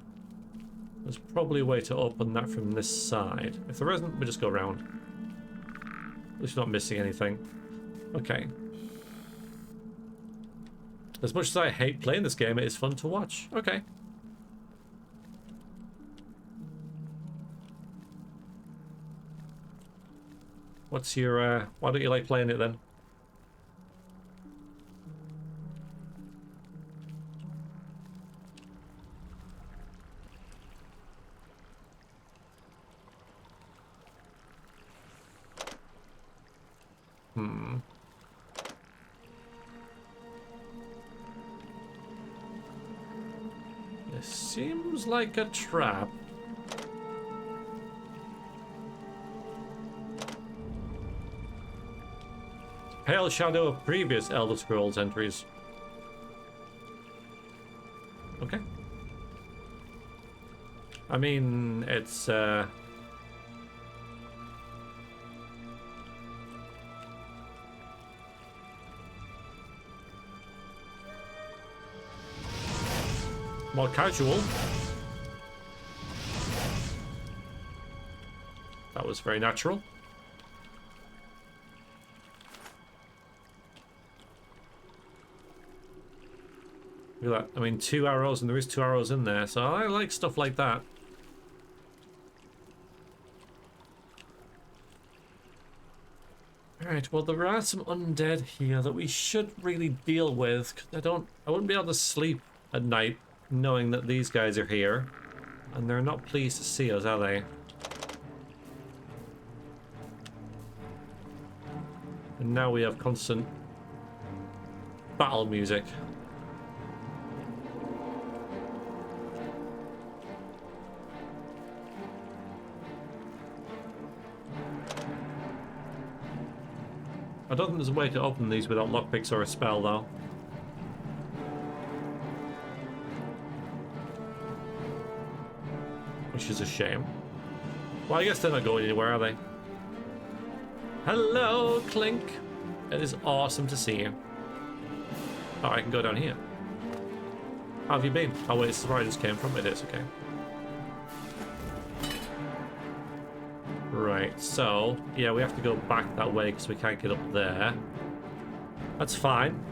There's probably a way to open that from this side. If there isn't, we just go around. At least we're not missing anything. Okay. As much as I hate playing this game, it is fun to watch. Okay. What's your, why don't you like playing it then? This seems like a trap. Pale shadow of previous Elder Scrolls entries. Okay. I mean, it's more casual. That was very natural. Look at that. I mean, 2 arrows, and there is 2 arrows in there, so I like stuff like that. Alright, well, there are some undead here that we should really deal with, because I wouldn't be able to sleep at night knowing that these guys are here. And they're not pleased to see us, are they? And now we have constant battle music. I don't think there's a way to open these without lockpicks or a spell, though. Which is a shame. Well, I guess they're not going anywhere, are they? Hello, Clink. It is awesome to see you. Oh, I can go down here. How have you been? Oh, wait, this is where I just came from. It is, okay. Right, so, yeah, we have to go back that way because we can't get up there. That's fine.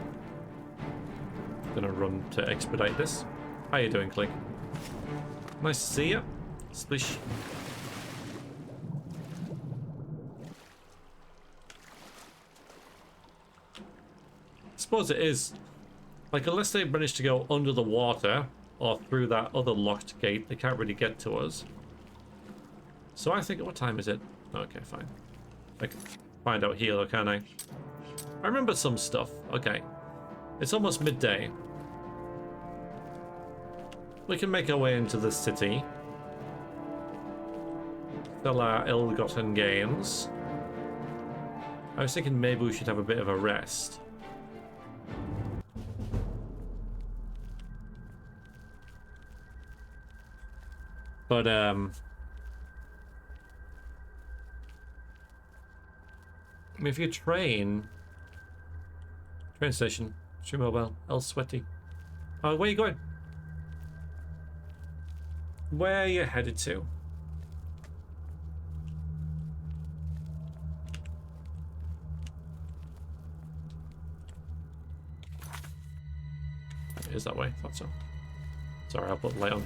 I'm gonna run to expedite this. How you doing, Clink? Nice to see you. Splish. I suppose it is. Like, unless they manage to go under the water or through that other locked gate, they can't really get to us. So I think, what time is it? Okay, fine. I can find out here though, can I? I remember some stuff. Okay. It's almost midday. We can make our way into the city. Sell our ill-gotten gains. I was thinking maybe we should have a bit of a rest. But I mean, if you train station, stream mobile, El Sweaty. Oh, where are you going? Where are you headed to? It is that way. Thought so. Sorry, I'll put the light on.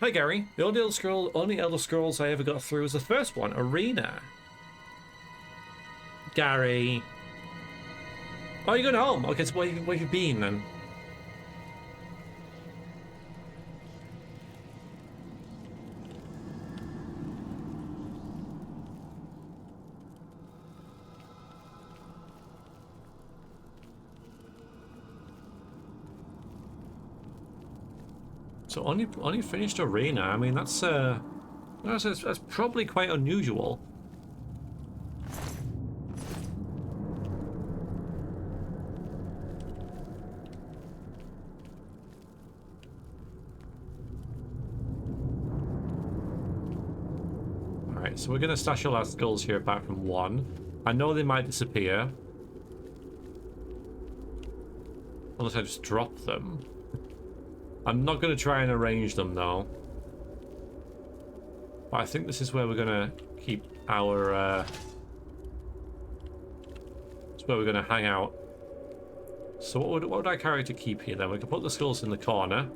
Hi Gary. The only Elder Scrolls I ever got through was the first one, Arena. Gary. Oh, you're going home? Okay, so where have you been then? So only finished Arena. I mean, that's probably quite unusual. Alright, so we're gonna stash all our skulls here apart from one. I know they might disappear. Unless I just drop them. I'm not going to try and arrange them though. But I think this is where we're going to keep our... it's where we're going to hang out. So what would I carry to keep here then? We can put the skulls in the corner.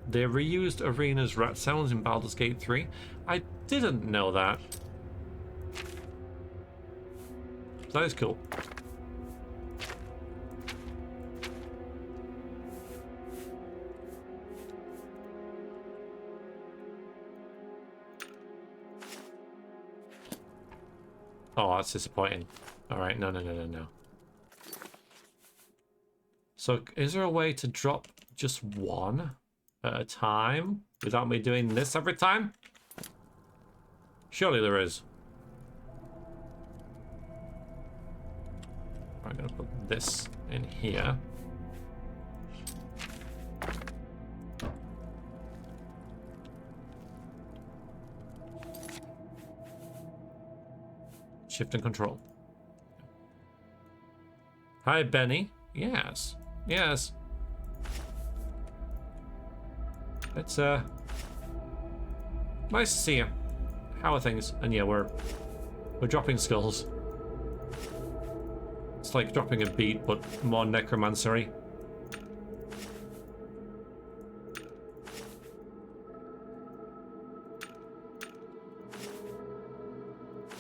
They reused Arena's rat sounds in Baldur's Gate 3. I didn't know that. That is cool. Oh, that's disappointing. Alright, no. So, is there a way to drop just one at a time without me doing this every time? Surely there is. I'm going to put this in here. Shift and control. Hi, Benny. Yes. Yes. It's, nice to see you. How are things? And yeah, we're dropping skulls. It's like dropping a beat, but more necromancery.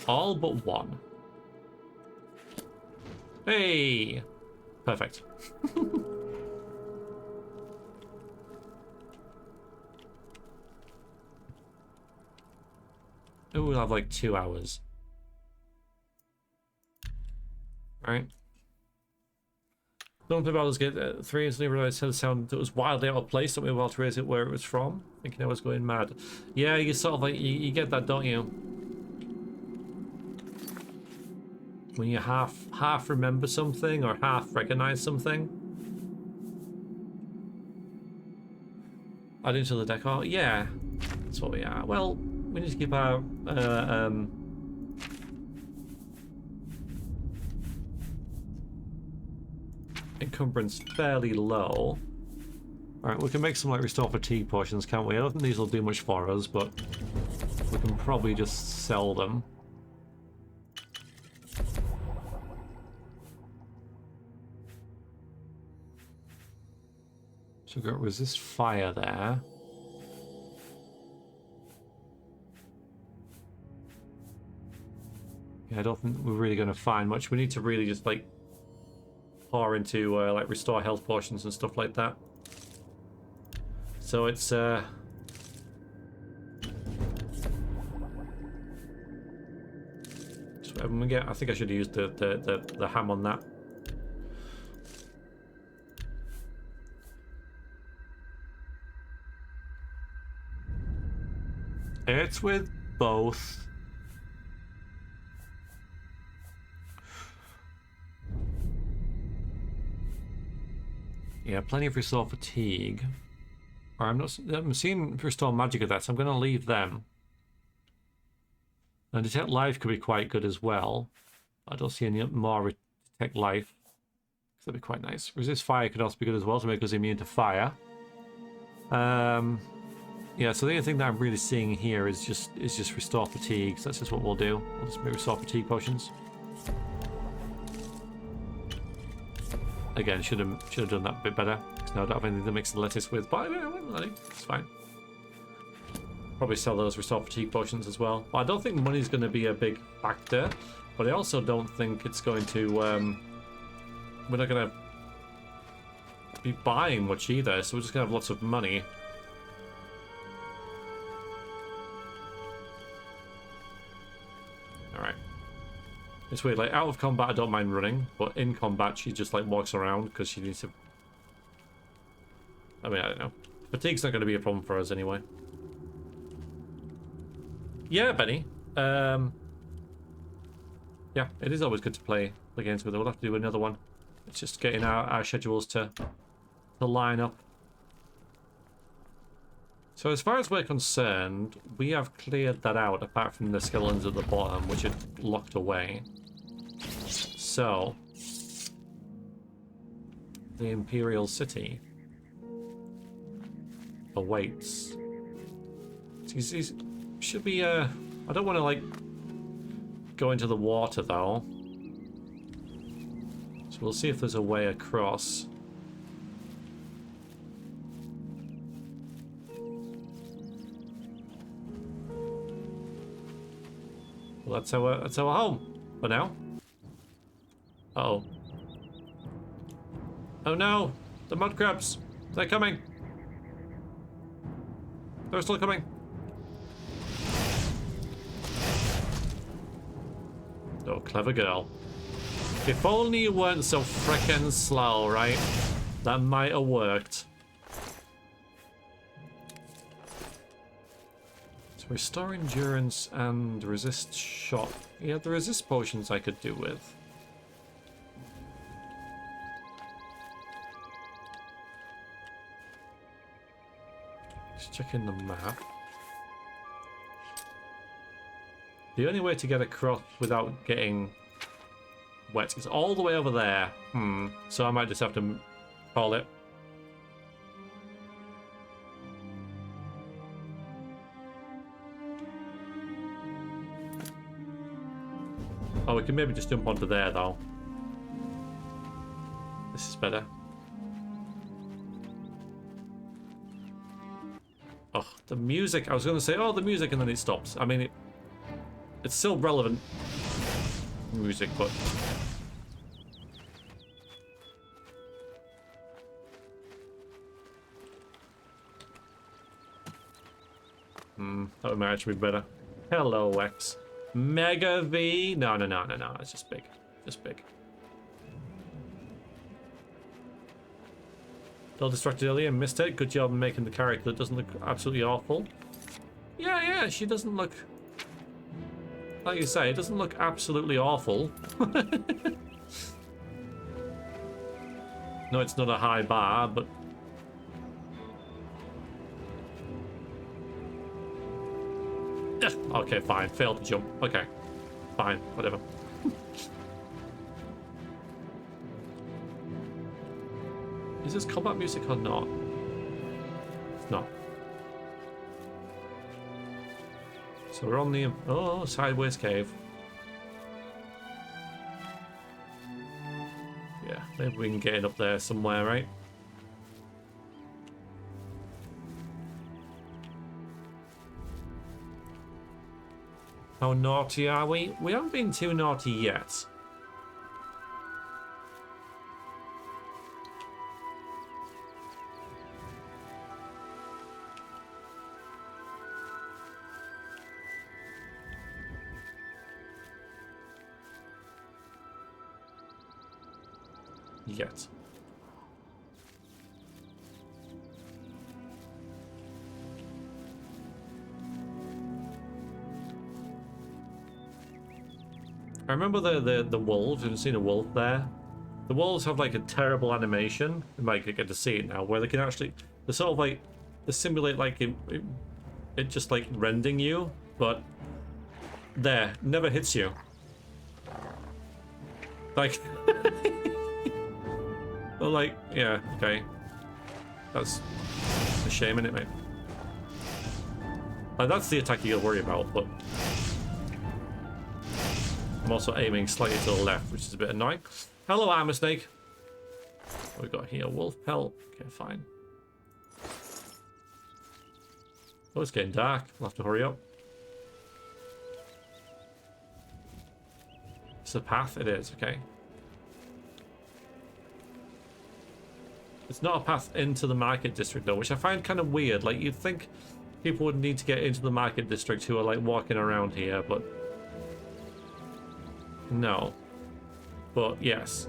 All but one. Hey! Perfect. Oh, we'll have like 2 hours. Right. Don't play Baldur's Gate 3 instantly realized how the sound that was wildly out of place. Don't be able to raise it where it was from. Thinking I was going mad. Yeah, you sort of like you get that, don't you? When you half remember something or half recognize something. Add into the decor. Yeah, that's what we are. Well, we need to keep our encumbrance fairly low. Alright, we can make some like restore fatigue potions, can't we? I don't think these will do much for us, but we can probably just sell them. So we've got resist fire there. Yeah, I don't think we're really going to find much. We need to really just like pour into like restore health potions and stuff like that. So it's so when we get, I think I should use the ham on that. It's with both. Yeah, plenty of restore fatigue. Or I'm seeing restore magic of that, so I'm going to leave them. And detect life could be quite good as well. I don't see any more detect life. So that'd be quite nice. Resist fire could also be good as well to make us immune to fire. Yeah, so the only thing that I'm really seeing here is just restore fatigue. So that's just what we'll do. We'll just make restore fatigue potions. Again, should have done that a bit better. Because now I don't have anything to mix the lettuce with, but it's fine. Probably sell those restore fatigue potions as well. But I don't think money's going to be a big factor. But I also don't think it's going to... we're not going to be buying much either, so we're just going to have lots of money. Alright. It's weird, like, out of combat I don't mind running, but in combat she just, like, walks around because she needs to... I mean, I don't know. Fatigue's not going to be a problem for us anyway. Yeah, Benny. Yeah, it is always good to play games with her. We'll have to do another one. It's just getting our schedules to line up. So as far as we're concerned, we have cleared that out, apart from the skeletons at the bottom, which are locked away. So, the Imperial city awaits. He's should be, I don't want to, like, go into the water, though. So we'll see if there's a way across. Well, that's our home for now. Uh-oh. Oh no! The mud crabs! They're coming! They're still coming! Oh, clever girl. If only you weren't so frickin' slow, right? That might have worked. So restore endurance and resist shock. Yeah, the resist potions I could do with. Just checking the map. The only way to get across without getting wet is all the way over there. So I might just have to call it. Oh, we can maybe just jump onto there, though. This is better. Oh, the music. I was going to say, oh, the music, and then it stops. I mean, it's still relevant music, but... that might actually be better. Hello, X. Mega V? No. It's just big. Just big. Felt distracted earlier and missed it. Good job making the character that doesn't look absolutely awful. Yeah, she doesn't look... Like you say, it doesn't look absolutely awful. No, it's not a high bar, but... Okay, fine. Failed to jump. Okay. Fine. Whatever. Is this combat music or not? It's not. So we're on the... Oh, sideways cave. Yeah, maybe we can get it up there somewhere, right? How naughty are we? We haven't been too naughty yet. Yet. I remember the wolves. Have you seen a wolf there? The walls have like a terrible animation. You might get to see it now, where they can actually, they sort of like, they simulate like it just like rending you, but there, never hits you. Like, well, like, yeah, okay. That's a shame, innit, mate? Like, that's the attack you gotta worry about, but I'm also aiming slightly to the left, which is a bit annoying. Hello, Armor Snake. What we got here? Wolf pelt. Okay, fine. Oh, it's getting dark. We'll have to hurry up. It's a path. It is. Okay. It's not a path into the market district though, which I find kind of weird. Like, you'd think people would need to get into the market district who are like walking around here, but no. But yes.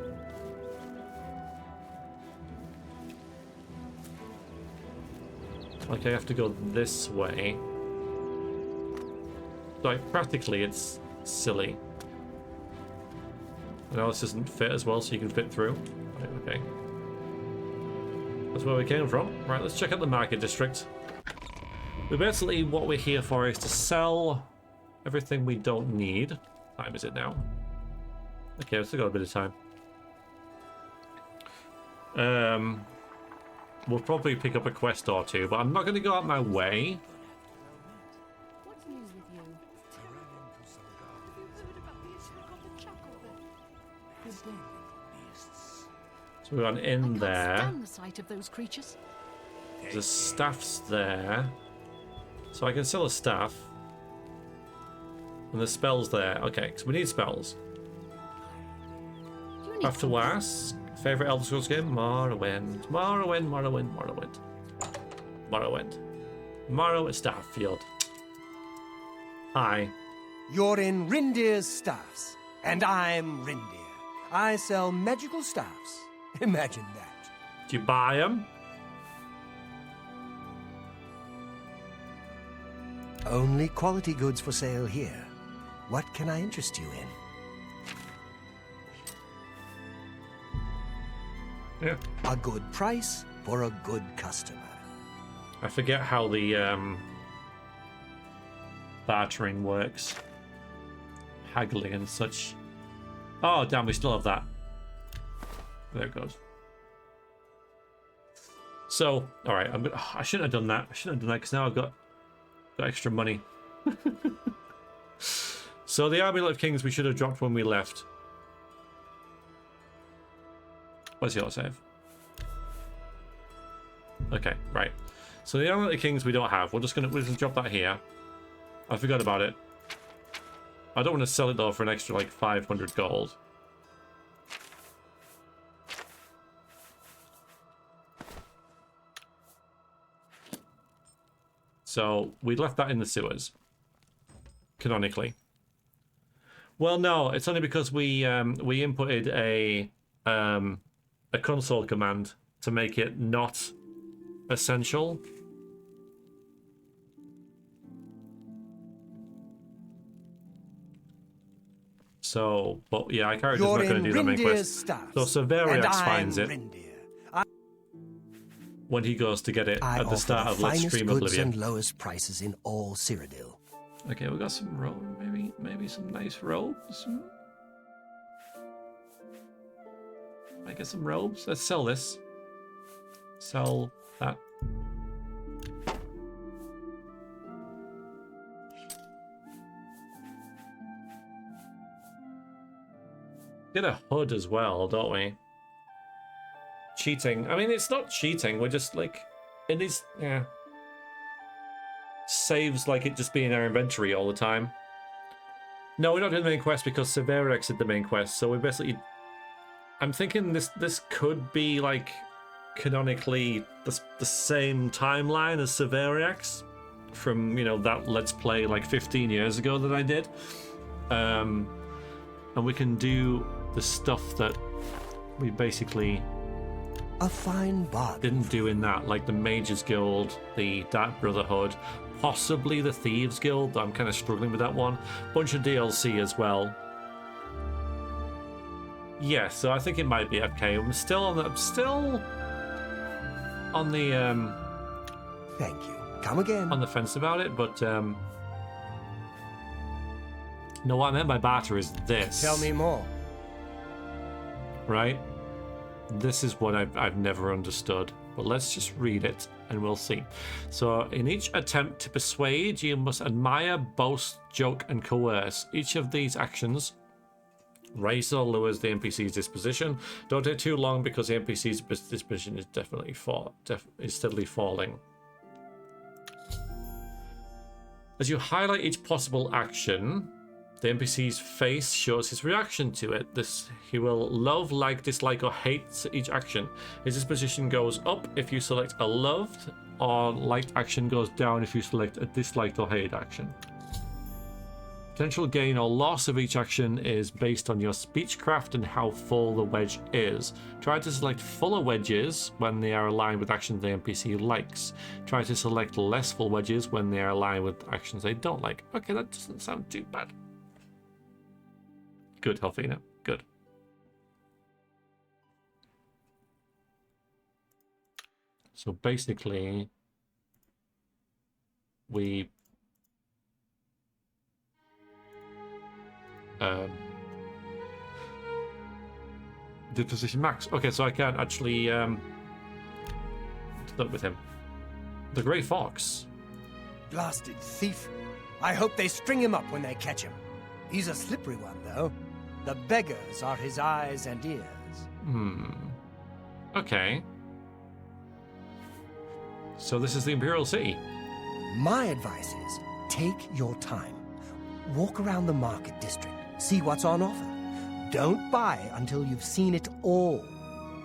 Like, I have to go this way. Like, practically it's silly. I know this doesn't fit as well, so you can fit through. Right, okay. That's where we came from. Right, let's check out the market district. But basically, what we're here for is to sell everything we don't need. What time is it now? Okay, we've still got a bit of time. We'll probably pick up a quest or two, but I'm not going to go out my way. What's news with you? Have you heard about the historical chuckle? So we've gone in there. Stand the sight of those creatures. The staff's there. So I can sell a staff. And the spell's there. Okay, so we need spells. You need Have to ask. Favorite Elder Scrolls game? Morrowind. Morrowind, Morrowind, Morrowind. Morrowind. Morrowind Starfield. Hi. You're in Rindir's staffs, and I'm Rindir. I sell magical staffs. Imagine that. Do you buy them? Only quality goods for sale here. What can I interest you in? Yeah. A good price for a good customer. I forget how the bartering works. Haggling and such. Oh, damn, we still have that. There it goes. So, alright, I shouldn't have done that. I shouldn't have done that because now I've got extra money. So the Amulet of Kings we should have dropped when we left. What's your save? Okay, right. So the Amulet of Kings we don't have. We're just gonna drop that here. I forgot about it. I don't want to sell it though for an extra like 500 gold. So we left that in the sewers, canonically. Well, no, it's only because we inputted a console command to make it not essential. So, but yeah, our character's not going to do the main quest. So Sir Veriax finds it when he goes to get it at the start of Let's Stream Oblivion. And lowest prices in all Cyrodiil. Okay, we got some robe, maybe some nice robes. Might get some robes. Let's sell this. Sell that. Get a hood as well, don't we? Cheating. I mean, it's not cheating. We're just like, it is, yeah. Saves like it just being in our inventory all the time. No, we're not doing the main quest because Sir Veriax did the main quest. So we basically, I'm thinking this could be like canonically the same timeline as Sir Veriax from, you know, that Let's Play like 15 years ago that I did. And we can do the stuff that we basically a fine bargain didn't do in that, like the Mages Guild, the Dark Brotherhood, possibly the Thieves Guild. I'm kind of struggling with that one. Bunch of DLC as well. Yeah, so I think it might be okay. I'm still on the Thank you. Come again. on the fence about it, but no, what I meant by barter is this. Tell me more. Right? This is what I've never understood. But let's just read it and we'll see. So, in each attempt to persuade, you must admire, boast, joke, and coerce. Each of these actions raises or lowers the NPC's disposition. Don't take too long because the NPC's disposition is steadily falling. As you highlight each possible action, the NPC's face shows his reaction to it. He will love, like, dislike, or hate each action. His disposition goes up if you select a loved, or liked action goes down if you select a disliked or hated action. Potential gain or loss of each action is based on your speechcraft and how full the wedge is. Try to select fuller wedges when they are aligned with actions the NPC likes. Try to select less full wedges when they are aligned with actions they don't like. Okay, that doesn't sound too bad. Good, Helfina. Good. So basically, we did position max. Okay, so I can't actually look with him. The Grey Fox. Blasted thief. I hope they string him up when they catch him. He's a slippery one, though. The beggars are his eyes and ears. Okay. So this is the Imperial City. My advice is, take your time. Walk around the market district. See what's on offer. Don't buy until you've seen it all.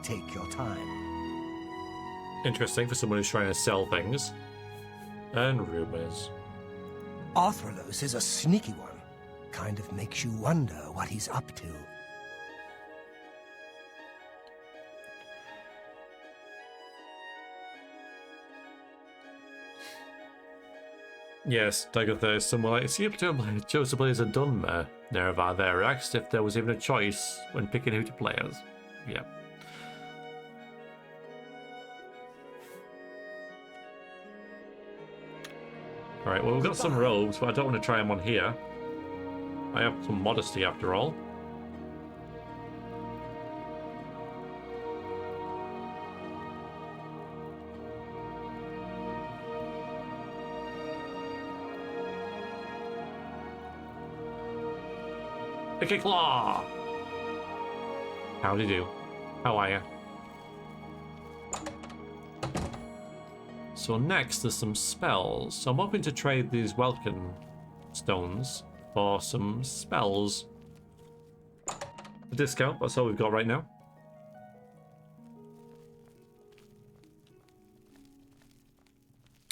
Take your time. Interesting for someone who's trying to sell things. And rumors. Arthralos is a sneaky one. Kind of makes you wonder what he's up to. Yes, Dagatha is someone like, see, chose to play as a Dunmer. Never there asked if there was even a choice when picking who to play as. Yeah. Alright, well, we've got some robes, but I don't want to try them on here. I have some modesty after all. Icky Claw! Howdy do. How are ya? So next there's some spells. So I'm hoping to trade these welcome stones for some spells. A discount, that's all we've got right now.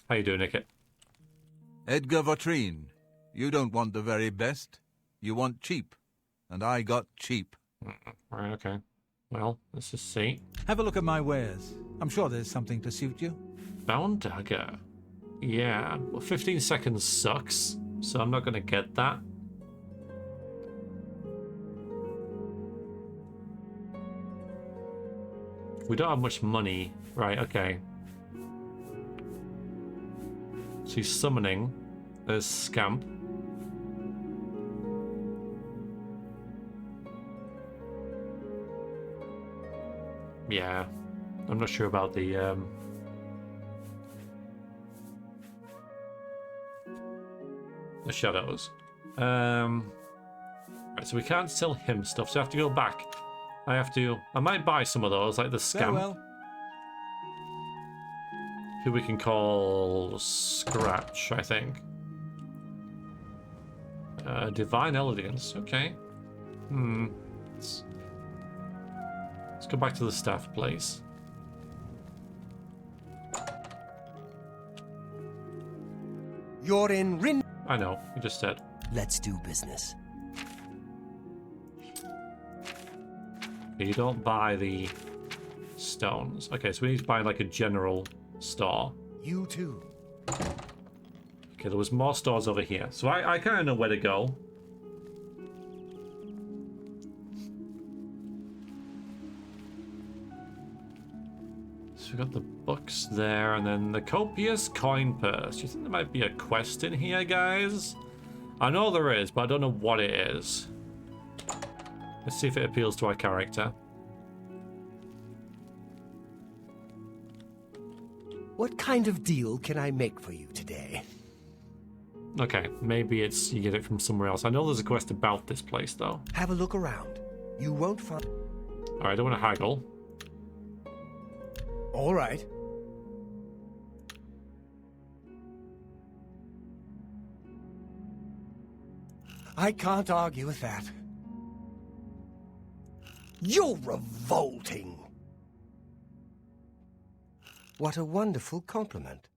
How you doing, Nickett? Edgar Vatrine, you don't want the very best. You want cheap. And I got cheap. Right, okay. Well, let's just see. Have a look at my wares. I'm sure there's something to suit you. Bound dagger. Yeah, well, 15 seconds sucks, so I'm not going to get that. We don't have much money. Right, okay. So he's summoning. There's Scamp. Yeah, I'm not sure about the shadows. Right, so we can't sell him stuff, so I have to go back. I might buy some of those, like the Scamp. Farewell. Who we can call Scratch, I think. Divine Elegance, okay. Let's go back to the staff place. You're in Rin. I know, you just said. Let's do business. You don't buy the stones. Okay, so we need to buy like a general store. You too. Okay, there was more stores over here. So I kind of know where to go. So we got the books there, and then the copious coin purse. Do you think there might be a quest in here, guys? I know there is, but I don't know what it is. Let's see if it appeals to our character. What kind of deal can I make for you today? Okay, maybe it's you get it from somewhere else. I know there's a quest about this place, though. Have a look around. You won't find... Alright, I don't want to haggle. All right. I can't argue with that. You're revolting. What a wonderful compliment.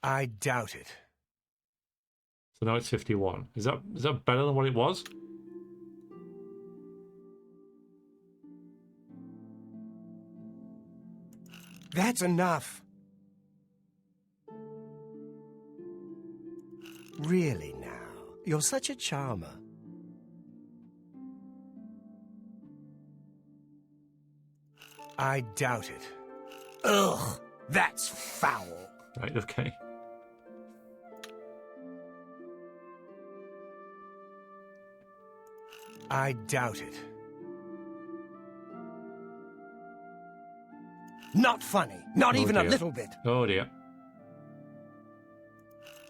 I doubt it. So now it's 51. Is that better than what it was? That's enough. Really now, you're such a charmer. I doubt it. Ugh, that's foul. Right, okay. I doubt it. Not funny. Not even a little bit. Oh dear.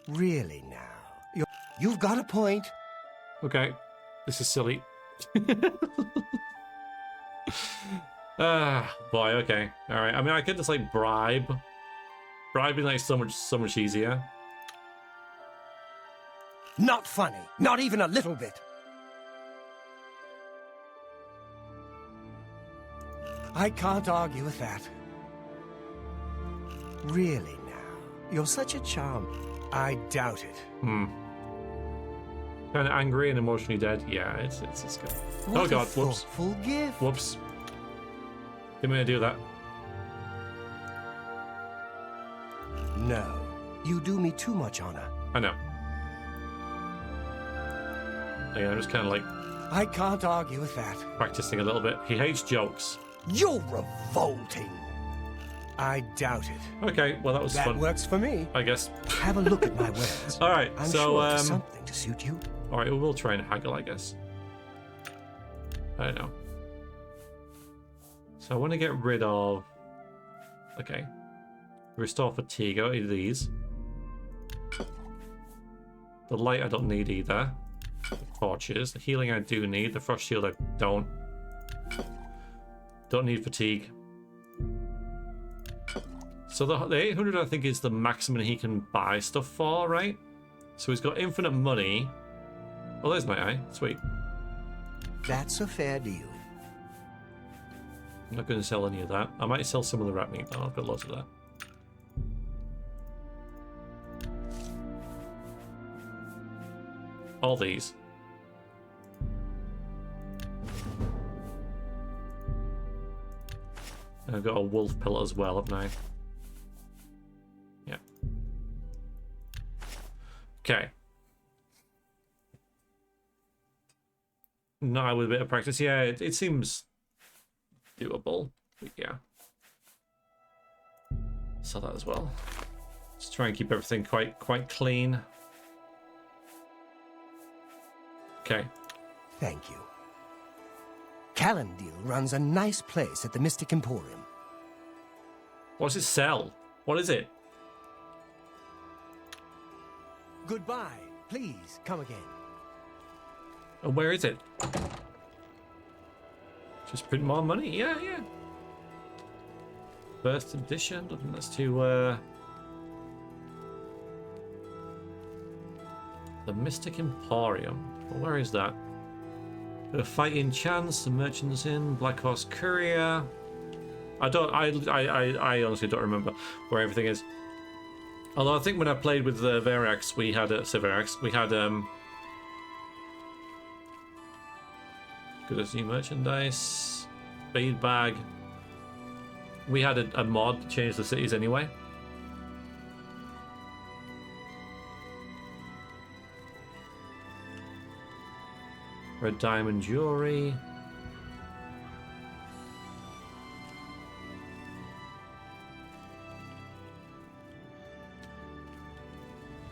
Really now. You've got a point. Okay. This is silly. Ah, boy, okay. Alright. I mean, I could just, like, bribe. Bribing, like, so much easier. Not funny. Not even a little bit. I can't argue with that. Really now, you're such a charm. I doubt it. Kind of angry and emotionally dead. Yeah, it's good. What Oh god, a whoops. thoughtful gift. Whoops. Didn't mean to do that. No, you do me too much honor. I know. Yeah, I'm just kind of like I can't argue with that. practicing a little bit. He hates jokes. You're revolting. I doubt it. Okay, well that was That fun. works for me. I guess. Have a look at my words. All right, I'm so sure it's something to suit you. all right, we'll try and haggle, I guess. I don't know. So I want to get rid of. Okay. Restore fatigue. I don't need these. The light I don't need either. The torches. The healing I do need. The frost shield I don't. Don't need fatigue. So the 800 I think is the maximum he can buy stuff for, right? So he's got infinite money. Oh, there's my eye. Sweet. That's a fair deal. I'm not going to sell any of that. I might sell some of the rat meat though. I've got lots of that. All these. And I've got a wolf pellet as well, haven't I? Yeah. Okay. Now with a bit of practice, yeah, it seems doable. But yeah. Sell that as well. Just try and keep everything quite clean. Okay. Thank you. Cyrodiil runs a nice place at the Mystic Emporium. What does it sell? What is it? Goodbye. Please, come again. And where is it? Just print more money? Yeah, yeah. First edition. Let's do the Mystic Emporium. Well, where is that? A Fighting Chance, the Merchant's Inn, Black Horse Courier. I honestly don't remember where everything is. Although I think when I played with the Veriax, we had Sir Veriax, we had good as new merchandise, bead bag. We had a mod to change the cities anyway. Red diamond jewelry.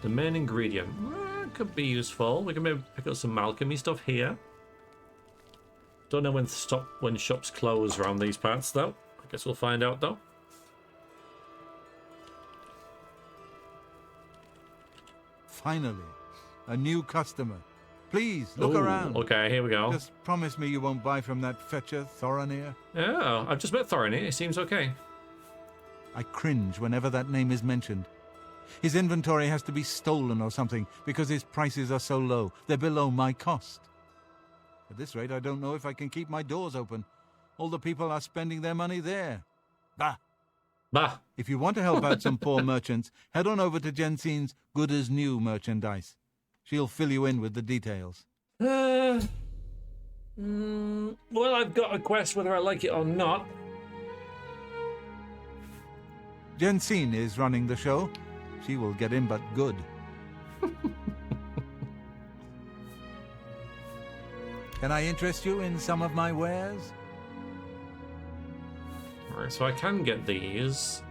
The main ingredient. Could be useful. We can maybe pick up some alchemy stuff here. Don't know when shops close around these parts, though. I guess we'll find out, though. Finally, a new customer. Please, look Ooh, around. Okay, here we go. Just promise me you won't buy from that fetcher, Thorinir. Yeah, I've just met Thorinir. He seems okay. I cringe whenever that name is mentioned. His inventory has to be stolen or something because his prices are so low. They're below my cost. At this rate, I don't know if I can keep my doors open. All the people are spending their money there. Bah! Bah! If you want to help out some poor merchants, head on over to Jensine's Good as New merchandise. She'll fill you in with the details. Well, I've got a quest whether I like it or not. Jensine is running the show. She will get in but good. Can I interest you in some of my wares? Alright, so I can get these.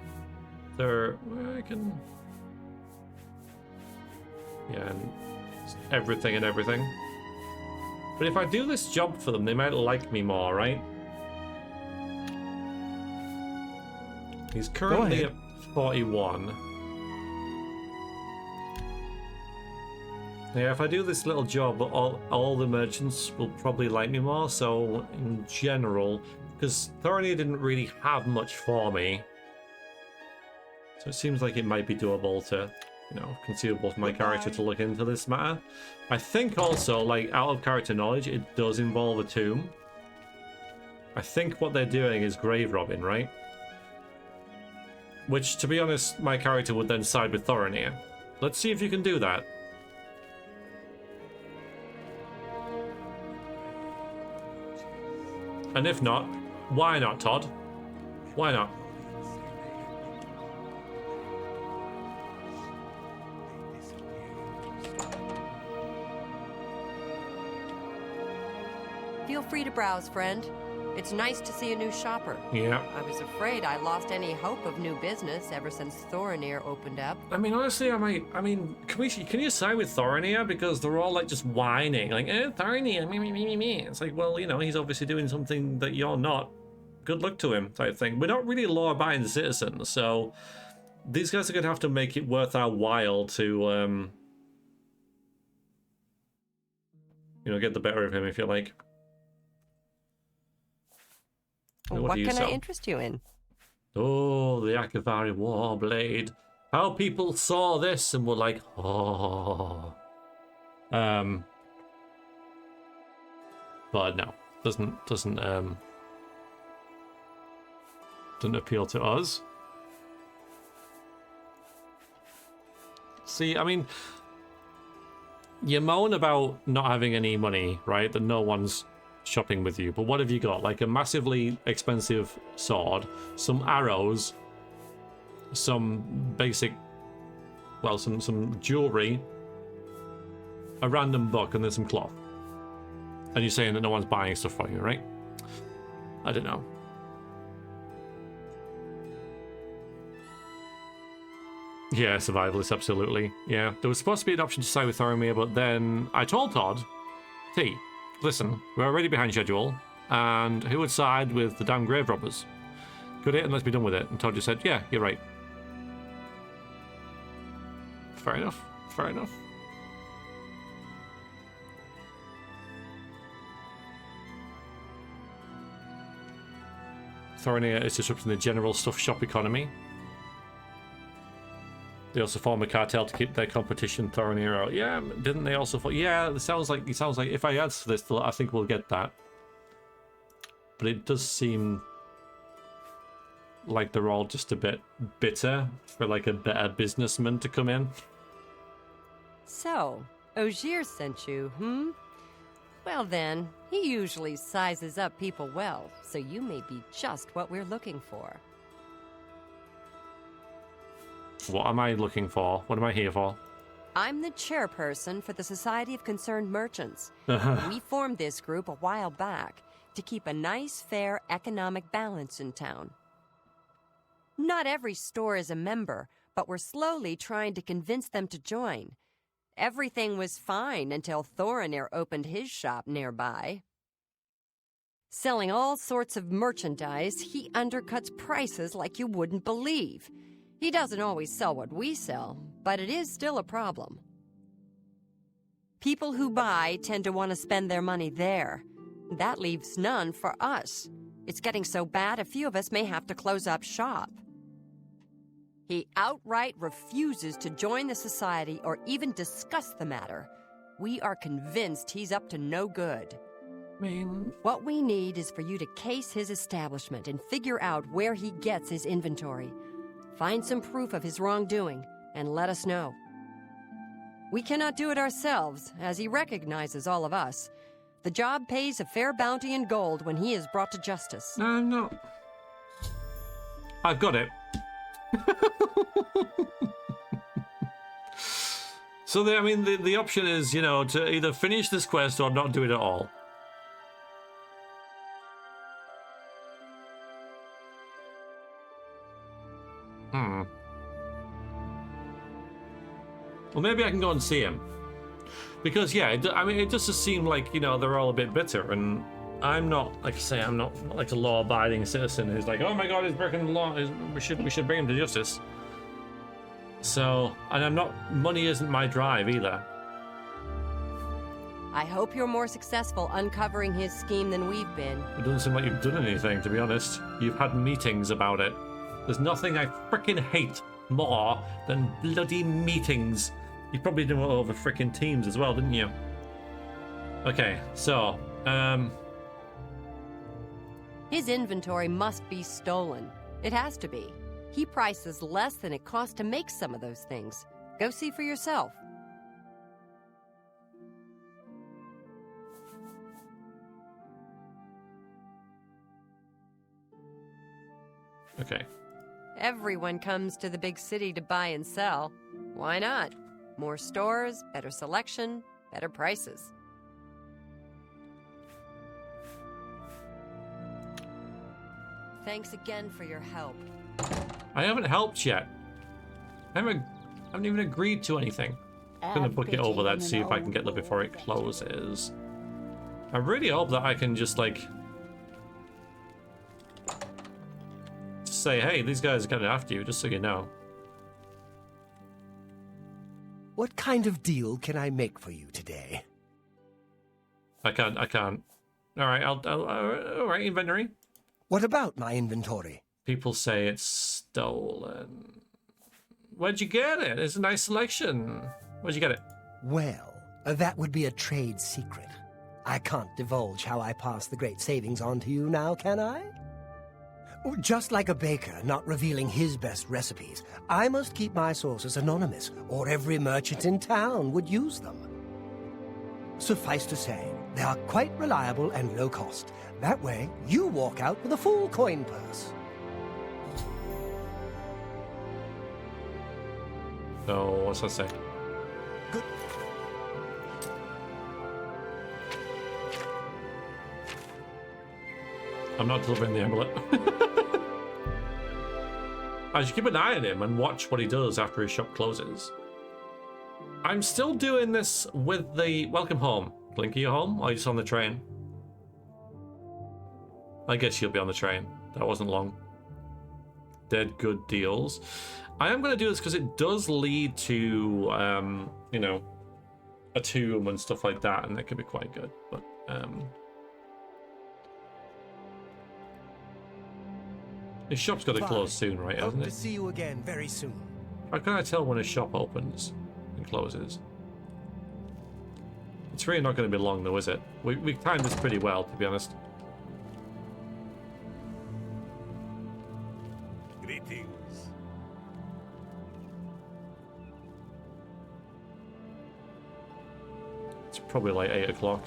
They're... I can... Yeah, and everything and everything. But if I do this job for them, they might like me more, right? He's currently at 41. Yeah, if I do this little job, all the merchants will probably like me more, so in general, because Thorinir didn't really have much for me. So it seems like it might be doable to, you know, conceivable for my character to look into this matter. I think also, like, out of character knowledge, it does involve a tomb. I think what they're doing is grave robbing, right? Which, to be honest, my character would then side with Thorinir. Let's see if you can do that. And if not, why not, Todd? Why not? Feel free to browse, friend. It's nice to see a new shopper. Yeah. I was afraid I lost any hope of new business ever since Thorinir opened up. I mean, honestly, can you side with Thorinir? Because they're all, like, just whining. Like, Thorinir, me. It's like, well, you know, he's obviously doing something that you're not. Good luck to him, type thing. We're not really law-abiding citizens, so these guys are going to have to make it worth our while to, you know, get the better of him, if you like. What can I interest you in? Oh, the Akavari Warblade. How people saw this and were like, oh. But no, doesn't appeal to us. See, I mean, you moan about not having any money, right? That no one's shopping with you, but what have you got? Like a massively expensive sword, some arrows, some basic, well, some jewelry, a random book, and then some cloth. And you're saying that no one's buying stuff for you, right? I don't know. Yeah, survivalist, absolutely. Yeah, there was supposed to be an option to side with Thorinir, but then I told Todd, T, listen, we're already behind schedule, and who would side with the damn grave robbers? Good it, and let's be done with it. And Todd just said, yeah, you're right. Fair enough. Fair enough. Thorinir is disrupting the general stuff shop economy. They also form a cartel to keep their competition Thorinir out. Yeah, didn't they also? Yeah, it sounds like if I answer this, I think we'll get that. But it does seem like they're all just a bit bitter for like a better businessman to come in. So, Ogier sent you, hmm? Well then, he usually sizes up people well, so you may be just what we're looking for. What am I looking for? What am I here for? I'm the chairperson for the Society of Concerned Merchants. We formed this group a while back to keep a nice, fair economic balance in town. Not every store is a member, but we're slowly trying to convince them to join. Everything was fine until Thorinir opened his shop nearby. Selling all sorts of merchandise, he undercuts prices like you wouldn't believe. He doesn't always sell what we sell, but it is still a problem. People who buy tend to want to spend their money there. That leaves none for us. It's getting so bad a few of us may have to close up shop. He outright refuses to join the society or even discuss the matter. We are convinced he's up to no good. What we need is for you to case his establishment and figure out where he gets his inventory. Find some proof of his wrongdoing and let us know. We cannot do it ourselves, as he recognizes all of us. The job pays a fair bounty in gold when he is brought to justice. No, I'm not. I've got it. So, the option is, to either finish this quest or not do it at all. Well, maybe I can go and see him. Because, yeah, it does just seem like, they're all a bit bitter, and I'm not, like I say, I'm not like a law-abiding citizen who's like, oh my god, he's breaking the law, we should bring him to justice. So, and I'm not, money isn't my drive either. I hope you're more successful uncovering his scheme than we've been. It doesn't seem like you've done anything, to be honest. You've had meetings about it. There's nothing I frickin' hate more than bloody meetings. You probably did it over frickin' Teams as well, didn't you? Okay, so, His inventory must be stolen. It has to be. He prices less than it costs to make some of those things. Go see for yourself. Okay. Everyone comes to the big city to buy and sell. Why not? More stores, better selection, better prices. Thanks again for your help. I haven't helped yet. I haven't even agreed to anything. I'm gonna book it over that to see if I can get there before it closes. I really hope that I can just like say, hey, these guys are coming after you, just so you know. What kind of deal can I make for you today? I can't. All right, all right, inventory. What about my inventory? People say it's stolen. Where'd you get it? It's a nice selection. Where'd you get it? Well, that would be a trade secret. I can't divulge how I pass the great savings on to you now, can I? Just like a baker not revealing his best recipes, I must keep my sources anonymous, or every merchant in town would use them. Suffice to say, they are quite reliable and low cost. That way, you walk out with a full coin purse. So, what's that say? Good. I'm not delivering the amulet. I should keep an eye on him and watch what he does after his shop closes. I'm still doing this with the welcome home. Blink, are you home? Or are you just on the train? I guess you'll be on the train. That wasn't long. Dead good deals. I am going to do this because it does lead to, a tomb and stuff like that, and that could be quite good. But, his shop's got to close soon, right? Hope Hasn't to it? see you again very soon. How can I tell when a shop opens and closes? It's really not going to be long, though, is it? We timed this pretty well, to be honest. Greetings. It's probably like 8 o'clock.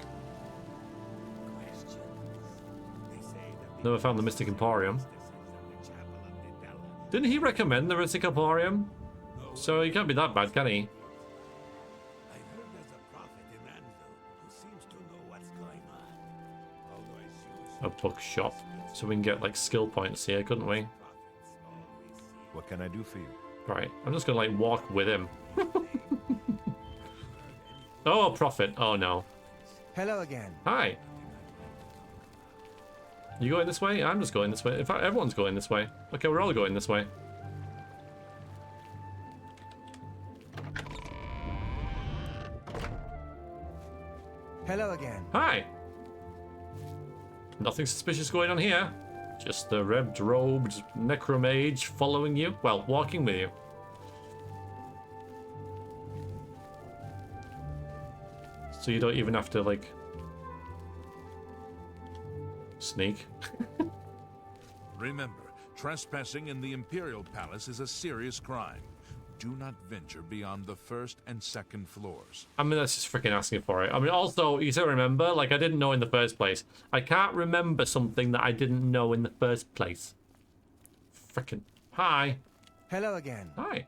Never found the Mystic Emporium. Didn't he recommend the Mystic Emporium? So he can't be that bad, can he? A bookshop. So we can get like skill points here, couldn't we? What can I do for you? Right, I'm just gonna like walk with him. Oh, prophet. Oh no. Hello again. Hi. You going this way? I'm just going this way. In fact, everyone's going this way. Okay, we're all going this way. Hello again. Hi. Nothing suspicious going on here. Just the red-robed necromage following you. Well, walking with you. So you don't even have to, like, sneak. Remember, trespassing in the Imperial Palace is a serious crime. Do not venture beyond the first and second floors. I mean, that's just freaking asking for it. I mean, also, you still remember, like, I didn't know in the first place. I can't remember something that I didn't know in the first place. Freaking. Hi. Hello again. Hi.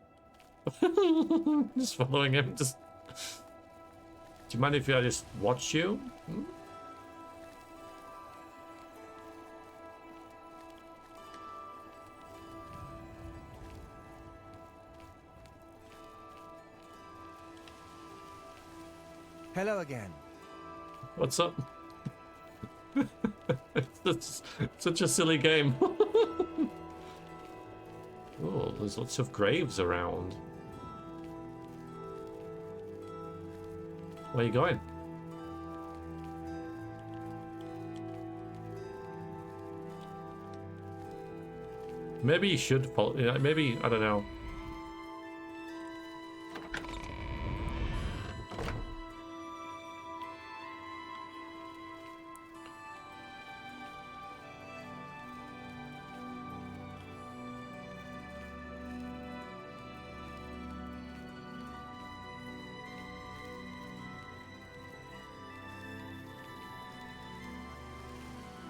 Just following him. Just. Do you mind if I just watch you? Hmm? Hello again. What's up? It's such a silly game. Oh, there's lots of graves around. Where are you going? Maybe you should follow. Maybe, I don't know.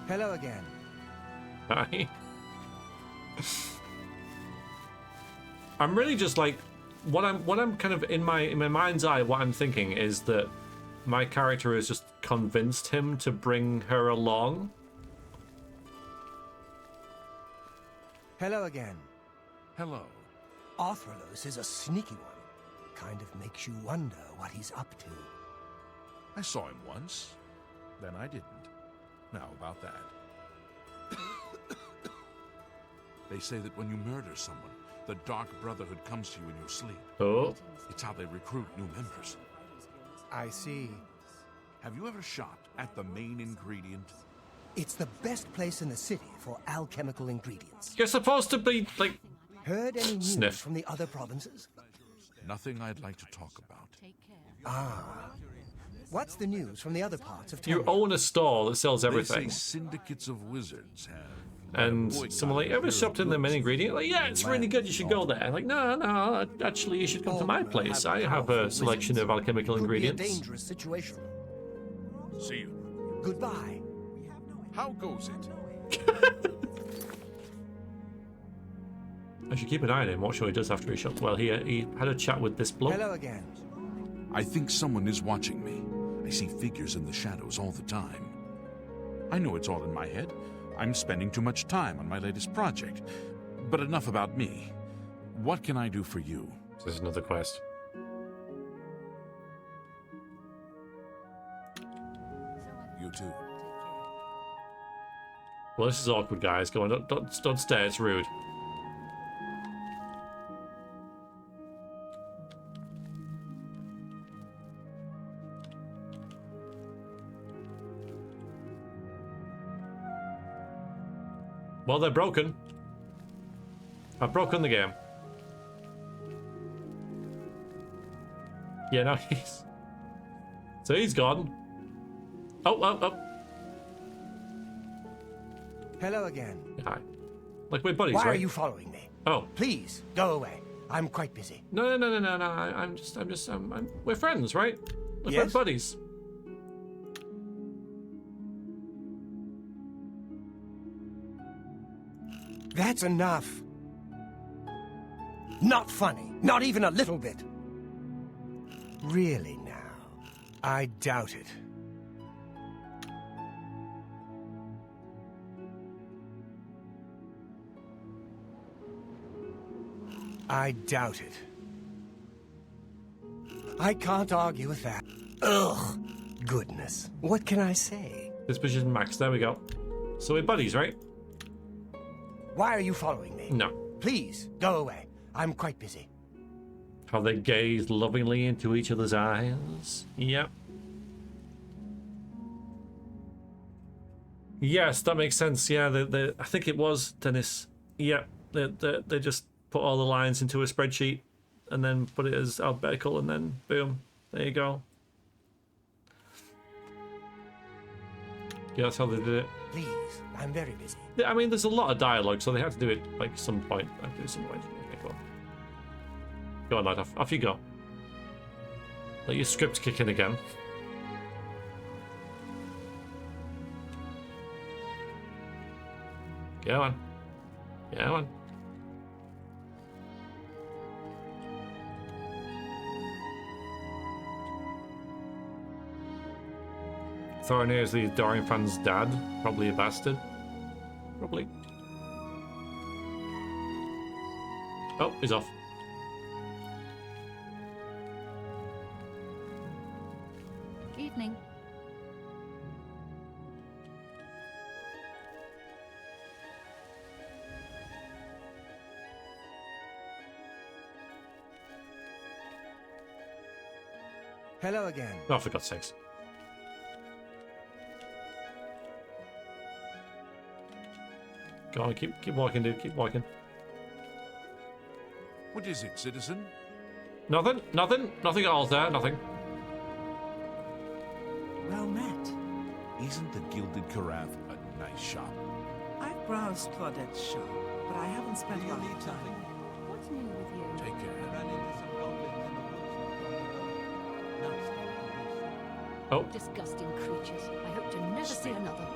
Hello again. Hi. I'm really just like what I'm kind of in my mind's eye. What I'm thinking is that my character has just convinced him to bring her along. Hello again. Hello. Arthrolos is a sneaky one. Kind of makes you wonder what he's up to. I saw him once. Then I didn't. Now about that. They say that when you murder someone, the Dark Brotherhood comes to you in your sleep. Oh. It's how they recruit new members. I see. Have you ever shopped at the main ingredient? It's the best place in the city for alchemical ingredients. You're supposed to be like. Heard any news Sniff. from the other provinces? Nothing I'd like to talk about. Ah. What's the news from the other parts of You town? own a store that sells everything. They say syndicates of wizards have. And someone like, ever shopped in the main ingredient? Like, yeah, it's really good, you should go there. Like, no, actually, you should come to my place. I have a selection of alchemical Could be a ingredients. dangerous situation. See you. Goodbye. How goes it? I should keep an eye on him, watch what he does after he shot. Well, he had a chat with this bloke. Hello again. I think someone is watching me. I see figures in the shadows all the time. I know it's all in my head. I'm spending too much time on my latest project. But enough about me. What can I do for you? This is another quest. You too. Well, this is awkward, guys. Go on, don't stare, it's rude. Well, they're broken. I've broken the game. Yeah, no, he's... So he's gone. Oh. Hello again. Hi. Like, we're buddies, Why right? are you following me? Oh. Please, go away. I'm quite busy. No. We're friends, right? Like, Yes? we're buddies. That's enough. Not funny. Not even a little bit. Really now? I doubt it. I doubt it. I can't argue with that. Ugh. Goodness. What can I say? Disposition max. There we go. So we're buddies, right? Why are you following me? No. Please, go away. I'm quite busy. How they gaze lovingly into each other's eyes. Yep. Yes, that makes sense. Yeah, I think it was Dennis. Yep. They just put all the lines into a spreadsheet and then put it as alphabetical, and then boom, there you go. Yeah, that's how they did it. Please, I'm very busy. I mean, there's a lot of dialogue, so they have to do it like some point. Okay, cool. Go on, lad. Off you go. Let your script kick in again. Go on. Go on. Thorinir is the Dorian fan's dad. Probably a bastard. Probably. Oh, he's off. Evening. Hello again. Oh, for God's sakes. Go on, keep walking, dude. Keep walking. What is it, citizen? Nothing at all there. Nothing. Well met. Isn't the Gilded Carafe a nice shop? I've browsed Claudette's shop, but I haven't spent a lot of time. What's new with you? Take care. Oh. Disgusting creatures. I hope to never see another.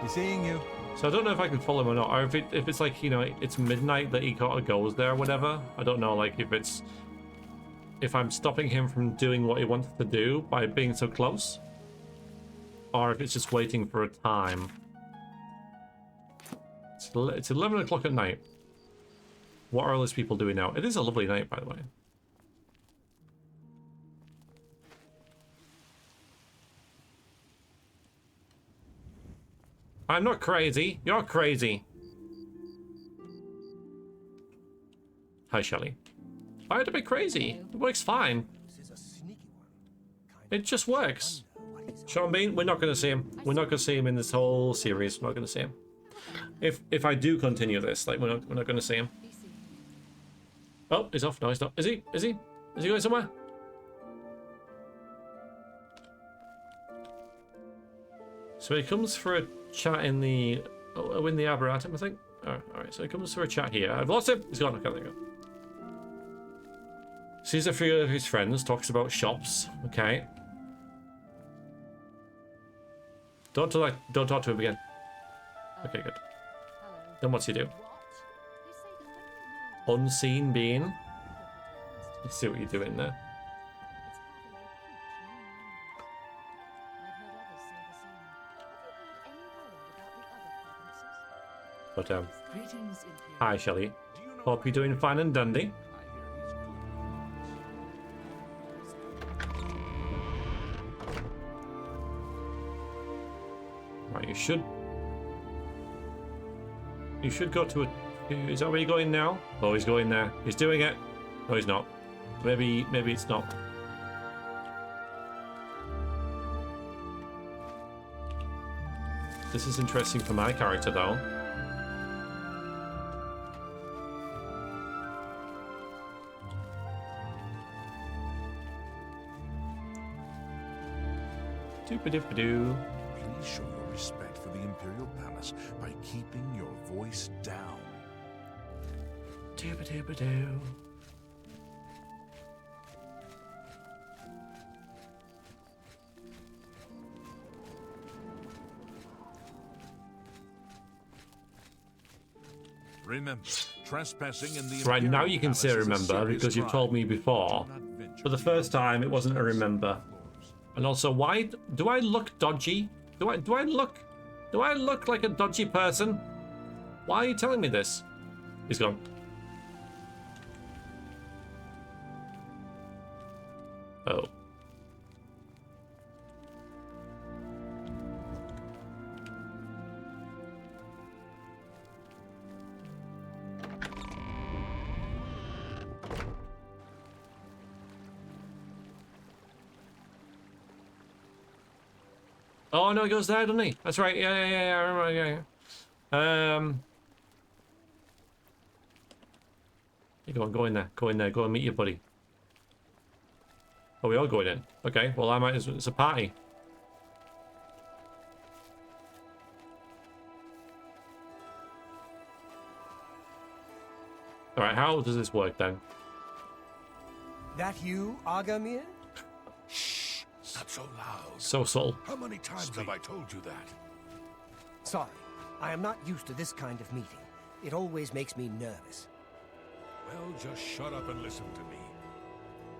He's seeing you. So I don't know if I can follow him or not, or if it's like, you know, it's midnight that he kind of goes there or whatever. I don't know, like if I'm stopping him from doing what he wants to do by being so close, or if it's just waiting for a time. It's 11 o'clock at night. What are all these people doing now? It is a lovely night, by the way. I'm not crazy. You're crazy. Hi, Shelley. I had to be crazy. It works fine. It just works. Sean Bean, we're not going to see him. We're not going to see him in this whole series. We're not going to see him. If I do continue this, like, we're not going to see him. Oh, he's off. No, he's not. Is he? Is he? Is he going somewhere? So he comes for a chat in the Arboretum, I think. Oh, alright, so he comes for a chat here. I've lost him. He's gone. Okay, there you go. Sees a few of his friends, talks about shops. Okay. Don't talk to him again. Okay, good. Then what's he do? Unseen being. Let's see what you're doing there. But hi Shelley. Hope you're doing fine and dandy. Right, you should go to a. Is that where you're going now? Oh, he's going there. He's doing it. No, he's not. Maybe it's not. This is interesting for my character, though. Doop-a-doop-a-doo. Please show your respect for the Imperial Palace by keeping your voice down. Doop-a-doop-a-doo. Remember, trespassing in the Right, Imperial now you can say Palace is a remember serious because you've crime. told me before. Do not venture For the first time, it wasn't a remember. And also, why do I look dodgy? Do I look like a dodgy person? Why are you telling me this? He's gone. Oh no, he goes there, doesn't he? That's right. Yeah. I remember. Yeah. You go in there. Go in there. Go and meet your buddy. Oh, we all going in. Okay. Well, I might. It's a party. All right. How does this work then? That you, Agamir? Shh! Not so loud. So subtle. How many times have I told you that? Sorry, I am not used to this kind of meeting. It always makes me nervous. Well, just shut up and listen to me.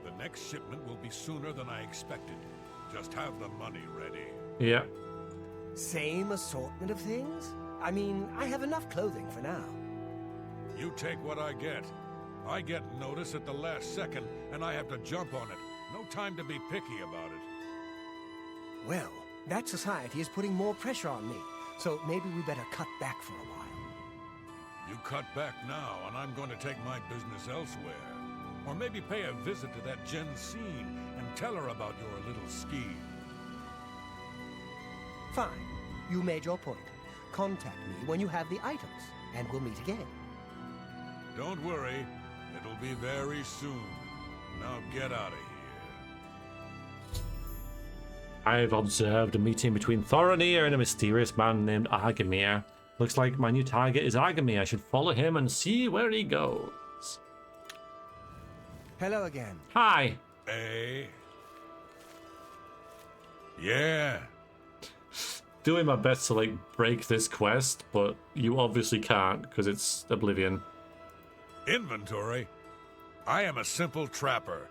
The next shipment will be sooner than I expected. Just have the money ready. Yeah. Same assortment of things? I mean, I have enough clothing for now. You take what I get. I get notice at the last second, and I have to jump on it. No time to be picky about it. Well, that society is putting more pressure on me, so maybe we better cut back for a while. You cut back now, and I'm going to take my business elsewhere. Or maybe pay a visit to that Jensine and tell her about your little scheme. Fine. You made your point. Contact me when you have the items, and we'll meet again. Don't worry. It'll be very soon. Now get out of here. I've observed a meeting between Thoronir and a mysterious man named Agamir. Looks like my new target is Agamir. I should follow him and see where he goes. Hello again. Hi. Hey. Yeah. Doing my best to, like, break this quest, but you obviously can't, because it's Oblivion. Inventory? I am a simple trapper.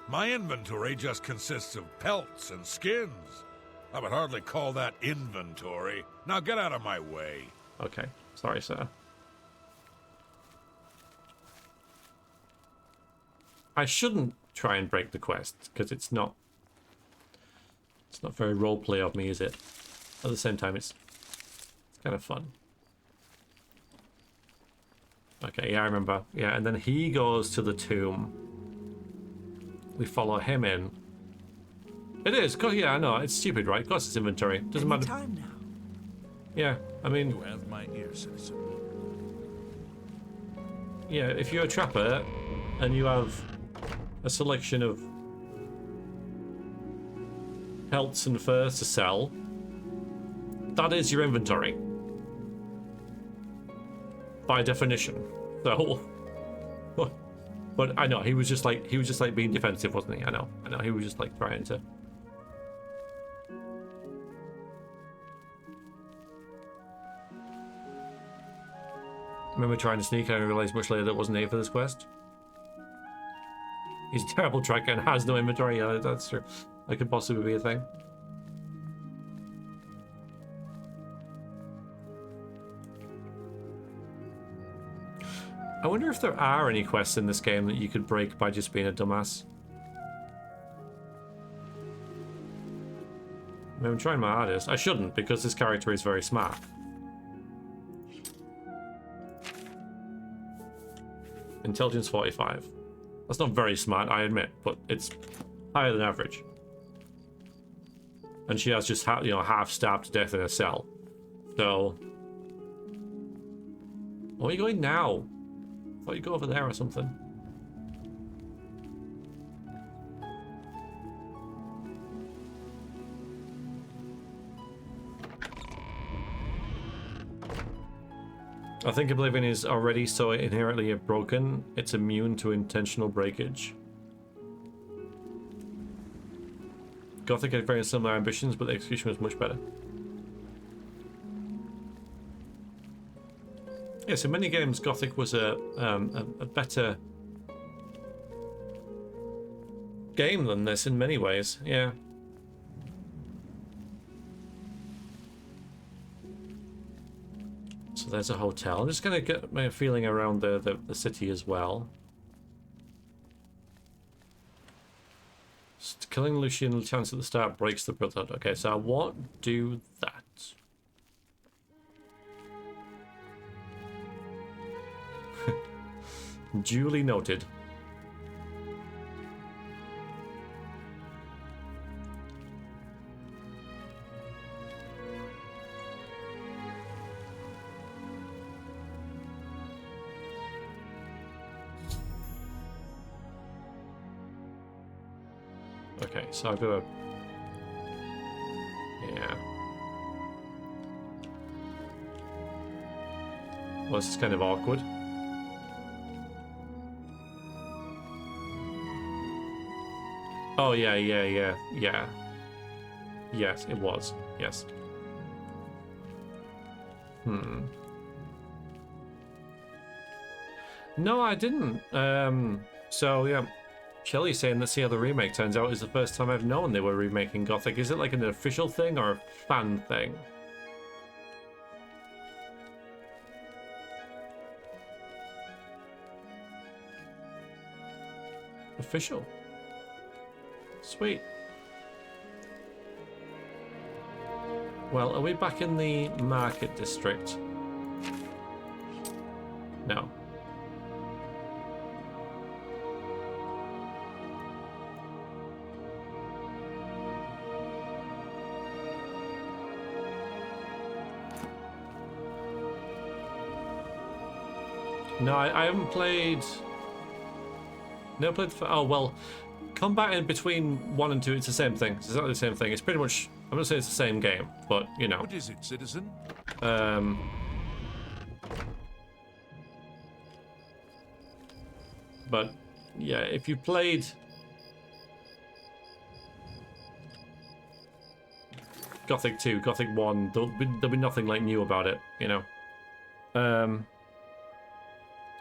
My inventory just consists of pelts and skins. I would hardly call that inventory. Now get out of my way. Okay. Sorry, sir. I shouldn't try and break the quest, because it's not very roleplay of me, is it? At the same time, it's kind of fun. Okay, yeah, I remember. Yeah, and then he goes to the tomb. We follow him in. It is. Yeah, I know. It's stupid, right? Of course it's inventory. Doesn't matter. Time now. Yeah, I mean... You have my ear, citizen. Yeah, if you're a trapper and you have a selection of pelts and furs to sell, that is your inventory. By definition. So... But I know, he was just like being defensive, wasn't he? I know, he was just like trying to... I remember trying to sneak and I realized much later that it wasn't here for this quest. He's a terrible tracker and has no inventory. Yeah, that's true. That could possibly be a thing. I wonder if there are any quests in this game that you could break by just being a dumbass. I mean, I'm trying my hardest. I shouldn't, because this character is very smart. Intelligence 45. That's not very smart, I admit, but it's higher than average. And she has just half stabbed to death in a cell. So, where are you going now? I thought you'd go over there or something. I think Oblivion is already so inherently broken, it's immune to intentional breakage. Gothic had very similar ambitions, but the execution was much better. Yes, in many games, Gothic was a better game than this in many ways, yeah. So there's a hotel. I'm just going to get my feeling around the city as well. Killing Lucian chance at the start breaks the Brotherhood. Okay, so I won't do that. Duly noted. Okay, so I've got to... Yeah. Well, this is kind of awkward. Oh, yeah. Yes, it was. Yes. No, I didn't. So, yeah. Shelley's saying that See How the Remake turns out is the first time I've known they were remaking Gothic. Is it like an official thing or a fan thing? Official. Sweet. Well, are we back in the market district? No. No, I haven't played... Never played... Oh, well, combat in between 1 and 2, it's the same thing. It's exactly the same thing. It's pretty much... I'm going to say it's the same game, but, you know. What is it, citizen? But, yeah, if you played... Gothic 2, Gothic 1, there'll be nothing, like, new about it, you know.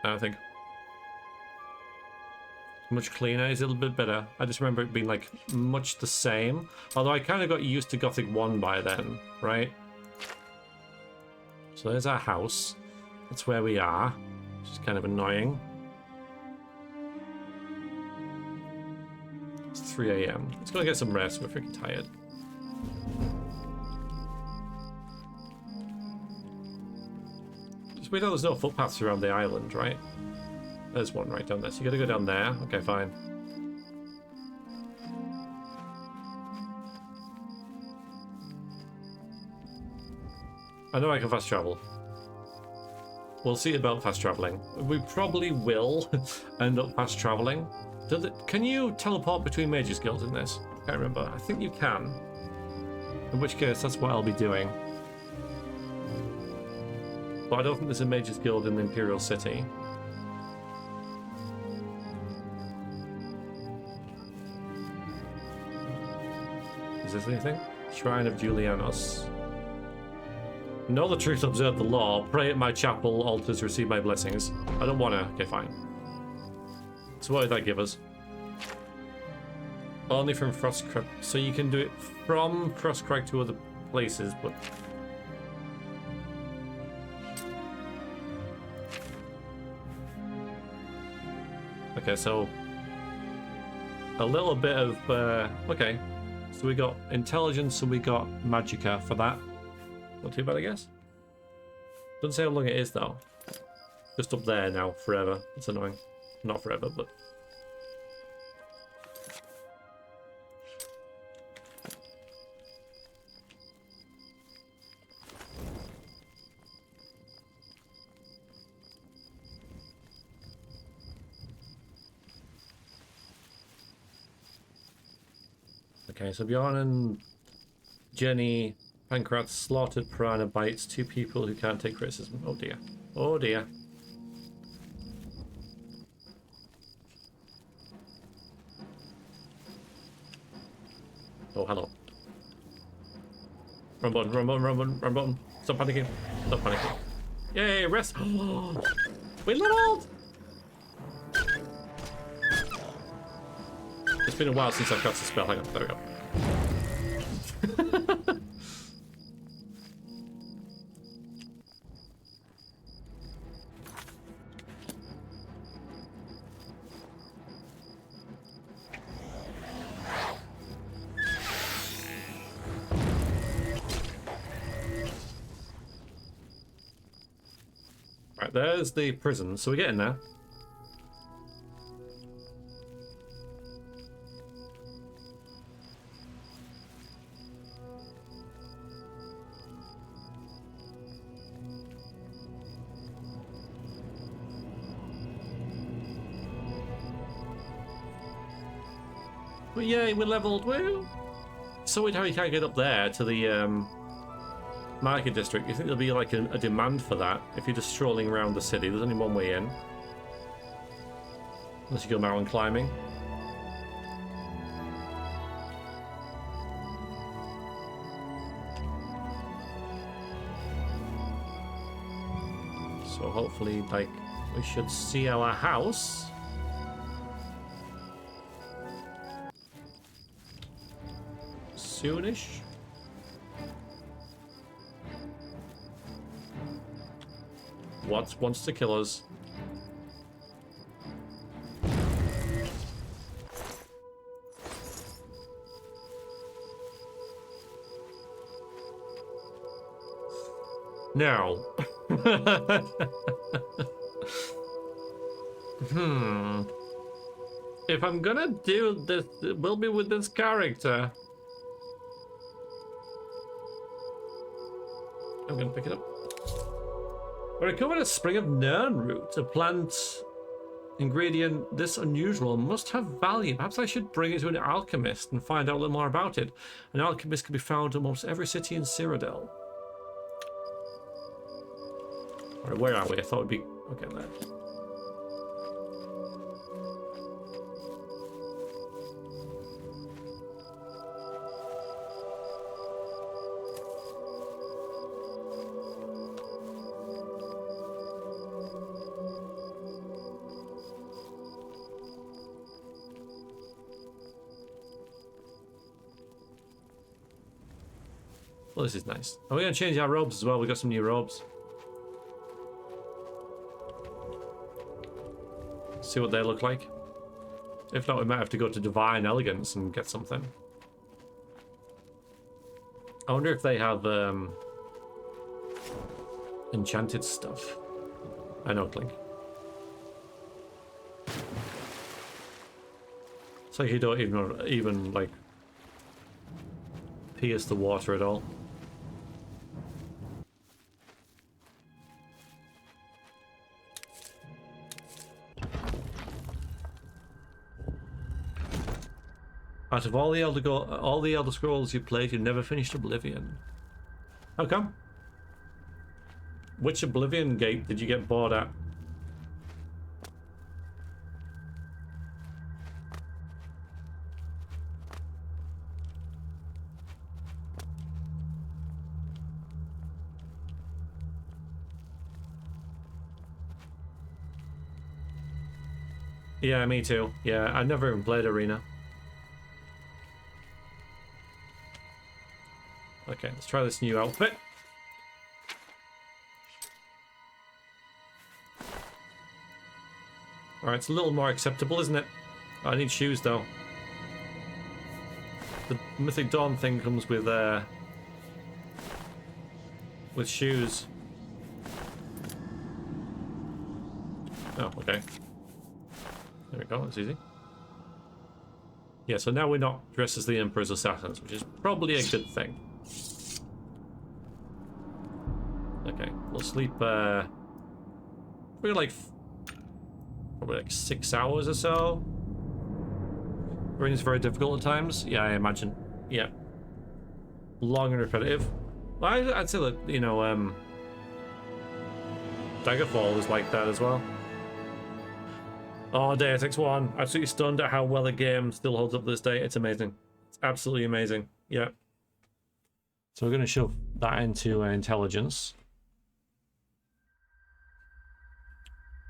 I don't think. Much cleaner, is a little bit better. I just remember it being like much the same. Although I kind of got used to Gothic 1 by then, right? So there's our house. That's where we are, which is kind of annoying. It's 3 AM. Let's go get some rest. We're freaking tired. We know there's no footpaths around the island, right? There's one right down there. So you gotta go down there. Okay, fine. I know I can fast travel. We'll see about fast traveling. We probably will end up fast traveling. Can you teleport between mages guilds in this? I can't remember. I think you can. In which case, that's what I'll be doing. But I don't think there's a mages guild in the Imperial City. Is this anything? Shrine of Julianos. Know the truth, observe the law. Pray at my chapel altars, receive my blessings. I don't wanna. Okay, fine. So what did that give us? Only from Frostcrag. So you can do it from Frostcrag to other places, but... Okay, so a little bit of okay, so we got intelligence and we got magicka for that. Not too bad, I guess. Doesn't say how long it is though. Just up there now, forever. It's annoying. Not forever, but okay, so Bjorn and Jenny Pankrat slaughtered piranha bites 2 people who can't take criticism. Oh dear. Oh dear. Oh, hello. Run button, run button, run button, run button. Stop panicking. Stop panicking. Yay, rest. We leveled! It's been a while since I've cast a spell. Hang on, there we go. Right, there's the prison, so we're getting there. But yeah, we're leveled. Woo! So weird how you can't get up there to the market district. You think there'll be like a demand for that if you're just strolling around the city? There's only one way in. Unless you go mountain climbing. So hopefully, like, we should see our house. Soonish. What wants to kill us? Now. If I'm gonna do this, it will be with this character. I'm gonna pick it up. We recovered a spring of Nern root, a plant ingredient this unusual must have value. Perhaps I should bring it to an alchemist and find out a little more about it. An alchemist can be found in almost every city in Cyrodiil. Alright, where are we? I thought we'd be... okay, there. Well, this is nice. Are we going to change our robes as well? We got some new robes. See what they look like. If not, we might have to go to Divine Elegance and get something. I wonder if they have enchanted stuff. I know, Clink. It's like you don't even like pierce the water at all. Out of all the Elder Scrolls you played, you never finished Oblivion. How come? Which Oblivion gate did you get bored at? Yeah, me too. Yeah, I never even played Arena. Okay, let's try this new outfit. Alright, it's a little more acceptable, isn't it? I need shoes, though. The Mythic Dawn thing comes with shoes. Oh, okay. There we go, that's easy. Yeah, so now we're not dressed as the Emperor's assassins, which is probably a good thing. Okay, we'll sleep, we're like, probably like 6 hours or so. Arena's very difficult at times. Yeah, I imagine. Yeah. Long and repetitive. Well, I'd say that, you know, Daggerfall was like that as well. Oh, Deus Ex 1. Absolutely stunned at how well the game still holds up to this day. It's amazing. It's absolutely amazing. Yeah. So we're going to shove that into intelligence.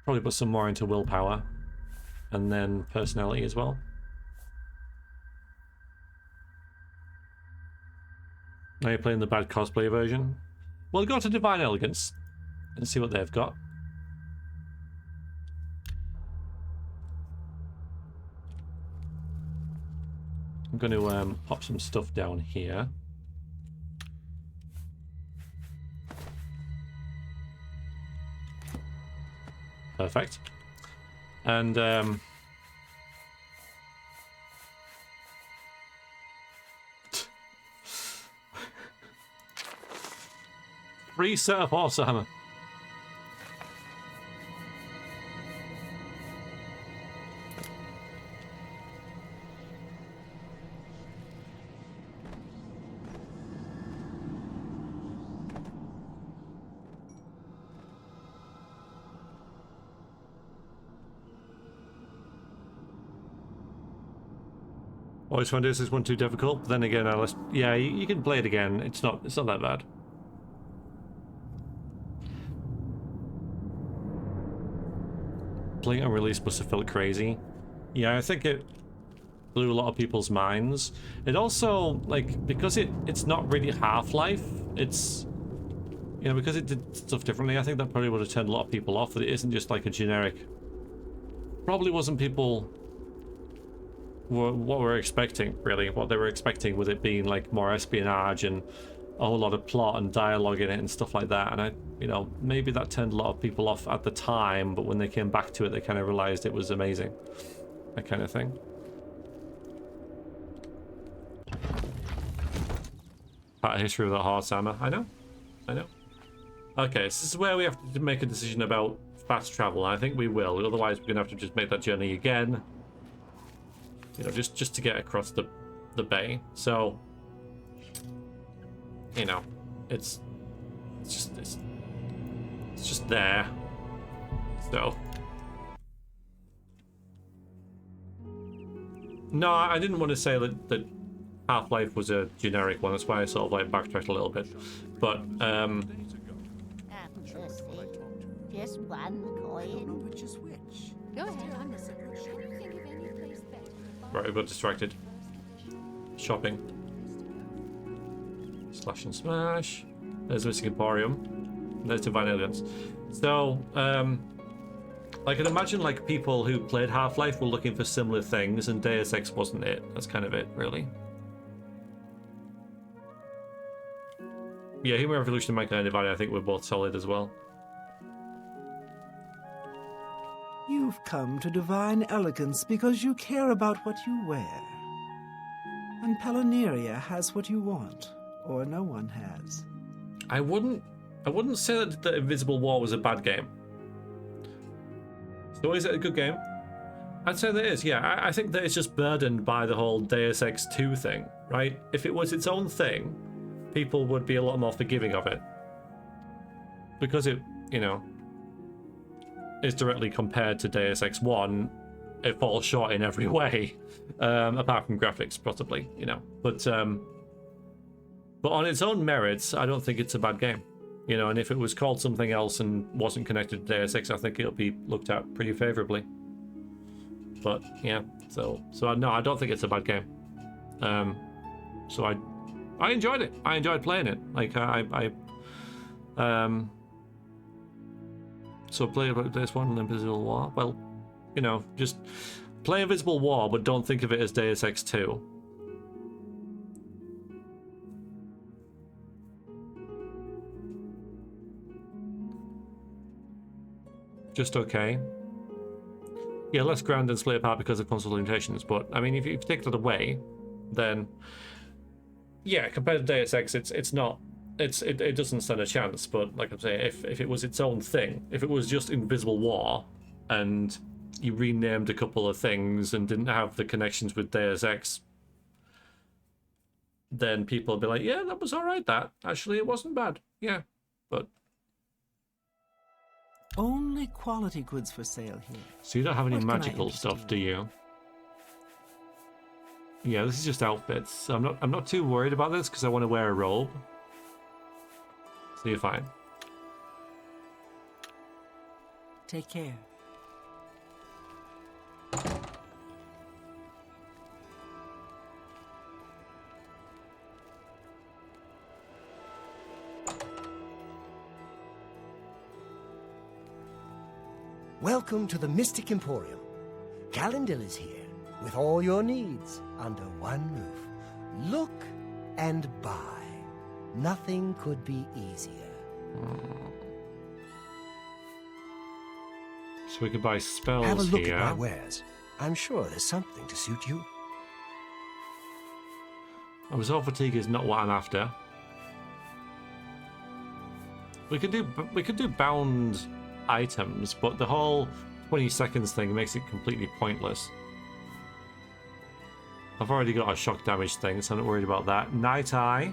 Probably put some more into willpower. And then personality as well. Now you're playing the bad cosplay version. We'll go to Divine Elegance and see what they've got. I'm going to pop some stuff down here. Perfect. And free set of horse armor. Always found this one too difficult. But then again, yeah, you can play it again. It's not that bad. Playing on release must have felt crazy. Yeah, I think it blew a lot of people's minds. It also, like, because it's not really Half-Life, it's, you know, because it did stuff differently, I think that probably would have turned a lot of people off, that it isn't just like a generic, probably wasn't people what we're expecting, really. What they were expecting with it being like more espionage and a whole lot of plot and dialogue in it and stuff like that. And you know, maybe that turned a lot of people off at the time, but when they came back to it, they kind of realized it was amazing. That kind of thing. Part of history of the horse armor. I know. Okay, so this is where we have to make a decision about fast travel. I think we will. Otherwise, we're gonna have to just make that journey again. You know, just to get across the bay. So, you know, it's just there. So, no, I didn't want to say that Half-Life was a generic one. That's why I sort of like backtracked a little bit. But just one coin. Which is which? Go ahead, I'm listening. Can you think of any place better? right, we got distracted. Shopping. Slash and smash. There's Mystic Emporium. There's Divine Elegance. So, I can imagine like people who played Half-Life were looking for similar things, and Deus Ex wasn't it. That's kind of it, really. Yeah, Human Revolution and Mankind Divided, I think we're both solid as well. You've come to Divine Elegance because you care about what you wear. And Pelaneria has what you want, or no one has. I wouldn't say that the Invisible War was a bad game. So is it a good game? I'd say that it is, yeah. I think that it's just burdened by the whole Deus Ex 2 thing, right? If it was its own thing, people would be a lot more forgiving of it. Because it, you know, is directly compared to Deus Ex 1, it falls short in every way. Apart from graphics, possibly, you know. But on its own merits, I don't think it's a bad game. You know, and if it was called something else and wasn't connected to Deus Ex, I think it'll be looked at pretty favorably. But yeah, so no, I don't think it's a bad game. So I enjoyed it. I enjoyed playing it. Like so play this one, Invisible War. Well, you know, just play Invisible War, but don't think of it as Deus Ex 2. Just okay. Yeah, less ground and split apart because of console limitations, but I mean, if you take that away, then yeah, compared to Deus Ex, it doesn't stand a chance. But like I'm saying, if it was its own thing, if it was just Invisible War, and you renamed a couple of things and didn't have the connections with Deus Ex, then people would be like, yeah, that was all right. That actually, it wasn't bad. Yeah, but. Only quality goods for sale here. So you don't have any What can I magical interest stuff, you do in? you? Yeah, this is just outfits. I'm not too worried about this because I want to wear a robe. So you're fine. Take care. Welcome to the Mystic Emporium. Cyrodiil is here, with all your needs, under one roof. Look and buy. Nothing could be easier. So we could buy spells Have a look here. at my wares. I'm sure there's something to suit you. Absorb fatigue is not what I'm after. We could do bound items, but the whole 20 seconds thing makes it completely pointless. I've already got a shock damage thing, so I'm not worried about that. Night Eye.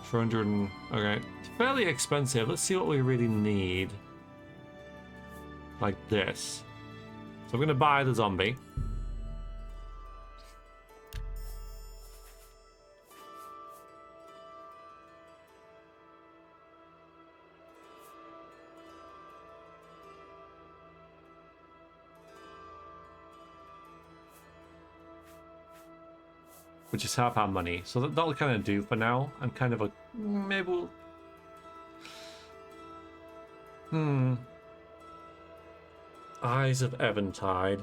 400 okay. It's fairly expensive. Let's see what we really need. Like this. So I'm going to buy the zombie. which is half our money. So that'll kind of do for now. I'm kind of a... maybe we'll... Eyes of Eventide.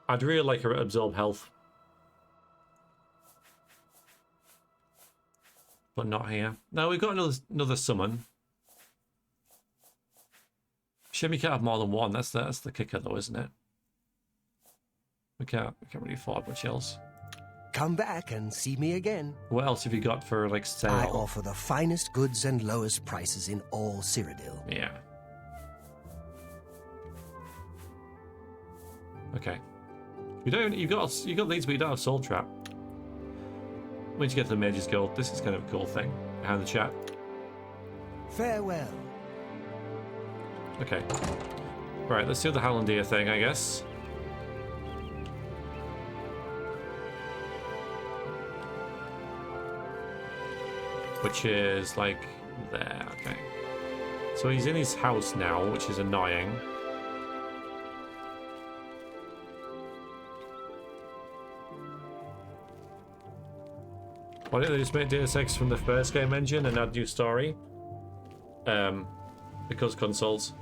I'd really like her to absorb health. But not here. No, we've got another summon. Shame you can't have more than one. That's the kicker though, isn't it? We can't really afford much else. Come back and see me again. What else have you got for like sale? I offer the finest goods and lowest prices in all Cyrodiil. Yeah. Okay. You don't. You got these, but you don't have Soul Trap. When you get to the Mage's Guild, this is kind of a cool thing behind the chat. Farewell. Okay. Right, let's do the Hallandir thing, I guess. Which is like there, okay. So he's in his house now, which is annoying. Why didn't they just make Deus Ex from the first game engine and add new story? Because consoles.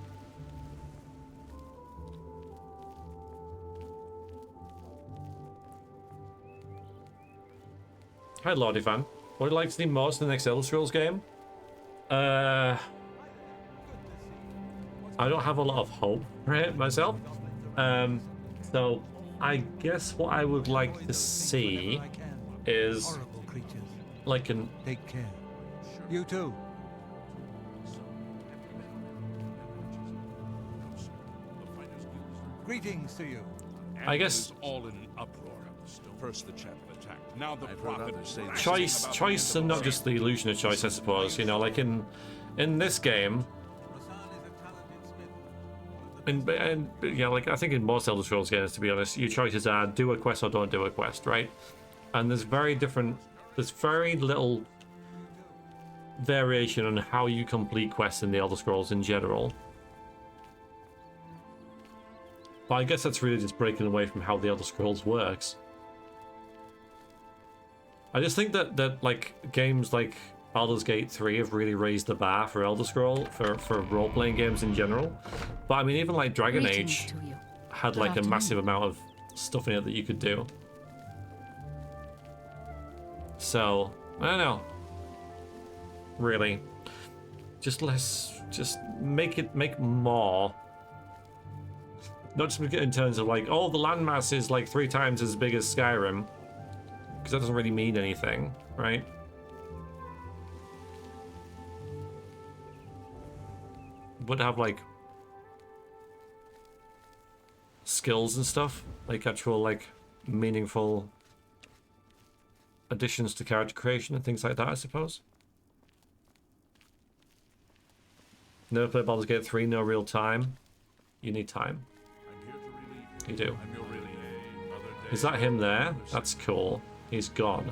Hi, Lordy fan. What would you like to see most in the next Elder Scrolls game? I don't have a lot of hope for it myself. So I guess what I would like to see is like an... Take care. You too. Greetings to you. I guess all in an uproar. First the chapel attacked. Now the prophet choice and not just the illusion of choice, I suppose. You know, like in this game, and yeah, like I think in most Elder Scrolls games, to be honest, your choices are do a quest or don't do a quest, right? And there's very little variation on how you complete quests in the Elder Scrolls in general. But I guess that's really just breaking away from how the Elder Scrolls works. I just think that like games like Baldur's Gate 3 have really raised the bar for Elder Scroll for role-playing games in general. But I mean, even like Dragon Age had like a massive amount of stuff in it that you could do. So I don't know. Really, just make more. Not just in terms of like, oh, the landmass is like 3 times as big as Skyrim. Because that doesn't really mean anything, right? But have like skills and stuff, like actual like meaningful additions to character creation and things like that, I suppose. Never played Baldur's Gate 3, no real time. You need time. You do. Is that him there? That's cool. He's gone.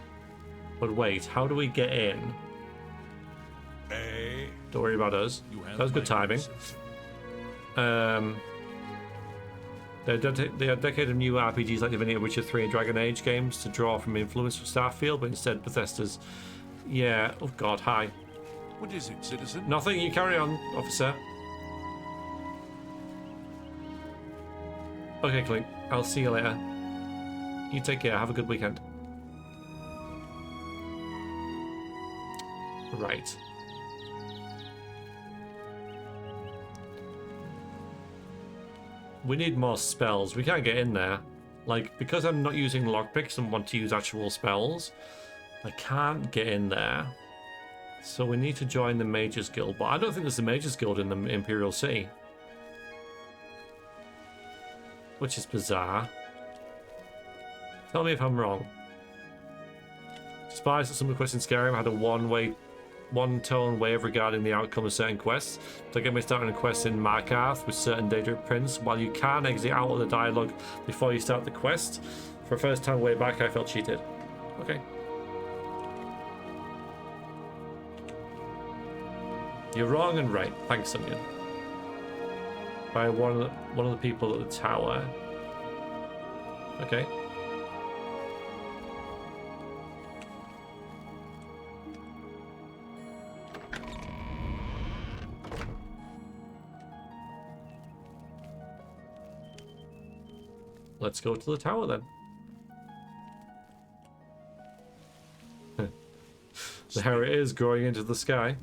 But wait, how do we get in? Don't worry about us. That was good timing. They had a decade of new RPGs like Divinity, Witcher 3 and Dragon Age games to draw from influence from Starfield, but instead Bethesda's... Yeah, oh god, hi. What is it, citizen? Nothing, you carry on, officer. Okay, Clink, I'll see you later. You take care, have a good weekend. Right. We need more spells. We can't get in there. Like, because I'm not using lockpicks and want to use actual spells, I can't get in there. So we need to join the Mages Guild. But I don't think there's a Mages Guild in the Imperial City. Which is bizarre. Tell me if I'm wrong. Spies that some requests in Skyrim had a one-tone way of regarding the outcome of certain quests. So get me started on a quest in Markarth with certain Daedric Prince. While you can exit out of the dialogue before you start the quest, for a first time way back, I felt cheated. Okay. You're wrong and right. Thanks, Onion. By one of the people at the tower. Okay. Let's go to the tower then. There it is, growing into the sky.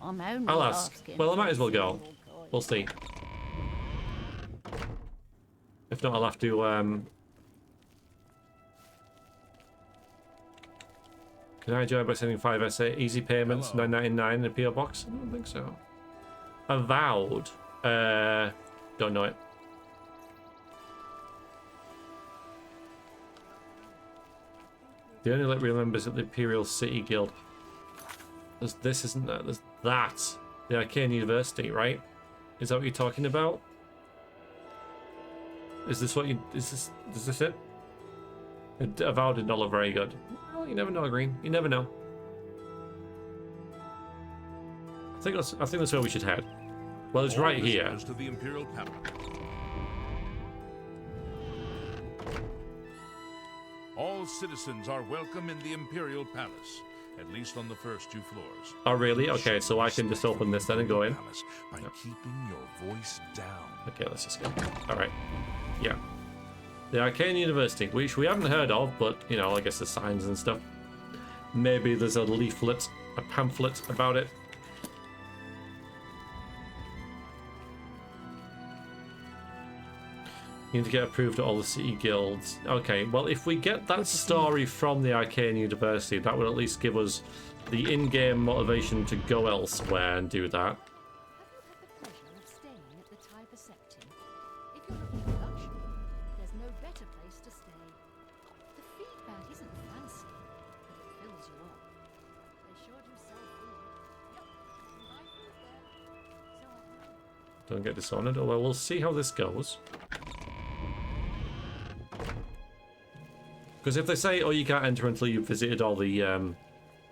I'm only I'll ask. asking Well, I might for as well a go. single coin. We'll see. If not, I'll have to, Can I join by sending 5 SA? Easy payments, $9.99 in a PO box? I don't think so. Avowed. Don't know it. The only library members at the Imperial City Guild. There's this, isn't there? There's that. The Arcane University, right? Is that what you're talking about? Is this what you... Is this it? Avowed did not look very good. Well, you never know, Green. You never know. I think that's where we should head. Well, it's right here. To the Imperial Palace. All citizens are welcome in the Imperial Palace, at least on the first 2 floors. Oh, really? Okay, so I can just open this then and go in. By keeping your voice down. Okay, let's just go. All right. Yeah. The Arcane University, which we haven't heard of, but, you know, I guess the signs and stuff. Maybe there's a leaflet, a pamphlet about it. You need to get approved at all the city guilds. Okay, well, if we get that story from the Arcane University, that would at least give us the in-game motivation to go elsewhere and do that. Don't get dishonored. Oh, well, we'll see how this goes. Because if they say, oh, you can't enter until you've visited all the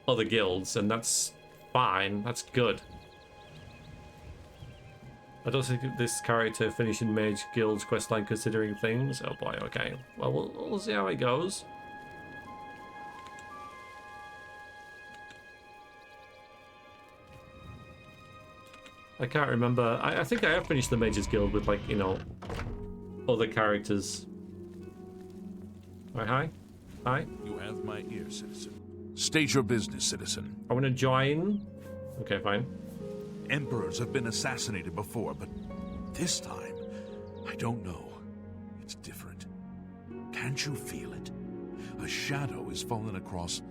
other guilds, and that's fine, that's good. I don't think this character finishing Mage Guild's questline considering things. Oh boy, okay. Well, we'll see how it goes. I can't remember. I think I have finished the Mages Guild with, like, you know, other characters. Right, hi? Hi? You have my ear, citizen. State your business, citizen. I want to join. Okay, fine. Emperors have been assassinated before, but this time, I don't know. It's different. Can't you feel it? A shadow is falling across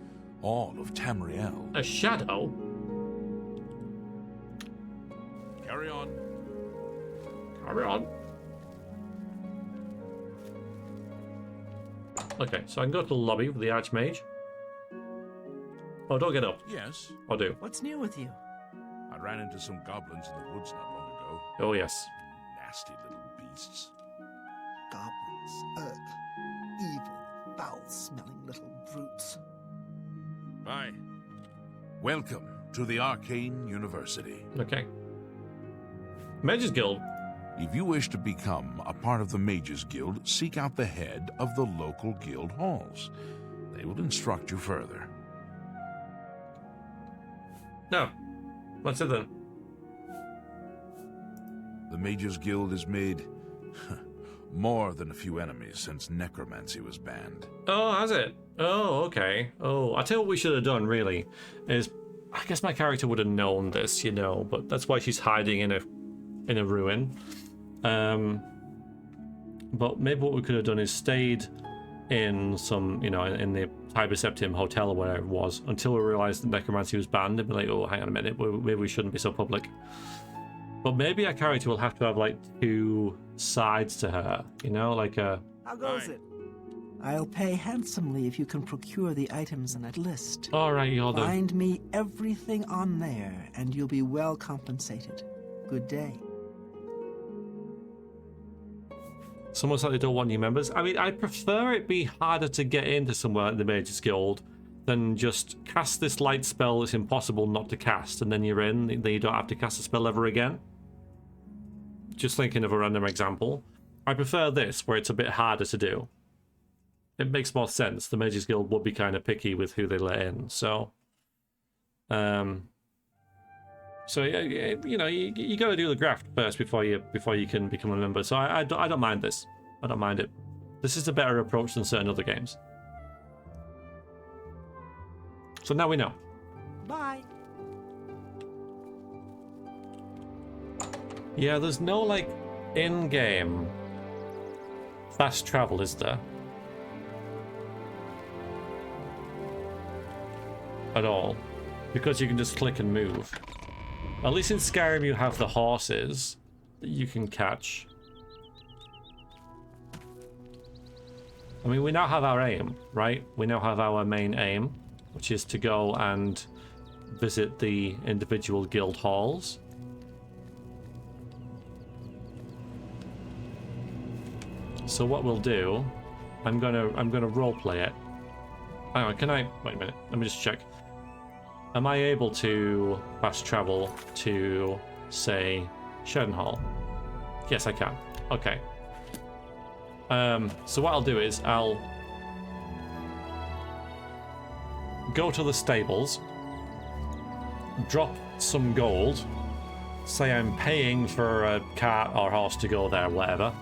all of Tamriel. A shadow? Carry on. Carry on. Okay, so I can go to the lobby with the Archmage. Oh, don't get up. Yes. Or do. What's new with you? I ran into some goblins in the woods not long ago. Oh, yes. Nasty little beasts. Goblins. Ugh. Evil, foul-smelling little brutes. Bye. Welcome to the Arcane University. Okay. Mages Guild. If you wish to become a part of the Mages Guild, seek out the head of the local guild halls. They will instruct you further. No. What's it then? The Mages Guild has made more than a few enemies since necromancy was banned. Oh, has it? Oh, okay. Oh, I tell you what we should have done, really, is I guess my character would have known this, you know, but that's why she's hiding in a ruin. But maybe what we could have done is stayed in some, you know, in the Tiber Septim hotel or whatever it was until we realized that necromancy was banned and be like, oh, hang on a minute, maybe we shouldn't be so public. But maybe our character will have to have, like, 2 sides to her, you know, like a... How goes it? I'll pay handsomely if you can procure the items in that list. All right, you're the... Find me everything on there, and you'll be well compensated. Good day. It's almost like they don't want new members. I mean, I prefer it be harder to get into somewhere in the Mages Guild than just cast this light spell that's impossible not to cast, and then you're in, then you don't have to cast a spell ever again. Just thinking of a random example. I prefer this, where it's a bit harder to do. It makes more sense. The Mages Guild would be kind of picky with who they let in, so... So yeah, you know, you got to do the graft first before you can become a member. So I don't mind this. I don't mind it. This is a better approach than certain other games. So now we know. Bye. Yeah, there's no like in-game fast travel, is there? At all. Because you can just click and move. At least in Skyrim you have the horses that you can catch. I mean, we now have our aim, right? We now have our main aim, which is to go and visit the individual guild halls. So what we'll do, I'm gonna roleplay it. Hang on, can I wait a minute? Let me just check. Am I able to fast travel to, say, Sherdenhall? Yes, I can. Okay. So what I'll do is I'll go to the stables, drop some gold, say I'm paying for a cart or horse to go there, whatever,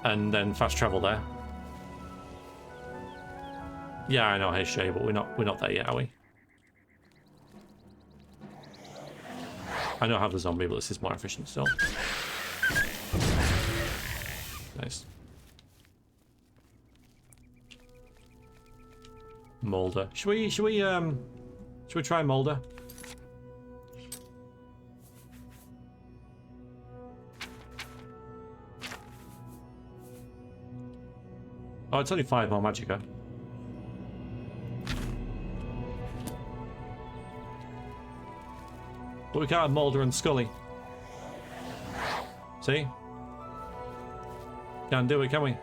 and then fast travel there. Yeah, I know, hey Shay, but we're not there yet, are we? I know I have the zombie, but this is more efficient still. Nice. Molder. Should we try Molder? Oh, it's only 5 more magicka. But we can't have Molder and Scully. See? Can't do it, can we?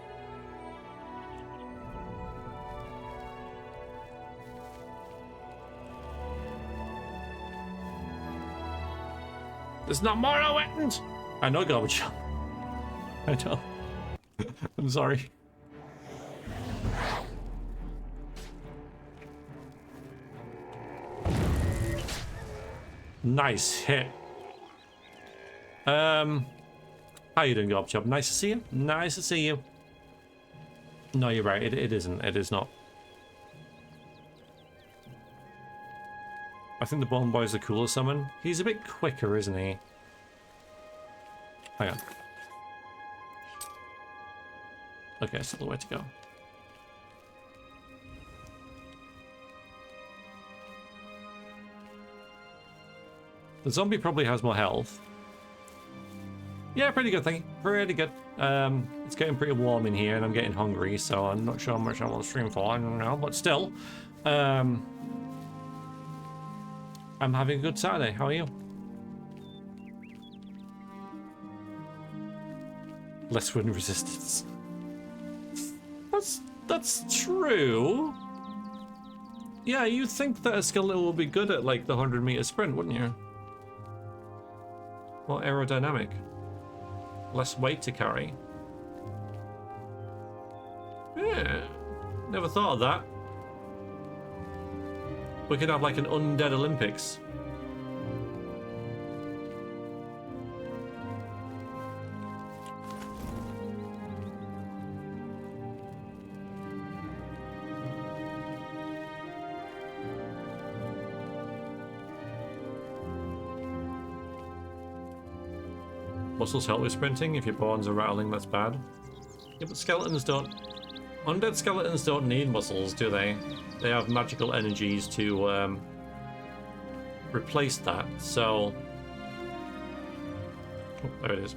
There's not more weapons! I know, garbage. I know. I'm sorry. Nice hit. How you doing, Gobjob? Nice to see you. Nice to see you. No, you're right. It isn't. It is not. I think the Bone Boy's the cooler summon. He's a bit quicker, isn't he? Hang on. Okay, that's the way to go. The zombie probably has more health. Yeah, pretty good thing. Pretty good. It's getting pretty warm in here and I'm getting hungry, so I'm not sure how much I want to stream for. I don't know, but still. I'm having a good Saturday. How are you? Less wind resistance. That's true. Yeah, you'd think that a skeleton would be good at like the 100-meter sprint, wouldn't you? More aerodynamic. Less weight to carry. Yeah. Never thought of that. We could have like an undead Olympics. Muscles help with sprinting. If your bones are rattling, that's bad. Yeah, but skeletons don't... Undead skeletons don't need muscles, do they? They have magical energies to replace that, so... Oh, there it is.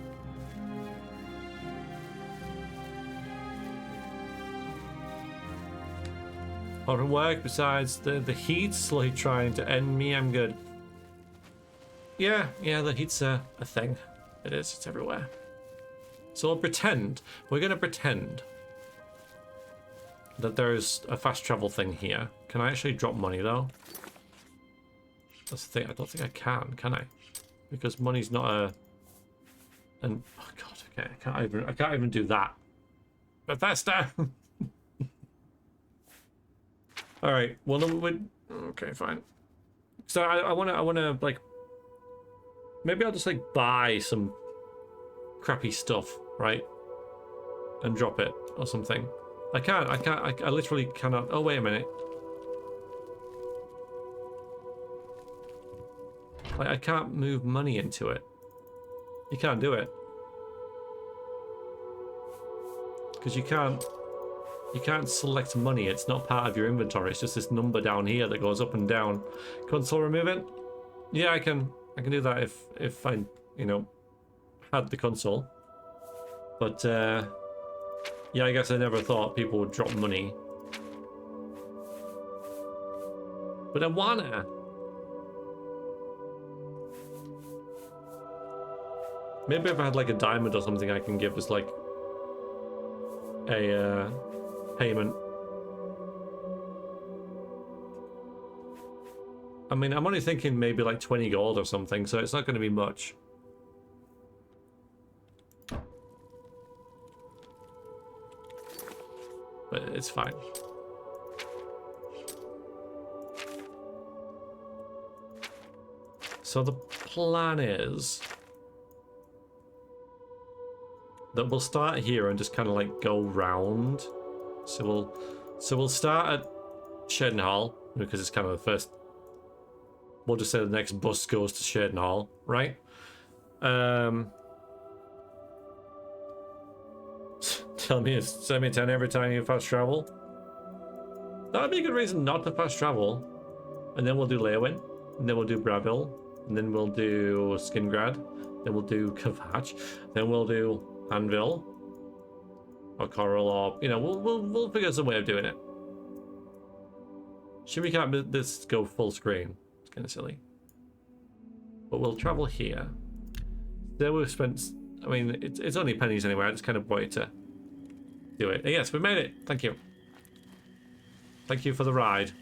How to work besides the heat slowly trying to end me, I'm good. Yeah, the heat's a thing. It is, it's everywhere. So we'll pretend, we're gonna pretend that there's a fast travel thing here. Can I actually drop money though? That's the thing, I don't think I can I? Because money's not a... And, oh god, okay, I can't even do that. Bethesda. All right. Well, no, okay, fine. So I wanna like, maybe I'll just like buy some crappy stuff, right, and drop it or something. I literally cannot. Oh, wait a minute. Like, I can't move money into it. You can't do it. Because you can't select money. It's not part of your inventory. It's just this number down here that goes up and down. Console removing? Yeah, I can do that if I, you know, had the console. But yeah, I guess I never thought people would drop money. But I wanna. Maybe if I had like a diamond or something, I can give as like a payment. I mean, I'm only thinking maybe like 20 gold or something, so it's not going to be much. But it's fine. So the plan is that we'll start here and just kind of like go round. So we'll start at Shedenhall because it's kind of the first. We'll just say the next bus goes to Shedenhall, right? Tell me it's 10 every time you fast travel. That would be a good reason not to fast travel. And then we'll do Leowin, and then we'll do Bravil, and then we'll do Skingrad, then we'll do Kavach, then we'll do Anvil or Coral, or you know, we'll figure out some way of doing it. Should we can't this go full screen? It's kind of silly. But we'll travel here. There we've spent. I mean, it's only pennies anyway. I just kind of wanted to do it. Yes, we made it. Thank you. Thank you for the ride.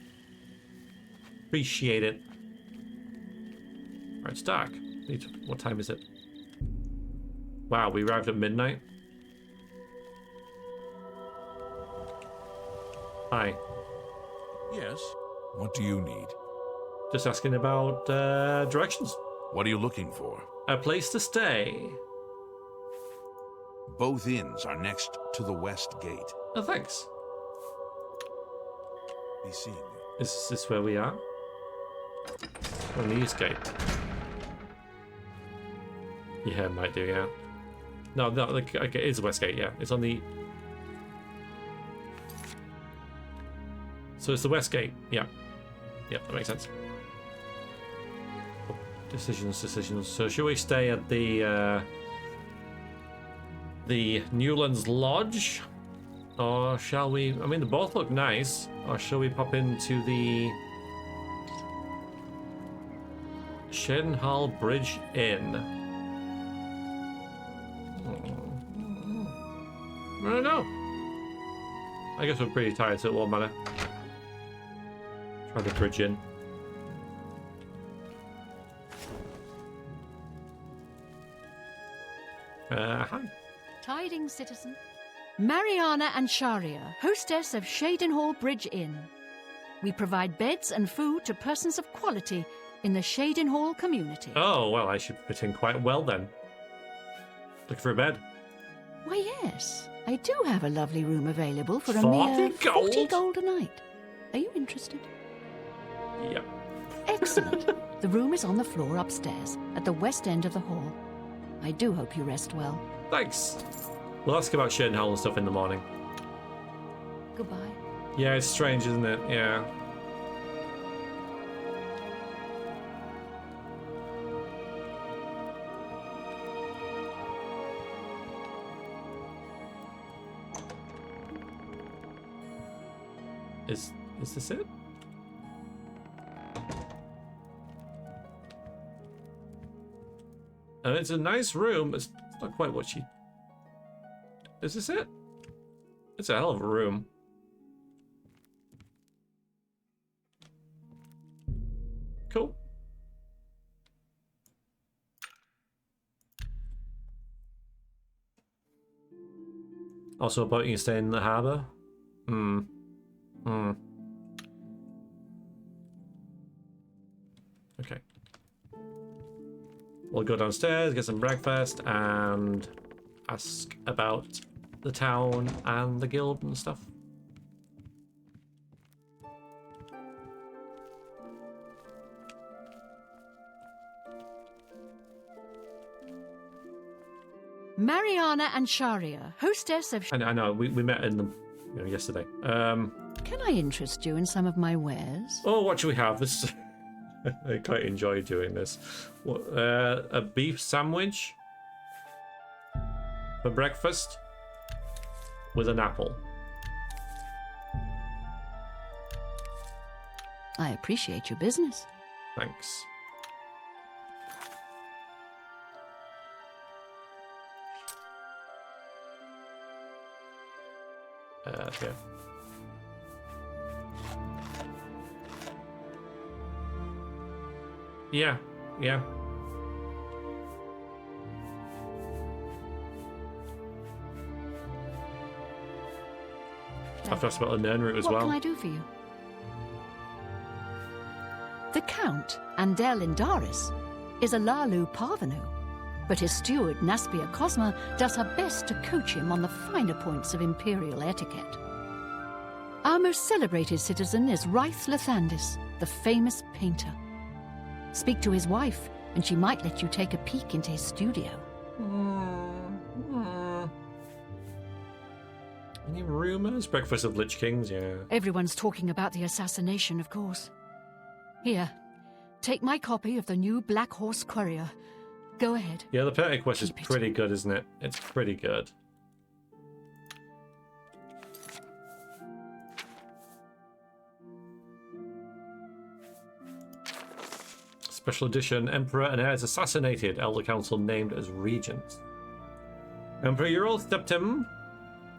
Appreciate it. Right, it's dark. What time is it? Wow, we arrived at midnight. Hi. Yes. What do you need? Just asking about directions. What are you looking for? A place to stay. Both inns are next to the west gate. Oh, thanks. Be seeing you. Is this where we are? On the east gate. Yeah, it might do, yeah. No, like, okay, it is the west gate, yeah. It's on the... So it's the west gate, yeah. Yep, that makes sense. Decisions. So should we stay at the Newlands Lodge? Or shall we... I mean, they both look nice. Or shall we pop into the... Shedenhall Bridge Inn? I don't know. I guess we're pretty tired, so it won't matter. Try the Bridge Inn. Hi. Tidings, citizen. Mariana and Sharia, hostess of Shedenhall Bridge Inn. We provide beds and food to persons of quality in the Shedenhall community. Oh, well, I should fit in quite well then. Looking for a bed? Why, yes. I do have a lovely room available for a 40 mere gold? 40 gold a night. Are you interested? Yep. Excellent. The room is on the floor upstairs, at the west end of the hall. I do hope you rest well. Thanks. We'll ask about Shedenhall and stuff in the morning. Goodbye. Yeah, it's strange, isn't it? Yeah. Is this it? And it's a nice room. It's not quite what she... Is this it? It's a hell of a room. Cool. Also about you staying in the harbour? Okay. We'll go downstairs, get some breakfast, and ask about the town and the guild and stuff. Mariana and Sharia, hostess of... I know, we met in them yesterday. Can I interest you in some of my wares? Oh, what should we have? This I quite enjoy doing this. A beef sandwich for breakfast with an apple. I appreciate your business. Thanks. Yeah. Yeah. I've asked about the Nern route as well. What can I do for you? The Count, Andel Indaris, is a Lalu parvenu, but his steward, Naspia Cosma, does her best to coach him on the finer points of Imperial etiquette. Our most celebrated citizen is Raith Lathandis, the famous painter. Speak to his wife, and she might let you take a peek into his studio. Any rumours? Breakfast of Lich Kings, yeah. Everyone's talking about the assassination, of course. Here, take my copy of the new Black Horse Courier. Go ahead. Yeah, the Petty Quest is pretty good, isn't it? It's pretty good. Special edition, Emperor and heirs assassinated, Elder Council named as regents. Emperor Ural Septim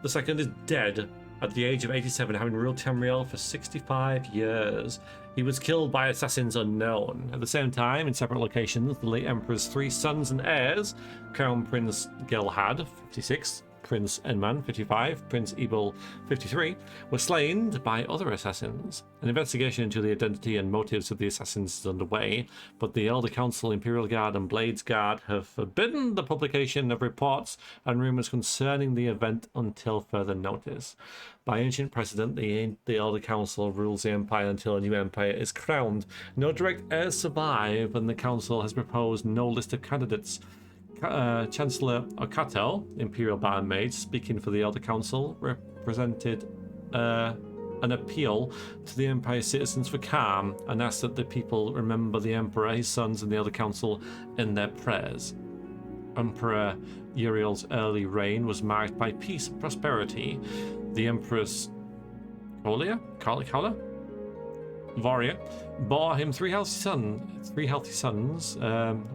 II is dead at the age of 87, having ruled Tamriel for 65 years. He was killed by assassins unknown. At the same time, in separate locations, the late Emperor's 3 sons and heirs, Crown Prince Gelhad, 56, Prince Enman, 55, Prince Ebel, 53, were slain by other assassins. An investigation into the identity and motives of the assassins is underway, but the Elder Council, Imperial Guard, and Blades Guard have forbidden the publication of reports and rumours concerning the event until further notice. By ancient precedent, the Elder Council rules the Empire until a new Empire is crowned. No direct heirs survive, and the Council has proposed no list of candidates. Chancellor Okato, Imperial Baron Mage, speaking for the Elder Council, represented an appeal to the Empire citizens for calm and asked that the people remember the Emperor, his sons, and the Elder Council in their prayers. Emperor Uriel's early reign was marked by peace and prosperity. The Empress Kala Varia bore him three healthy sons,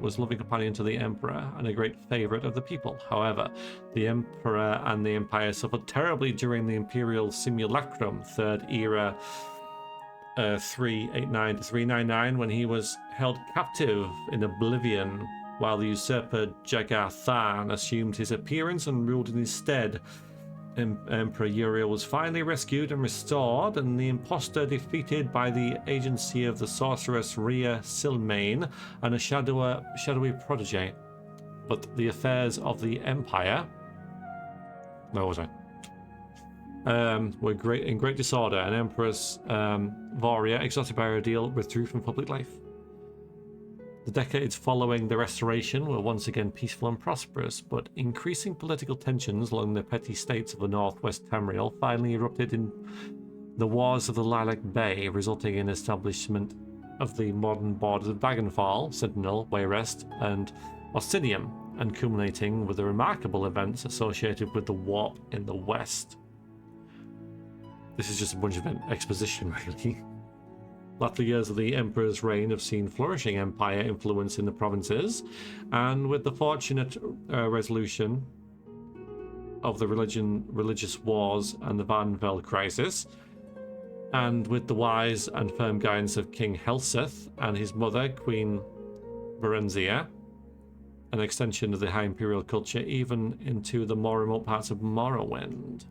was loving companion to the Emperor and a great favourite of the people. However, the Emperor and the Empire suffered terribly during the Imperial Simulacrum, Third Era 389 to 399, when he was held captive in Oblivion, while the usurper Jagar Tharn assumed his appearance and ruled in his stead. Emperor Uriel was finally rescued and restored, and the impostor defeated by the agency of the sorceress Rhea Silmain and a shadowy protege. But the affairs of the Empire, where was I? Were in great disorder, and Empress Varia, exhausted by her ordeal, withdrew from public life. The decades following the Restoration were once again peaceful and prosperous, but increasing political tensions along the petty states of the northwest Tamriel finally erupted in the Wars of the Lilac Bay, resulting in establishment of the modern borders of Dagonfall, Sentinel, Wayrest, and Ostinium, and culminating with the remarkable events associated with the warp in the west. This is just a bunch of exposition, really. Latter years of the Emperor's reign have seen flourishing Empire influence in the provinces, and with the fortunate resolution of the religious wars and the Vanvel crisis, and with the wise and firm guidance of King Helseth and his mother, Queen Vrexia, an extension of the High Imperial culture even into the more remote parts of Morrowind.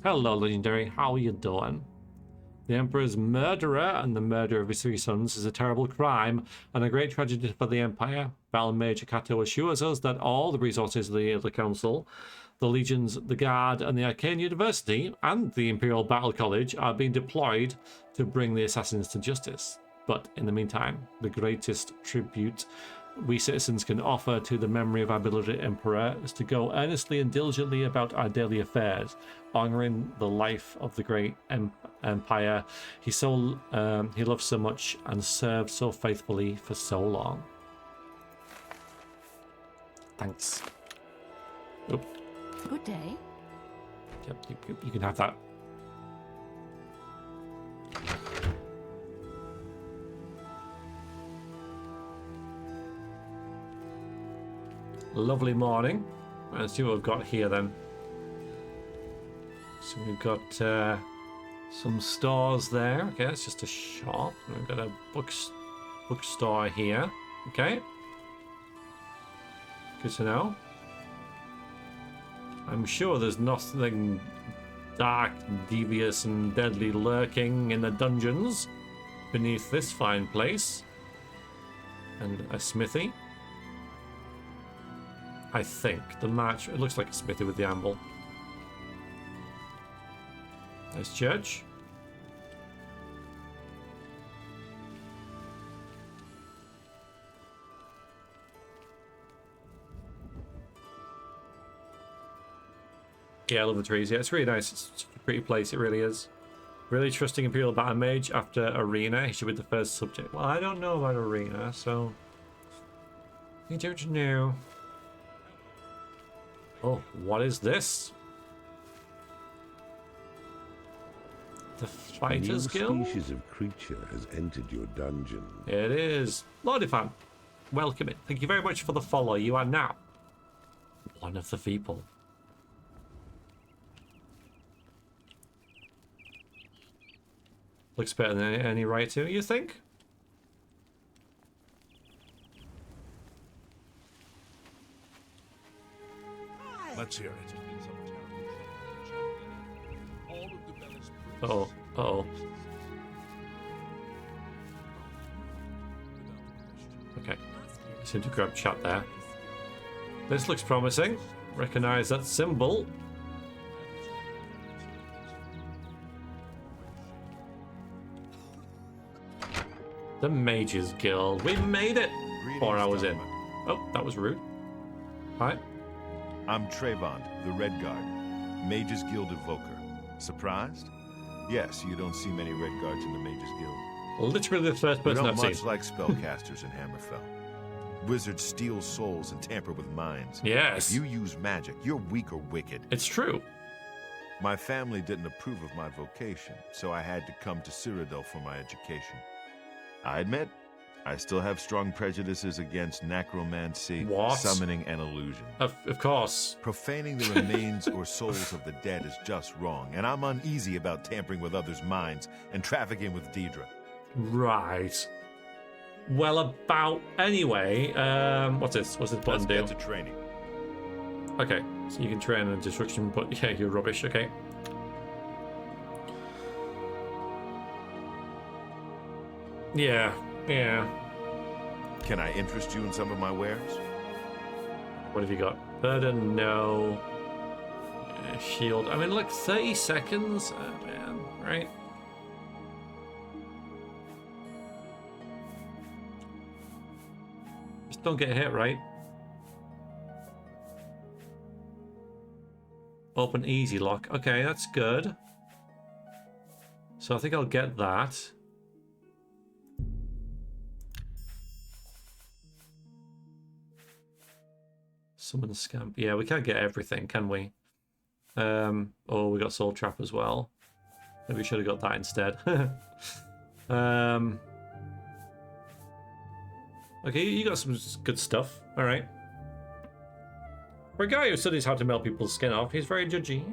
Hello, Legendary. How are you doing? The Emperor's murderer and the murder of his 3 sons is a terrible crime and a great tragedy for the Empire. Val Major Cato assures us that all the resources of the Council, the Legions, the Guard, and the Arcane University, and the Imperial Battle College are being deployed to bring the assassins to justice. But in the meantime, the greatest tribute we citizens can offer to the memory of our beloved Emperor is to go earnestly and diligently about our daily affairs, honouring the life of the great Empire he loved so much and served so faithfully for so long. Thanks. Oop. Good day. Yep, you can have that. Lovely morning. Let's see what we've got here then. So we've got some stores there. Okay, that's just a shop. We've got a bookstore here. Okay. Good to know. I'm sure there's nothing dark, devious, and deadly lurking in the dungeons beneath this fine place. And a smithy. I think. The match, it looks like a smithy with the anvil. Nice church. Yeah, I love the trees. Yeah, it's really nice. It's such a pretty place. It really is. Really trusting Imperial Battle Mage after Arena. He should be the first subject. Well, I don't know about Arena, so... You don't know. Oh, what is this? The Fighters Guild? A new species of creature has entered your dungeon. It is. Lordifan, welcome it. Thank you very much for the follow. You are now one of the people. Looks better than any right to, you think? Let's hear it. Uh-oh. Uh-oh. Okay. I seem to grab chat there. This looks promising. Recognize that symbol. The Mages Guild. We made it! 4 hours in. Oh, that was rude. Hi. I'm Trayvon, the Red Guard, Mages Guild Evoker. Surprised? Yes, you don't see many Red Guards in the Mages Guild. Literally the first person I've seen. We're not much like spellcasters in Hammerfell. Wizards steal souls and tamper with minds. Yes. If you use magic, you're weak or wicked. It's true. My family didn't approve of my vocation, so I had to come to Cyrodiil for my education. I admit, I still have strong prejudices against necromancy, summoning, and illusion. Of course. Profaning the remains or souls of the dead is just wrong, and I'm uneasy about tampering with others' minds and trafficking with Deidre. Right. Well, about anyway. What's this? What's this button do? Let's get to training. Okay, so you can train on destruction, but yeah, you're rubbish. Okay. Yeah. Can I interest you in some of my wares? What have you got? Burden, no. Shield. I mean, look, 30 seconds. Oh, man, right? Just don't get hit, right? Open easy lock. Okay, that's good. So I think I'll get that. Summon Scamp. Yeah, we can't get everything, can we? Oh, we got Soul Trap as well. Maybe we should have got that instead. Okay, you got some good stuff. All right. For a guy who studies how to melt people's skin off, he's very judgy.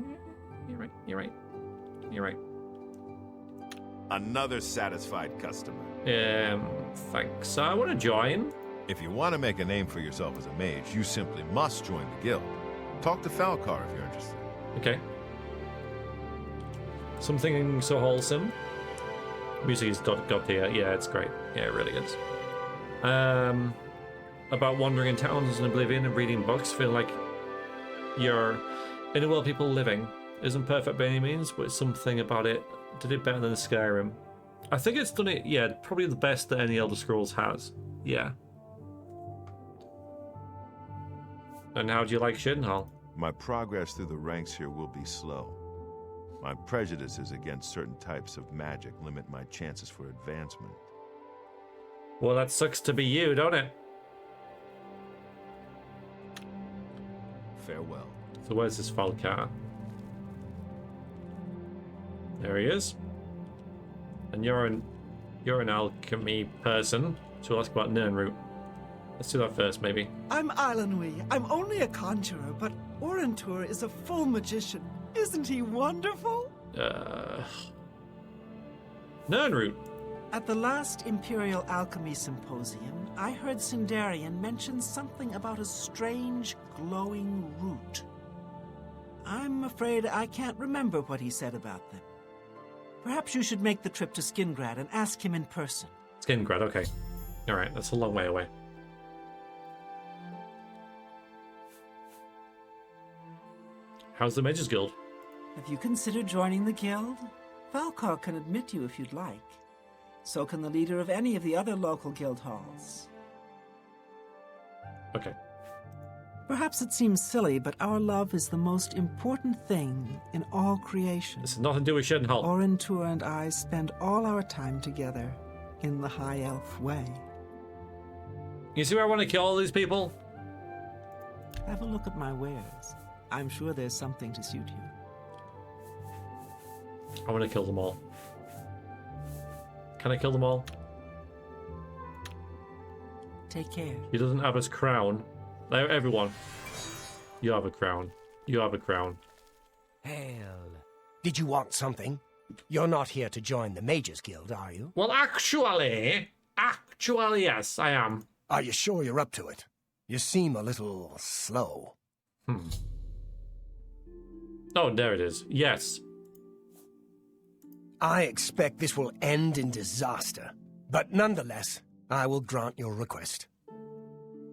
You're right. Another satisfied customer. Thanks. I want to join. If you want to make a name for yourself as a mage, you simply must join the guild. Talk to Falcar if you're interested. Okay. Something so wholesome. Music is GotY. Yeah, it's great. Yeah, it really is. About wandering in towns in Oblivion and reading books, feel like you're in a world people living. Isn't perfect by any means, but something about it did it better than Skyrim. I think it's done it, yeah, probably the best that any Elder Scrolls has. Yeah. And how do you like Shittenhall? My progress through the ranks here will be slow. My prejudices against certain types of magic limit my chances for advancement. Well, that sucks to be you, don't it? Farewell. So where's this Falcar? There he is. And you're an alchemy person, so we'll ask about Nirnroot. Let's do that first, maybe. I'm Islanwy. I'm only a conjurer, but Orentur is a full magician. Isn't he wonderful? Nirnroot. At the last Imperial Alchemy Symposium, I heard Sindarian mention something about a strange, glowing root. I'm afraid I can't remember what he said about them. Perhaps you should make the trip to Skingrad and ask him in person. Skingrad, okay. Alright, that's a long way away. How's the Mages Guild? Have you considered joining the guild? Falcar can admit you if you'd like. So can the leader of any of the other local guild halls. Okay. Perhaps it seems silly, but our love is the most important thing in all creation. This has nothing to do with Shittenhall. Orentur and I spend all our time together in the High Elf way. You see where I want to kill all these people? Have a look at my wares. I'm sure there's something to suit you. I want to kill them all. Can I kill them all? Take care. He doesn't have his crown. Everyone. You have a crown. You have a crown. Hail. Did you want something? You're not here to join the Mages Guild, are you? Well, actually, yes, I am. Are you sure you're up to it? You seem a little slow. Oh, there it is. Yes. I expect this will end in disaster, but nonetheless, I will grant your request.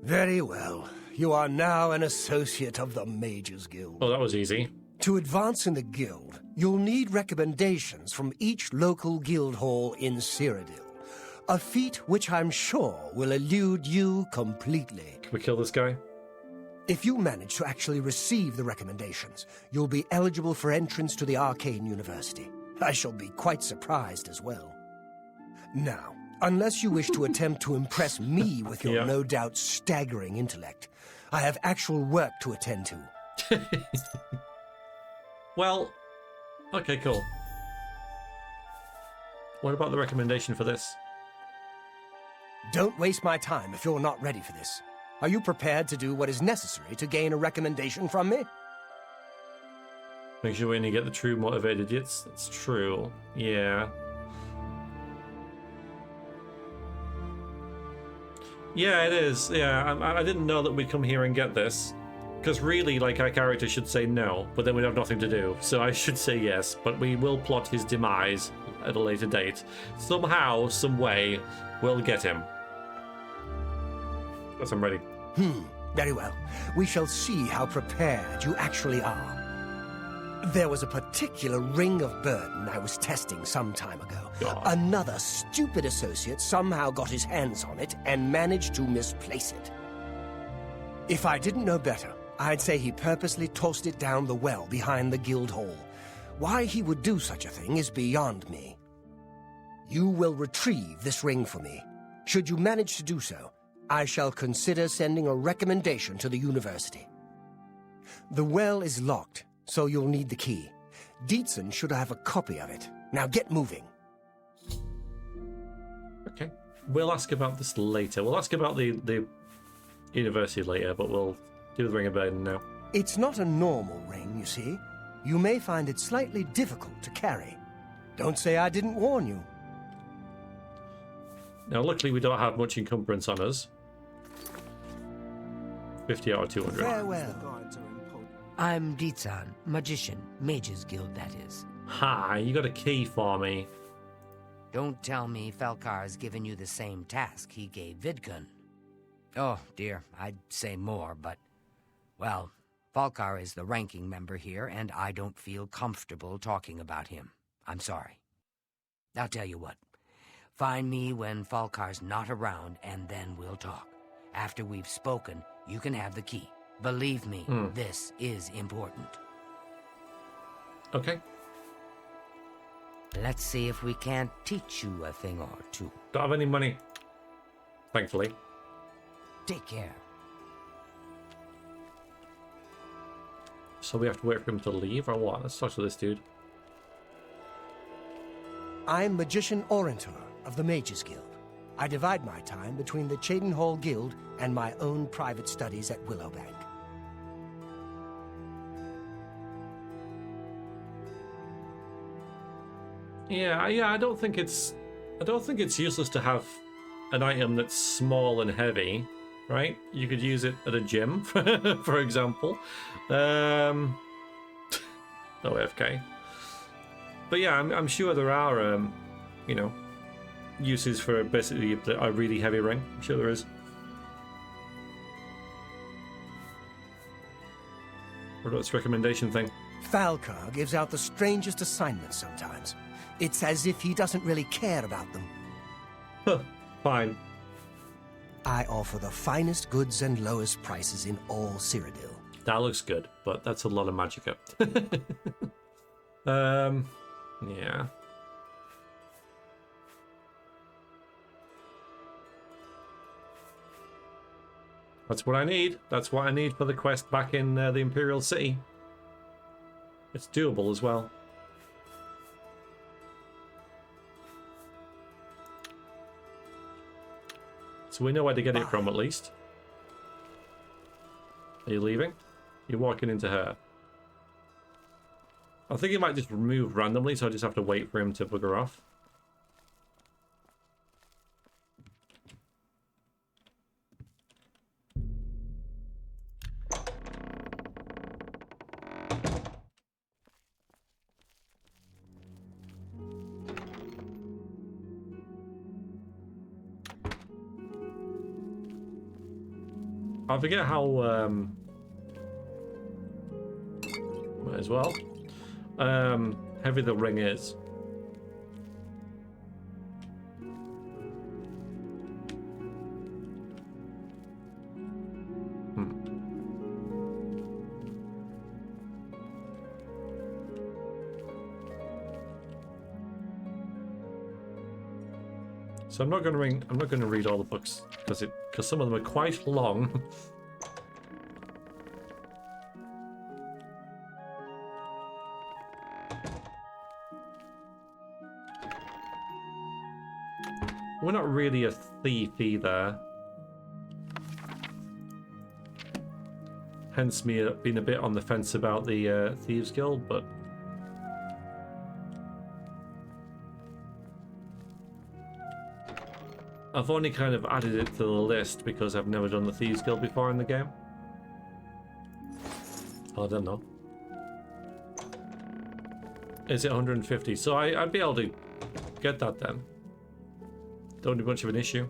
Very well. You are now an associate of the Mages Guild. Oh, that was easy. To advance in the guild, you'll need recommendations from each local guild hall in Cyrodiil. A feat which I'm sure will elude you completely. Can we kill this guy? If you manage to actually receive the recommendations, you'll be eligible for entrance to the Arcane University. I shall be quite surprised as well. Now, unless you wish to attempt to impress me with your no doubt staggering intellect, I have actual work to attend to. Well, okay, cool. What about the recommendation for this? Don't waste my time if you're not ready for this. Are you prepared to do what is necessary to gain a recommendation from me? Make sure we only get the true motivated idiots. That's true. Yeah. Yeah, it is. Yeah, I didn't know that we'd come here and get this. Because really, like, our character should say no, but then we'd have nothing to do. So I should say yes, but we will plot his demise at a later date. Somehow, some way, we'll get him. Yes, I'm ready. Very well. We shall see how prepared you actually are. There was a particular ring of burden I was testing some time ago. God. Another stupid associate somehow got his hands on it and managed to misplace it. If I didn't know better, I'd say he purposely tossed it down the well behind the guild hall. Why he would do such a thing is beyond me. You will retrieve this ring for me. Should you manage to do so, I shall consider sending a recommendation to the university. The well is locked, so you'll need the key. Dietzen should have a copy of it. Now get moving. Okay. We'll ask about this later. We'll ask about the university later, but we'll do the ring of burden now. It's not a normal ring, you see. You may find it slightly difficult to carry. Don't say I didn't warn you. Now, luckily, we don't have much encumbrance on us. 50 out of 200. Farewell. I'm Ditsan, magician, Mages Guild, that is. Hi, you got a key for me. Don't tell me Falcar's given you the same task he gave Vidkun. Oh, dear, I'd say more, but... Well, Falcar is the ranking member here, and I don't feel comfortable talking about him. I'm sorry. I'll tell you what. Find me when Falcar's not around, and then we'll talk. After we've spoken, you can have the key. Believe me, this is important. Okay. Let's see if we can't teach you a thing or two. Don't have any money. Thankfully. Take care. So we have to wait for him to leave, or what? Let's talk to this dude. I'm Magician Orentor of the Mages Guild. I divide my time between the Cheydinhall Guild and my own private studies at Willowbank. Yeah, I don't think it's useless to have an item that's small and heavy, right? You could use it at a gym, for example. No AFK. But yeah, I'm sure there are, you know, uses for basically a really heavy ring. I'm sure there is. What about this recommendation thing? Falcar gives out the strangest assignments sometimes. It's as if he doesn't really care about them. Huh, fine. I offer the finest goods and lowest prices in all Cyrodiil. That looks good, but that's a lot of magicka. Yeah. That's what I need. That's what I need for the quest back in the Imperial City. It's doable as well. So we know where to get it from, at least. Are you leaving? You're walking into her. I think he might just move randomly, so I just have to wait for him to bugger off. I forget how, might as well, heavy the ring is. So I'm not going to read all the books because some of them are quite long. We're not really a thief either. Hence me being a bit on the fence about the Thieves Guild, but I've only kind of added it to the list because I've never done the Thieves Guild before in the game. Oh, I don't know. Is it 150? So I'd be able to get that then. Don't be much of an issue.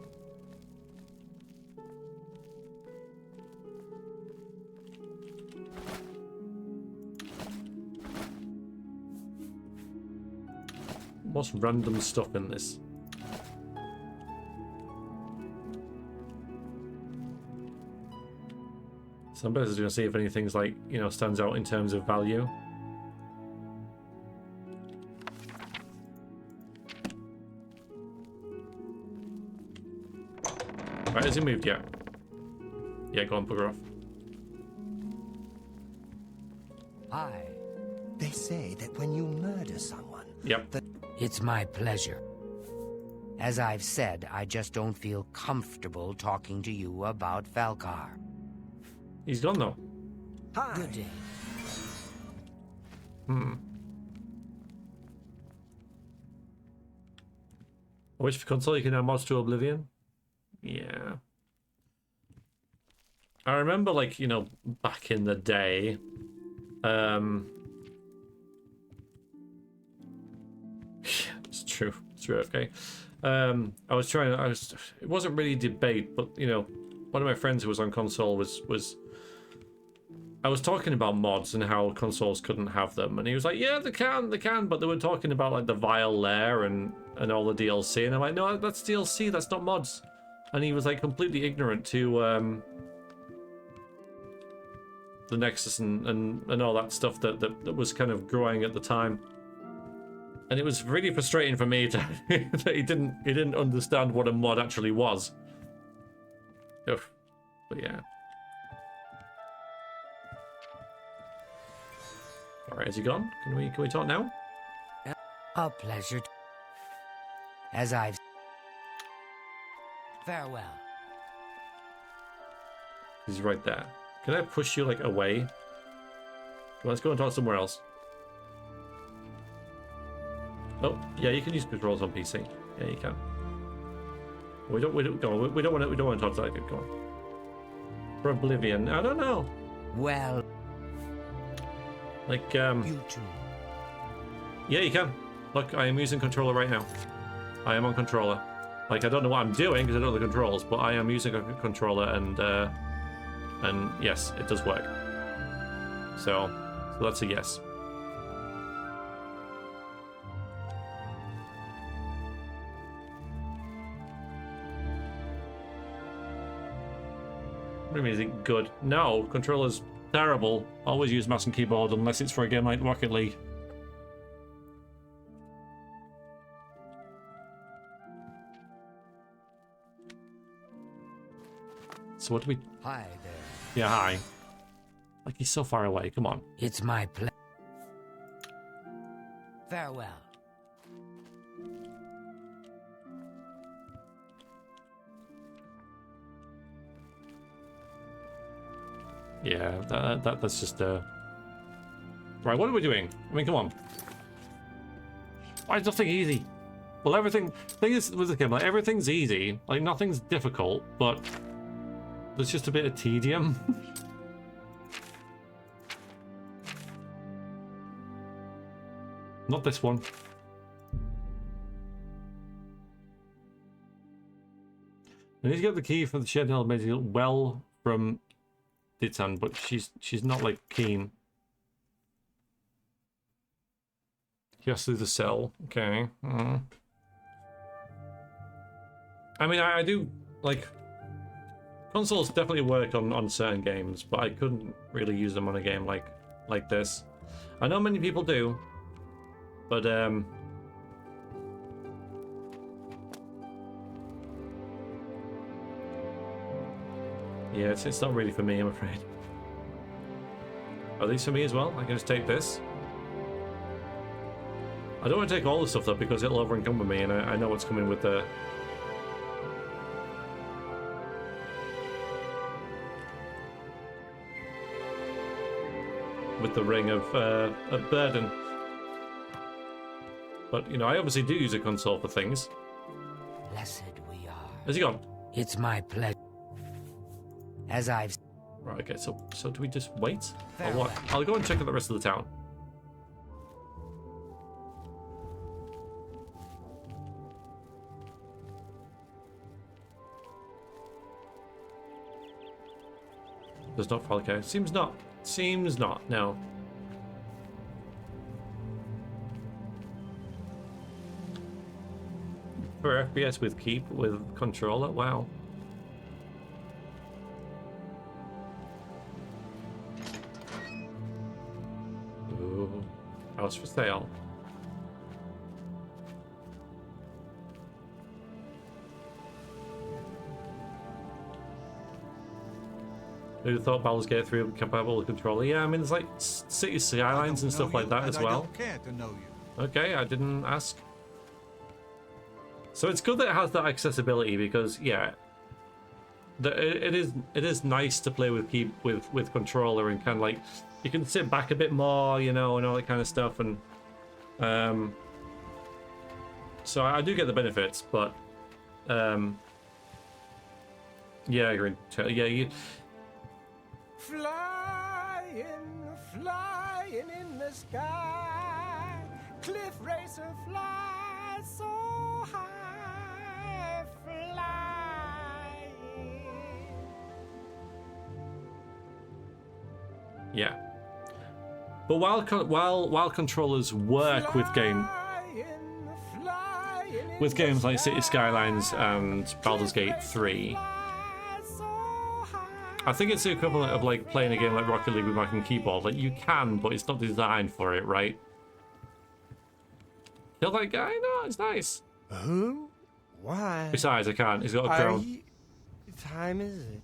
Most random stuff in this. So I'm basically going to see if anything's like, you know, stands out in terms of value. Right, has he moved yet? Yeah, go on, bugger off. Hi. They say that when you murder someone... Yep. It's my pleasure. As I've said, I just don't feel comfortable talking to you about Falcar. He's gone though. Hi. Good day. I wish for console you can add mods to Oblivion. Yeah. I remember, like, you know, back in the day, it's true, okay. It wasn't really debate, but, you know, one of my friends who was on console I was talking about mods and how consoles couldn't have them, and he was like, yeah, they can, but they were talking about, like, the Vile Lair and all the DLC, and I'm like, no, that's DLC, that's not mods. And he was, like, completely ignorant to, the Nexus and all that stuff that was kind of growing at the time. And it was really frustrating for me to that he didn't understand what a mod actually was. Ugh. But yeah. Alright, is he gone? Can we talk now? A pleasure. As I've... Farewell. He's right there. Can I push you, like, away? Well, let's go and talk somewhere else. Oh, yeah, you can use controls on PC. Yeah, you can. We don't want to talk to that. Go on. For Oblivion, I don't know. Well, like, you too. Yeah, you can. Look, I am using controller right now. I am on controller. Like, I don't know what I'm doing because I don't know the controls, but I am using a controller, and yes, it does work. So that's a yes. What do you mean, is it good? No, controller's terrible. Always use mouse and keyboard unless it's for a game like Rocket League. So what do we... Hi there. Yeah, hi. Like, he's so far away. Come on. It's my pleasure. Farewell. Yeah, that's just Right, what are we doing? I mean, come on. Why is nothing easy? Well, everything... Thing is, with the game, like, everything's easy. Like, nothing's difficult, but there's just a bit of tedium. Not this one. I need to get the key for the shed made well from Ditan, but she's not, like, keen. Yes, through the cell. Okay. I mean, I do, like... Consoles definitely work on certain games, but I couldn't really use them on a game like this. I know many people do, but, yeah, it's not really for me, I'm afraid. Are these for me as well? I can just take this. I don't want to take all the stuff though, because it'll over encumber me, and I know what's coming with the... with the ring of burden. But, you know, I obviously do use a console for things. Blessed we are. Has he gone? It's my pleasure. As I've... Right, okay, so do we just wait? Or what? I'll go and check out the rest of the town. Does not follow. Okay, seems not. Seems not. No. For FPS with keep with controller. Wow. Ooh, house for sale. Who'd have thought Baldur's Gate 3 would be compatible with controller? Yeah, I mean, there's like city skylines and stuff like that as well. I don't care to know you. Okay, I didn't ask. So it's good that it has that accessibility because, yeah, it is nice to play with with controller and kind of like you can sit back a bit more, you know, and all that kind of stuff. And so I do get the benefits, but yeah, I agree. Yeah, Flying, flying in the sky. Cliff racer fly so high. Flying. Yeah. But while controllers work with games like City Skylines and Baldur's Gate 3, I think it's the equivalent of like playing a game like Rocket League with mouse and keyboard. Like you can, but it's not designed for it, right? Kill that guy? No, it's nice. Who? Why? Besides, I can't. He's got a crown. What time is it?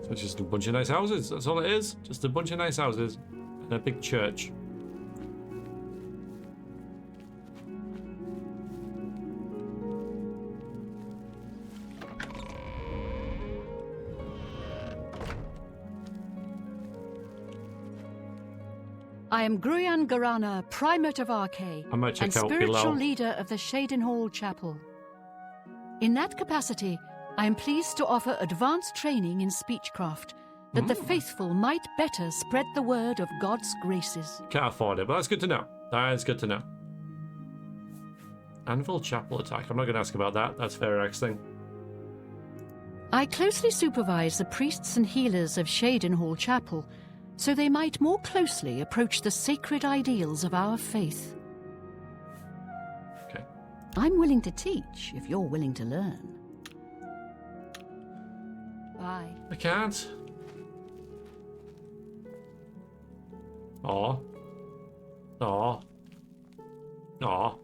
So it's just a bunch of nice houses. That's all it is. Just a bunch of nice houses and a big church. I am Gruyan Garana, Primate of Archay, I might check and out spiritual below. leader of the Shadinhall Chapel. In that capacity, I am pleased to offer advanced training in speechcraft, that the faithful might better spread the word of God's graces. Can't afford it, but that's good to know. That is good to know. Anvil Chapel attack. I'm not going to ask about that. That's Veriax thing. I closely supervise the priests and healers of Shadinhall Chapel, so they might more closely approach the sacred ideals of our faith. Okay. I'm willing to teach if you're willing to learn. Bye. I can't. Aw. Aw. Aw.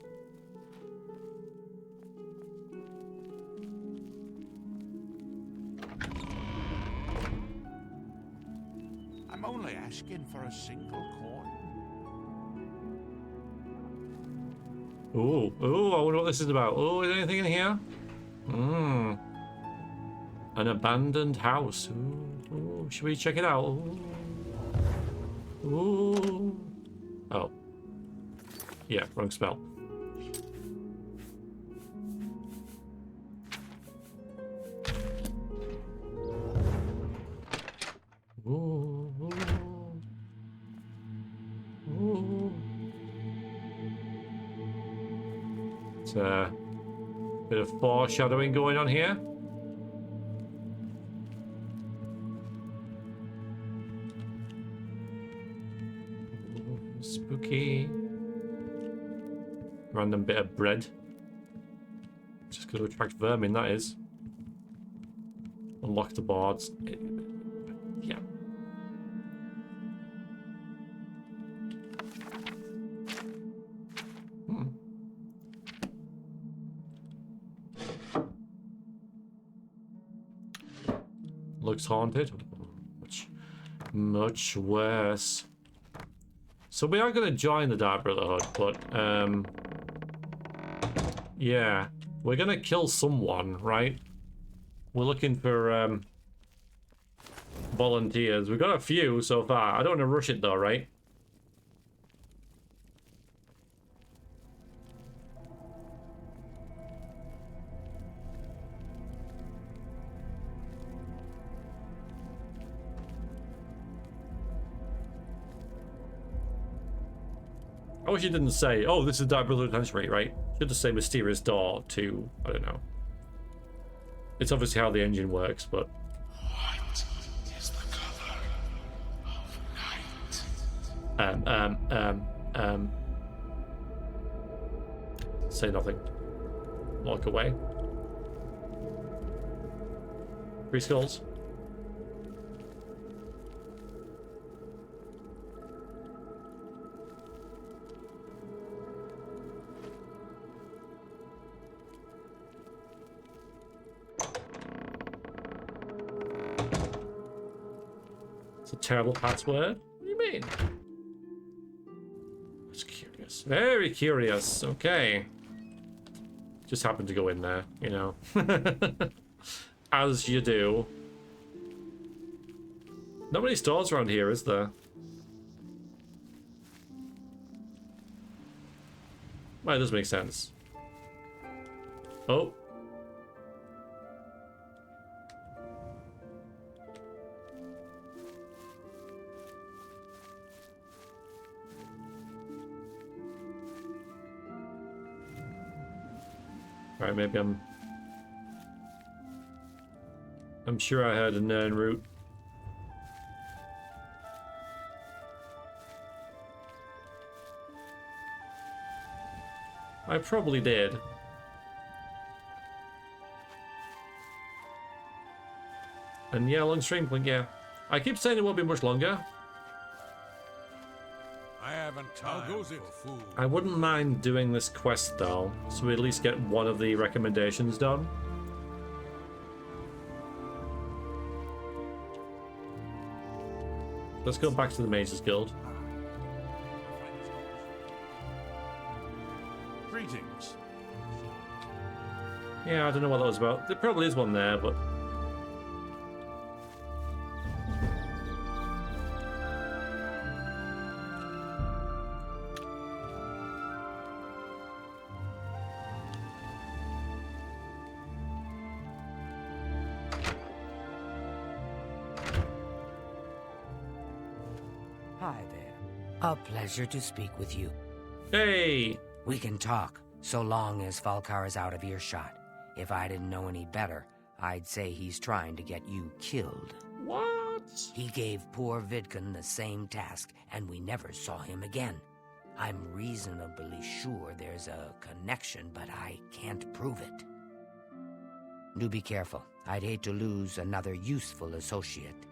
I'm only asking for a single coin. Ooh, ooh, I wonder what this is about. Oh, is there anything in here? An abandoned house. Ooh, ooh, should we check it out? Ooh. Ooh. Oh. Yeah, wrong spell. Ooh. Ooh. It's a bit of foreshadowing going on here. Spooky. Random bit of bread. Just going to attract vermin, that is. Unlock the boards. Yeah. Looks haunted. Much worse. So we are going to join the Dark Brotherhood, but yeah, we're going to kill someone, right? We're looking for volunteers. We've got a few so far. I don't want to rush it though, right? I wish you didn't say, oh, this is Dark Brotherhood Sanctuary, right? Should just say mysterious door to, I don't know. It's obviously how the engine works, but... What is the color of night? Say nothing. Walk away. 3 skulls. It's a terrible password. What do you mean? That's curious. Very curious. Okay. Just happened to go in there, you know. As you do. Not many stores around here, is there? Well, it does make sense. Oh. Alright, maybe I'm sure I heard a Nern route. I probably did. And yeah, long stream point, yeah. I keep saying it won't be much longer. I haven't time for food. I wouldn't mind doing this quest though, so we at least get one of the recommendations done. Let's go back to the Mages Guild. Greetings. Yeah, I don't know what that was about. There probably is one there, but... Hi there. A pleasure to speak with you. Hey! We can talk, so long as Falcar is out of earshot. If I didn't know any better, I'd say he's trying to get you killed. What? He gave poor Vidkun the same task, and we never saw him again. I'm reasonably sure there's a connection, but I can't prove it. Do be careful. I'd hate to lose another useful associate.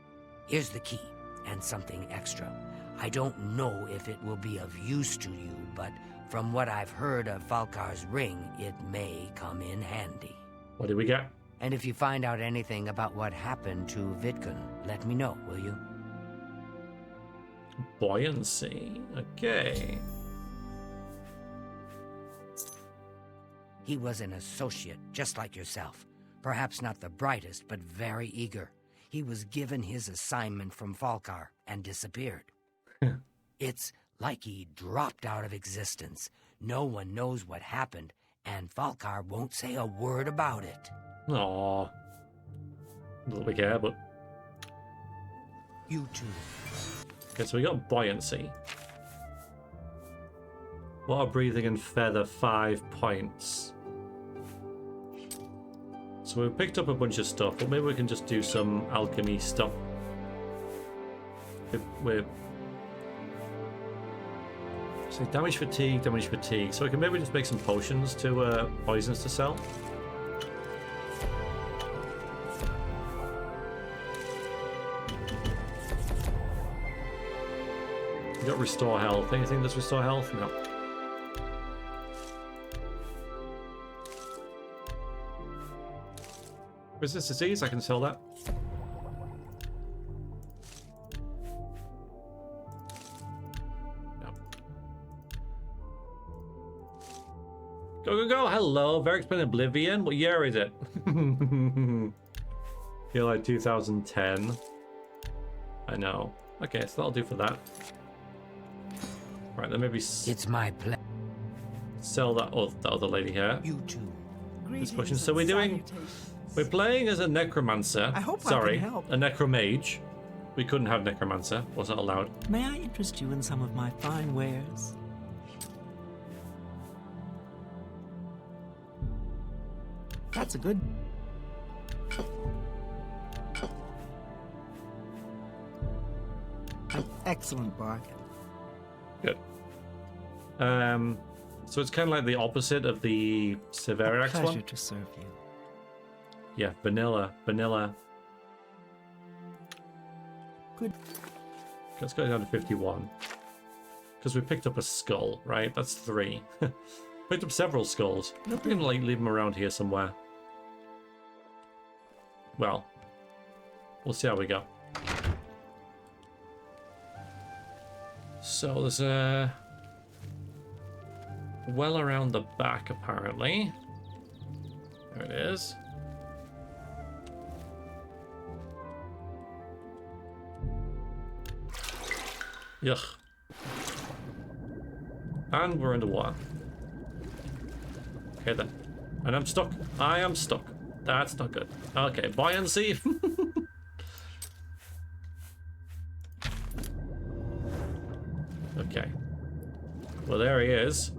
Here's the key, and something extra. I don't know if it will be of use to you, but from what I've heard of Falcar's ring, it may come in handy. What did we get? And if you find out anything about what happened to Vidkun, let me know, will you? Buoyancy. Okay. He was an associate, just like yourself. Perhaps not the brightest, but very eager. He was given his assignment from Falcar and disappeared. It's like he dropped out of existence. No one knows what happened, and Falcar won't say a word about it. Aww. Doesn't we care, but... You too. Okay, so we got buoyancy. Water breathing and feather, 5 points. So we picked up a bunch of stuff, but maybe we can just do some alchemy stuff. We're... So damage fatigue, damage fatigue. So we can maybe just make some potions to poisons to sell. We got restore health. Anything that's restore health? No. Resist disease, I can sell that. No. Go, go, go! Hello, Veriax playing Oblivion. What year is it? Feel like 2010. I know. Okay, so that'll do for that. Right, then maybe... It's my pleasure. Sell that, that other lady here. You too. This question. So we're doing... We're playing as a Necromancer. I hope Sorry, I can help. a Necromage. We couldn't have Necromancer. Wasn't allowed. May I interest you in some of my fine wares? That's a good... An excellent bargain. Good. So it's kind of like the opposite of the Sir Veriax Pleasure one. to serve you. Yeah, vanilla. Good. Let's go down to 51. Because we picked up a skull, right? That's 3. Picked up several skulls. We're gonna like leave them around here somewhere. Well, we'll see how we go. So there's a well around the back apparently. is. Yuck. And we're underwater. Okay then. And I'm stuck. I am stuck. That's not good. Okay, buoyancy. Okay. Well, there he is.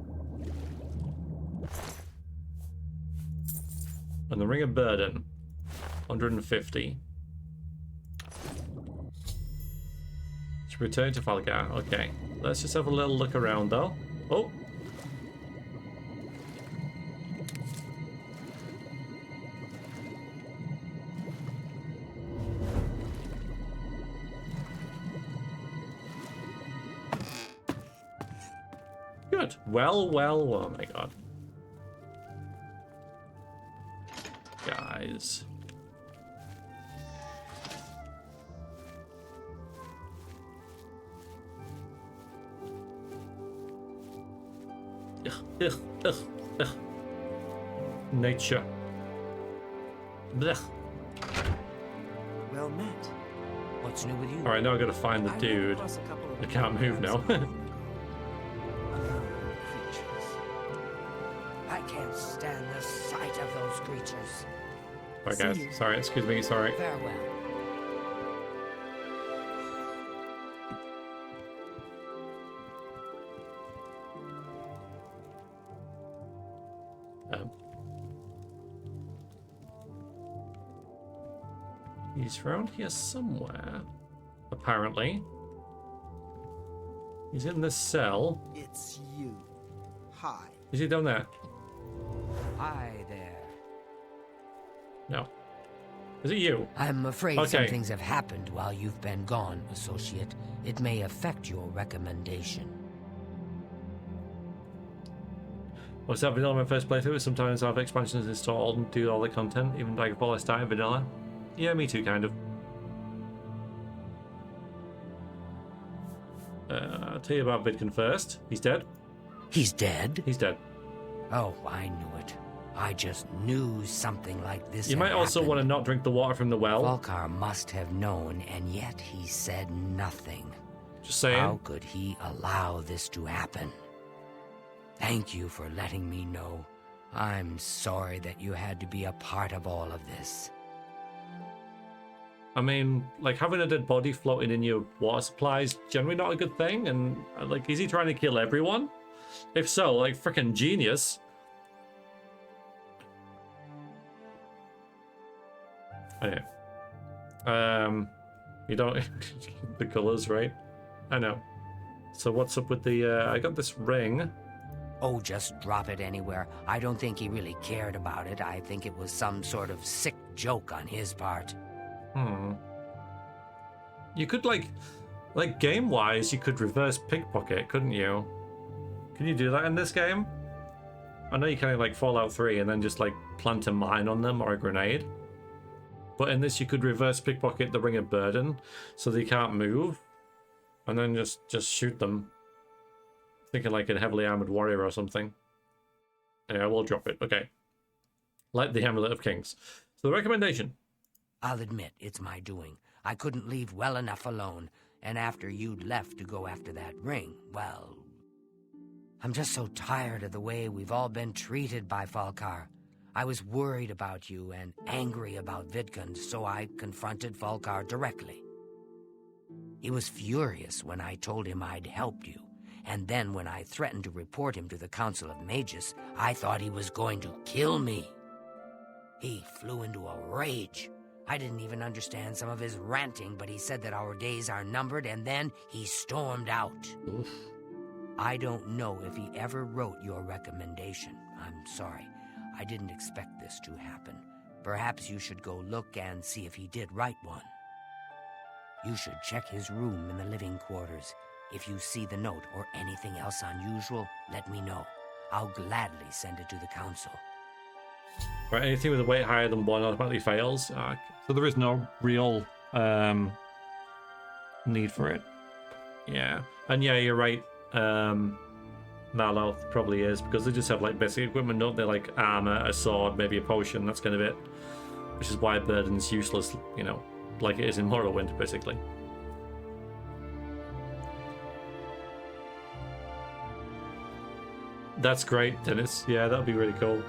And the Ring of Burden. 150. Should return to Falgar. Okay. Let's just have a little look around though. Oh! Good. Well, oh my god. Guys. Ugh. Nature. Blech. Well met. What's new with you? Alright, now I gotta find the dude. I can't move now. I can't stand the sight of those creatures. Alright guys, sorry, excuse me, sorry. Farewell. He's around here somewhere, apparently. He's in this cell. It's you. Hi. Is he down there? Hi there. No. Is it you? I'm afraid Okay. some things have happened while you've been gone, Associate. It may affect your recommendation. What's that vanilla in my first playthrough? Sometimes I have expansions installed and do all the content, even Daggerfall I started vanilla. Yeah, me too, kind of. I'll tell you about Vidkin first. He's dead. He's dead? He's dead. Oh, I knew it. I just knew something like this You might had also happened. want to not drink the water from the well. Falcar must have known, and yet he said nothing. Just saying. How could he allow this to happen? Thank you for letting me know. I'm sorry that you had to be a part of all of this. I mean, like, having a dead body floating in your water supply is generally not a good thing, and, like, is he trying to kill everyone? If so, like, freaking genius. Anyway. You don't... the colours, right? I know. So what's up with the, I got this ring. Oh, just drop it anywhere. I don't think he really cared about it. I think it was some sort of sick joke on his part. You could, like game-wise, you could reverse pickpocket, couldn't you? Can you do that in this game? I know you can, like, Fallout 3 and then just, like, plant a mine on them or a grenade. But in this, you could reverse pickpocket the Ring of Burden so they can't move. And then just shoot them. Thinking like a heavily armored warrior or something. Yeah, we'll drop it. Okay. Like the Amulet of Kings. So the recommendation. I'll admit, it's my doing. I couldn't leave well enough alone, and after you'd left to go after that ring, well... I'm just so tired of the way we've all been treated by Falcar. I was worried about you and angry about Vidkun, so I confronted Falcar directly. He was furious when I told him I'd helped you, and then when I threatened to report him to the Council of Mages, I thought he was going to kill me. He flew into a rage. I didn't even understand some of his ranting, but he said that our days are numbered, and then he stormed out. Oof. I don't know if he ever wrote your recommendation. I'm sorry. I didn't expect this to happen. Perhaps you should go look and see if he did write one. You should check his room in the living quarters. If you see the note or anything else unusual, let me know. I'll gladly send it to the council. Right, anything with a weight higher than 1 automatically fails. So there is no real need for it. Yeah. And yeah, you're right. Malloth probably is, because they just have like basic equipment, don't they? Like armor, a sword, maybe a potion, that's kind of it. Which is why Burden's useless, you know, like it is in Morrowind, basically. That's great, Dennis. Yeah, that'd be really cool.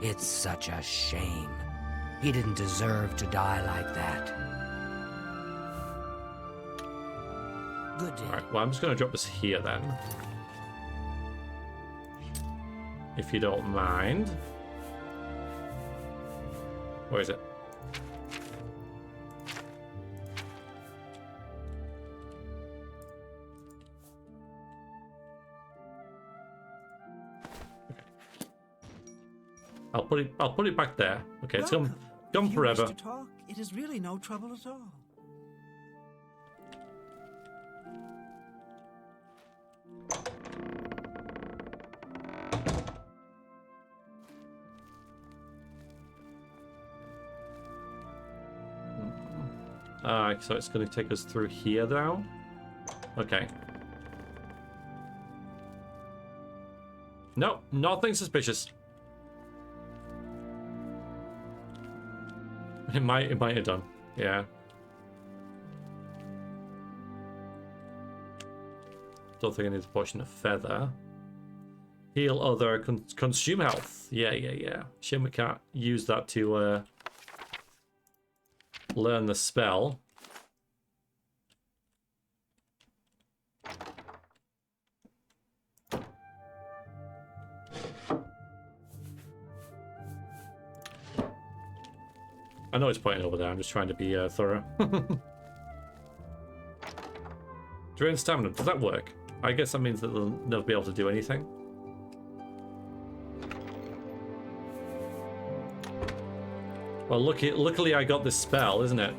It's such a shame. He didn't deserve to die like that. Good day. Alright, well, I'm just going to drop this here then. If you don't mind. Where is it? I'll put it back there. Okay, it's gone forever. To talk, it is really no trouble at all. So it's going to take us through here now. Okay. No, nothing suspicious. It might have done. Yeah. Don't think I need a potion of feather. Heal other, consume health. Yeah. Shame we can't use that to learn the spell. I know it's pointing over there, I'm just trying to be thorough. Drain stamina, does that work? I guess that means that they'll never be able to do anything. Well, luckily I got this spell, isn't it?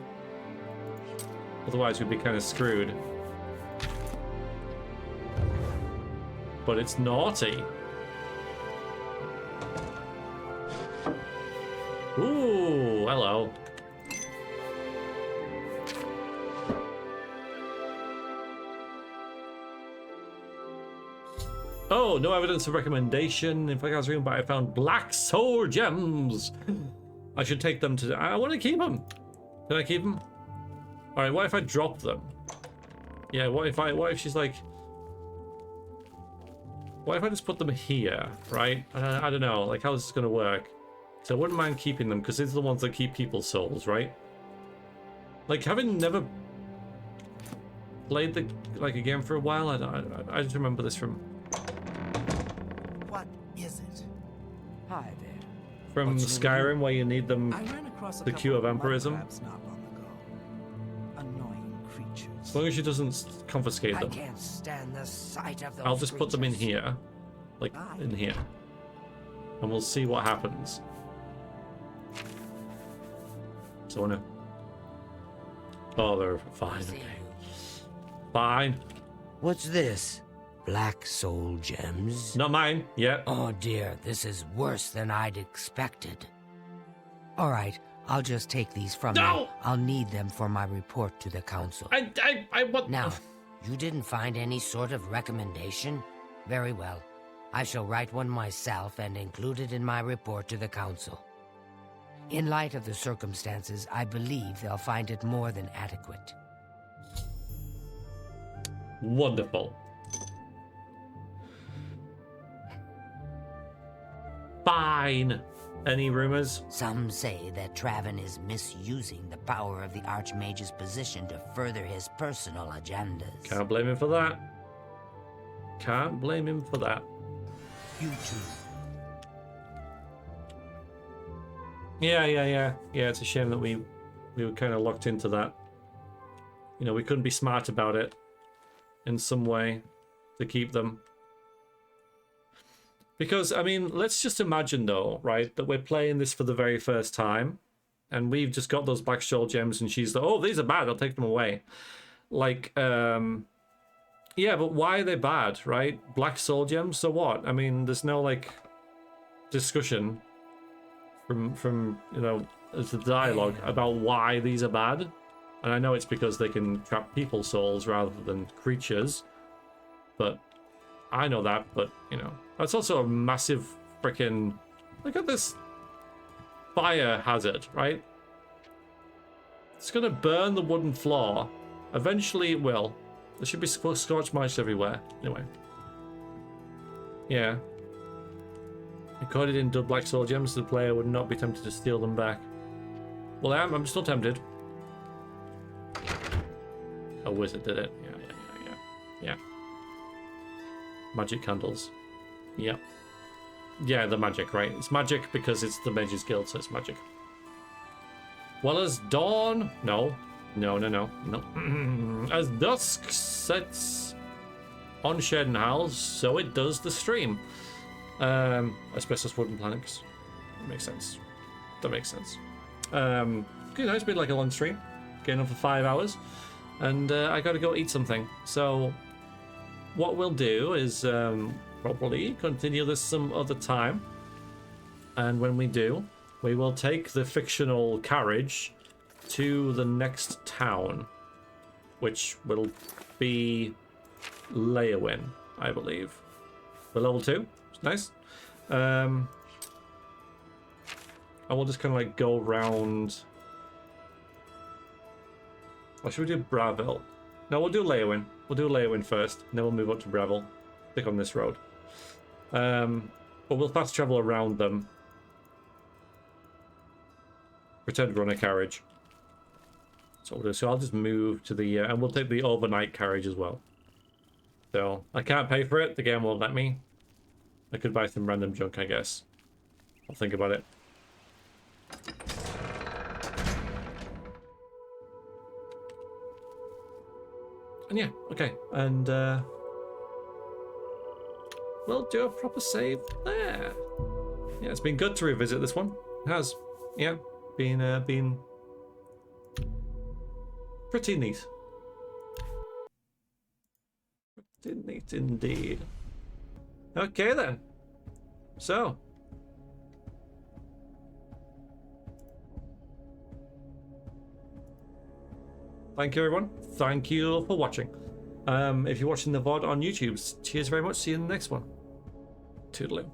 Otherwise we'd be kind of screwed. But it's naughty. Ooh, hello. Oh, no evidence of recommendation. In fact, I was reading, but I found black soul gems. I should take them to... I want to keep them. Can I keep them? All right, what if I drop them? Yeah, what if she's like... What if I just put them here, right? I don't know, like how this is going to work. So I wouldn't mind keeping them, because these are the ones that keep people's souls, right? Like, having never played the game for a while, I just remember this from... What is it? Hi there. From Skyrim, where you need them to cure vampirism. Not long ago. Annoying creatures. As long as she doesn't confiscate them. I can't stand the sight of those I'll just put them in creatures. here. Like, in here. And we'll see what happens. So no. Oh, they're fine. Okay. Fine. What's this? Black soul gems? Not mine yet. Oh dear, this is worse than I'd expected. All right, I'll just take these from you. I'll need them for my report to the council. I want... Now, you didn't find any sort of recommendation? Very well. I shall write one myself and include it in my report to the council. In light of the circumstances, I believe they'll find it more than adequate. Wonderful. Fine. Any rumors? Some say that Traven is misusing the power of the Archmage's position to further his personal agendas. Can't blame him for that. Can't blame him for that. You too. Yeah, it's a shame that we were kind of locked into that. You know, we couldn't be smart about it in some way to keep them. Because, I mean, let's just imagine, though, right, that we're playing this for the very first time, and we've just got those black soul gems, and she's like, oh, these are bad, I'll take them away. Like, yeah, but why are they bad, right? Black soul gems, so what? I mean, there's no, like, discussion from you know, the dialogue about why these are bad. And I know it's because they can trap people's souls rather than creatures, but I know that, but, you know, that's also a massive freaking... Look at this fire hazard, right? It's going to burn the wooden floor. Eventually it will. There should be scorch marks everywhere. Anyway. Yeah. Encoded in black soul gems, the player would not be tempted to steal them back. Well, I'm still tempted. A wizard did it. Yeah. Magic candles. Yep. Yeah, the magic, right? It's magic because it's the Mage's Guild, so it's magic. Well, as dawn... No. As dusk sets on Shadowhall, so it does the stream. Asbestos wooden planks. That makes sense. You know, it's been like a long stream. Getting on for 5 hours. And I gotta go eat something. So what we'll do is probably continue this some other time. And when we do, we will take the fictional carriage to the next town, which will be Leowin, I believe. For level 2. It's nice. I will just kind of like go around. Or should we do Bravil? No, we'll do Leowin. We'll do Leowin first, and then we'll move up to Bravil. Stick on this road. But we'll fast travel around them. Pretend we're on a carriage. So we'll do. So I'll just move to the... and we'll take the overnight carriage as well. So I can't pay for it. The game won't let me. I could buy some random junk, I guess. I'll think about it. And yeah, okay. And we'll do a proper save there. Yeah, it's been good to revisit this one. It has. Yeah, been pretty neat. Pretty neat indeed. Okay then. So. Thank you everyone. Thank you for watching. If you're watching the VOD on YouTube, cheers very much. See you in the next one. Toodaloo.